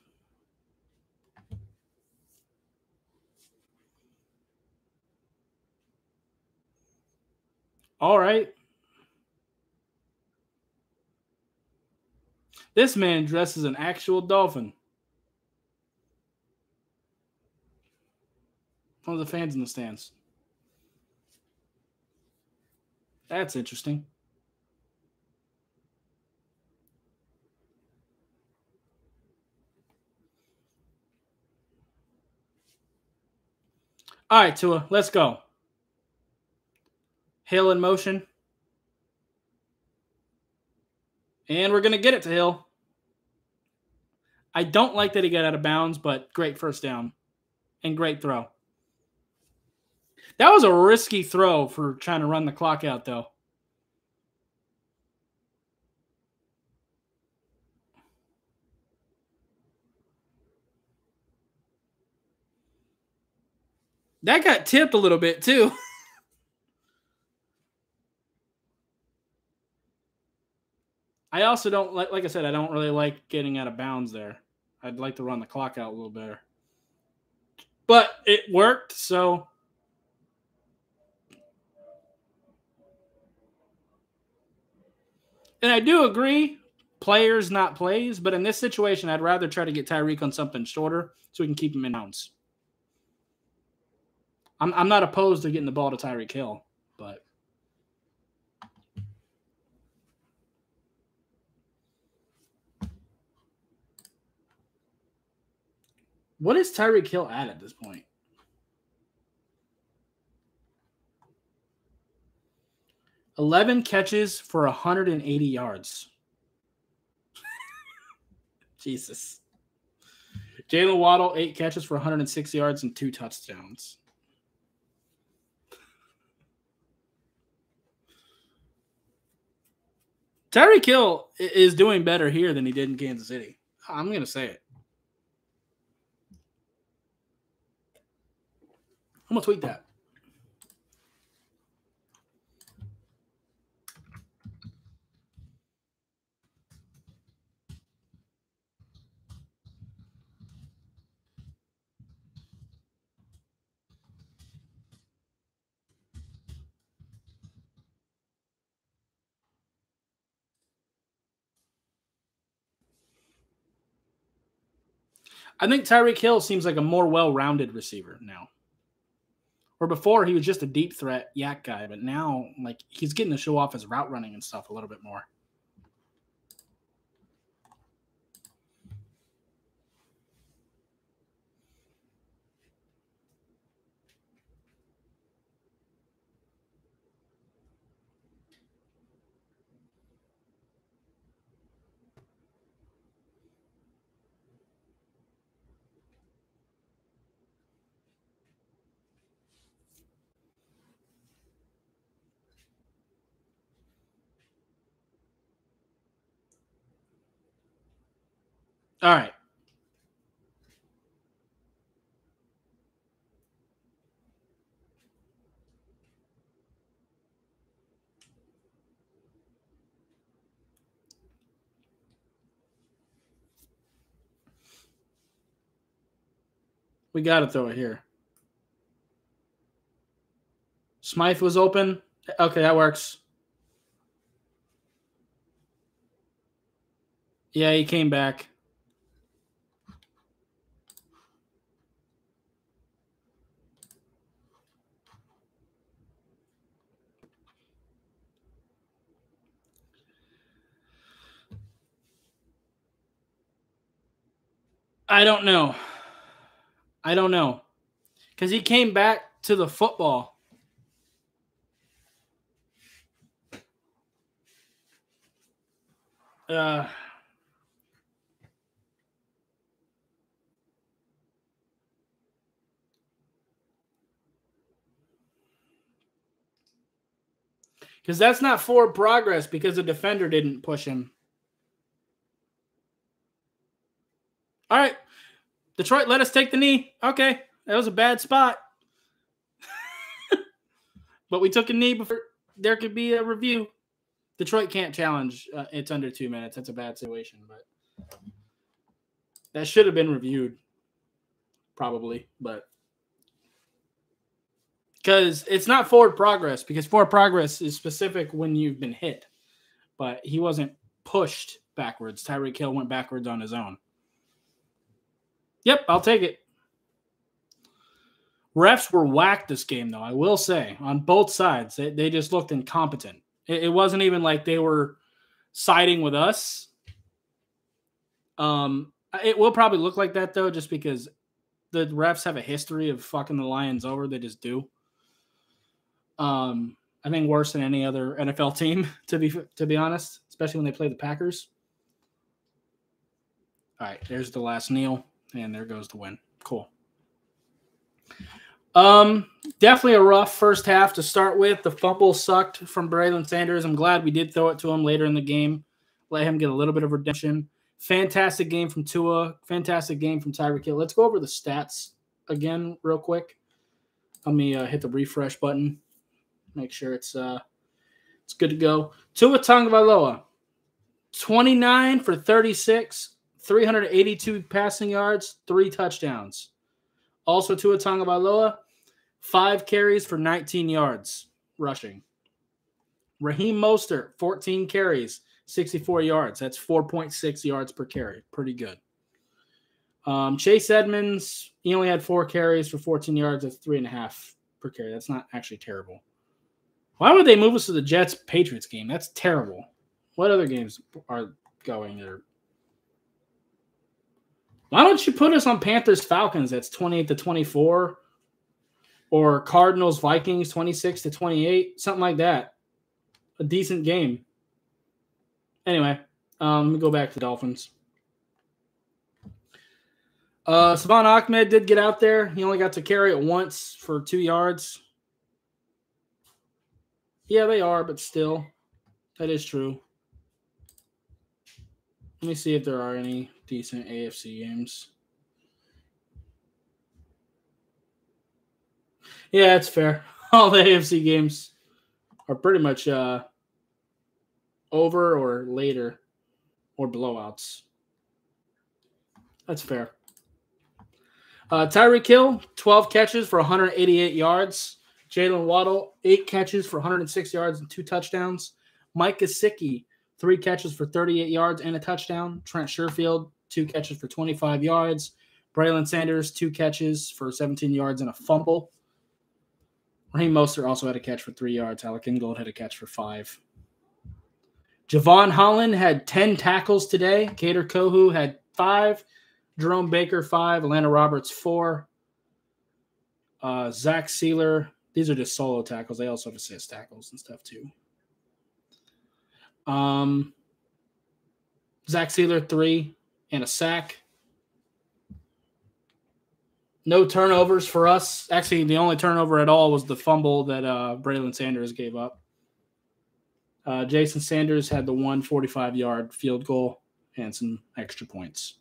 All right. This man dresses an actual dolphin. One of the fans in the stands. That's interesting. All right, Tua, let's go. Hill in motion. And we're going to get it to Hill. I don't like that he got out of bounds, but great first down. And great throw. That was a risky throw for trying to run the clock out, though. That got tipped a little bit, too. I also don't, like I said, I don't really like getting out of bounds there. I'd like to run the clock out a little better. But it worked, so. And I do agree, players, not plays. But in this situation, I'd rather try to get Tyreek on something shorter so we can keep him in bounds. I'm not opposed to getting the ball to Tyreek Hill, but. What is Tyreek Hill at this point? $11 catches for 180 yards. Jesus. Jalen Waddle, 8 catches for 106 yards and 2 touchdowns. Tyreek Hill is doing better here than he did in Kansas City. I'm going to say it. I'm going to tweet that. I think Tyreek Hill seems like a more well-rounded receiver now. Or before, he was just a deep threat yak guy, but now, like, he's getting to show off his route running and stuff a little bit more. All right. We got to throw it here. Smythe was open. Okay, that works. Yeah, he came back. I don't know. Because he came back to the football. Because that's not forward progress because the defender didn't push him. All right. Detroit, let us take the knee. Okay. That was a bad spot. But we took a knee before there could be a review. Detroit can't challenge. It's under 2 minutes. That's a bad situation. But that should have been reviewed. Probably. But because it's not forward progress. Because forward progress is specific when you've been hit. But he wasn't pushed backwards. Tyreek Hill went backwards on his own. Yep, I'll take it. Refs were whacked this game, though, I will say, on both sides. They just looked incompetent. It wasn't even like they were siding with us. It will probably look like that, though, just because the refs have a history of fucking the Lions over. They just do. I think worse than any other NFL team, to be honest, especially when they play the Packers. All right, there's the last kneel, and there goes the win. Cool. Definitely a rough first half to start with. The fumble sucked from Braylon Sanders. I'm glad we did throw it to him later in the game. Let him get a little bit of redemption. Fantastic game from Tua. Fantastic game from Tyreek Hill. Let's go over the stats again real quick. Let me hit the refresh button. Make sure it's good to go. Tua Tagovailoa, 29 for 36, 382 passing yards, 3 touchdowns. Also Tua Tagovailoa, 5 carries for 19 yards rushing. Raheem Mostert, 14 carries, 64 yards. That's 4.6 yards per carry. Pretty good. Chase Edmonds, he only had 4 carries for 14 yards. That's 3.5 per carry. That's not actually terrible. Why would they move us to the Jets-Patriots game? That's terrible. What other games are going there? Why don't you put us on Panthers-Falcons? That's 28-24. Or Cardinals-Vikings, 26-28. Something like that. A decent game. Anyway, let me go back to the Dolphins. Savon Ahmed did get out there. He only got to carry it once for 2 yards. Yeah, they are, but still, that is true. Let me see if there are any decent AFC games. Yeah, it's fair. All the AFC games are pretty much over or later or blowouts. That's fair. Tyreek Hill, 12 catches for 188 yards. Jalen Waddle, 8 catches for 106 yards and 2 touchdowns. Mike Gesicki, 3 catches for 38 yards and a touchdown. Trent Sherfield, 2 catches for 25 yards. Braylon Sanders, 2 catches for 17 yards and a fumble. Raheem Mostert also had a catch for 3 yards. Alec Ingold had a catch for 5. Javon Holland had 10 tackles today. Kader Kohu had 5. Jerome Baker, 5. Atlanta Roberts, 4. Zach Sealer. These are just solo tackles. They also have assist tackles and stuff too. Zach Sealer, 3 and a sack. No turnovers for us. Actually, the only turnover at all was the fumble that Braylon Sanders gave up. Jason Sanders had the 145-yard field goal and some extra points.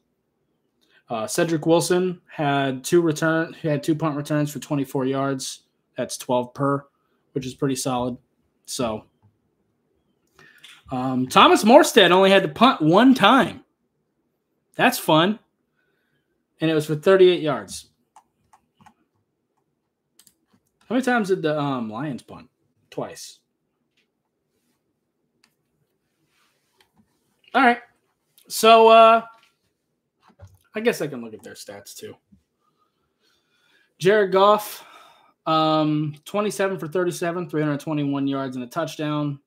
Cedric Wilson had 2 punt returns for 24 yards. That's 12 per, which is pretty solid. So, Thomas Morstead only had to punt 1 time. That's fun. And it was for 38 yards. How many times did the Lions punt? Twice. All right. So, I guess I can look at their stats too. Jared Goff, 27 for 37, 321 yards and a touchdown.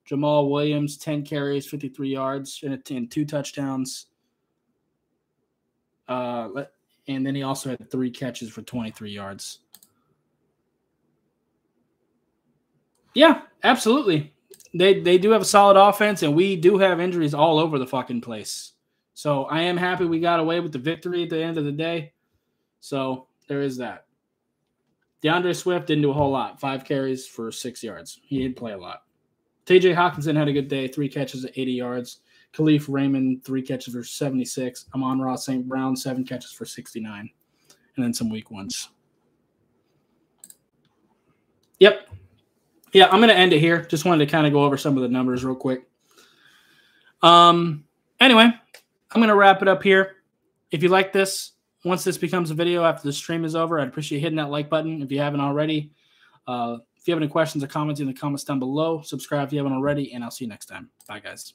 Jamal Williams, 10 carries, 53 yards and 2 touchdowns. And then he also had 3 catches for 23 yards. Yeah, absolutely. They do have a solid offense, and we do have injuries all over the fucking place. So I am happy we got away with the victory at the end of the day. So there is that. DeAndre Swift didn't do a whole lot. 5 carries for 6 yards. He didn't play a lot. TJ Hawkinson had a good day. 3 catches at 80 yards. Khalif Raymond, 3 catches for 76. Amon-Ra St. Brown, 7 catches for 69. And then some weak ones. Yep. Yeah, I'm going to end it here. Just wanted to kind of go over some of the numbers real quick. Anyway, I'm going to wrap it up here. If you like this, once this becomes a video after the stream is over, I'd appreciate hitting that like button if you haven't already. If you have any questions or comments in the comments down below, subscribe if you haven't already, and I'll see you next time. Bye, guys.